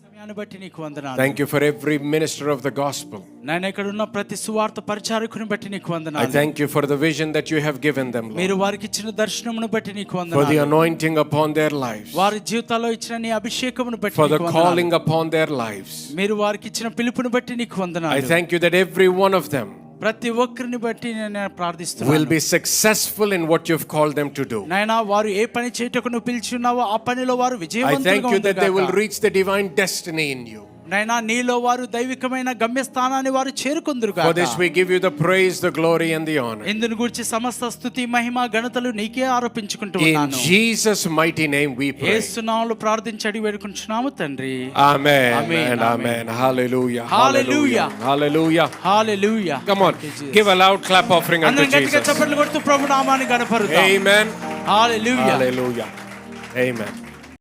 సమయాన్ని బట్టి నీకు వందనాలు. Thank you for every minister of the gospel. నేను ఇక్కడ ఉన్న ప్రతి సువార్త పరిచారకుని బట్టి నీకు I వందనాలు. thank you for the vision that you have given them, మీరు Lord, వారికి ఇచ్చిన దర్శనమును బట్టి నీకు for the వందనాలు. anointing upon their lives, వారి జీవితాల్లో ఇచ్చిన నీ అభిషేకమును బట్టి for the నీకు వందనాలు. calling upon their lives. మీరు వారికి ఇచ్చిన పిలుపును బట్టి నీకు I వందనాలు. thank you that every one of them ప్రతి ఒక్కరిని బట్టి నేను will ప్రార్థిస్తున్నాను. be successful in what you've called them to do. నాయనా వారు ఏ పని చేయటకు నువ్వు పిలిచి ఉన్నావో ఆ పనిలో వారు I thank విజయవంతులుగా you that they will ఉందురుగాక. reach the divine destiny in you. నాయనా నీలో వారు దైవికమైన గమ్యస్థానాన్ని వారు చేరుకుందురుగాక. For this we give you the praise, the glory and the honor. ఇందును గురించి సమస్త స్తుతి మహిమ ఘనతలు నీకే ఆరోపించుకుంటూ In ఉన్నాను. Jesus' mighty name we pray. యేసు నామములో ప్రార్థించి అడిగి వేడుకుంటున్నాము తండ్రి. Amen Amen, and amen. amen. Hallelujah. Hallelujah. Hallelujah. Hallelujah. Come on, give a loud clap offering unto అందరం గట్టిగా Jesus. చప్పట్లు కొడుతూ ప్రభు నామాన్ని గణపరుద్దాం. Amen. హల్లెలూయా. Hallelujah. Amen.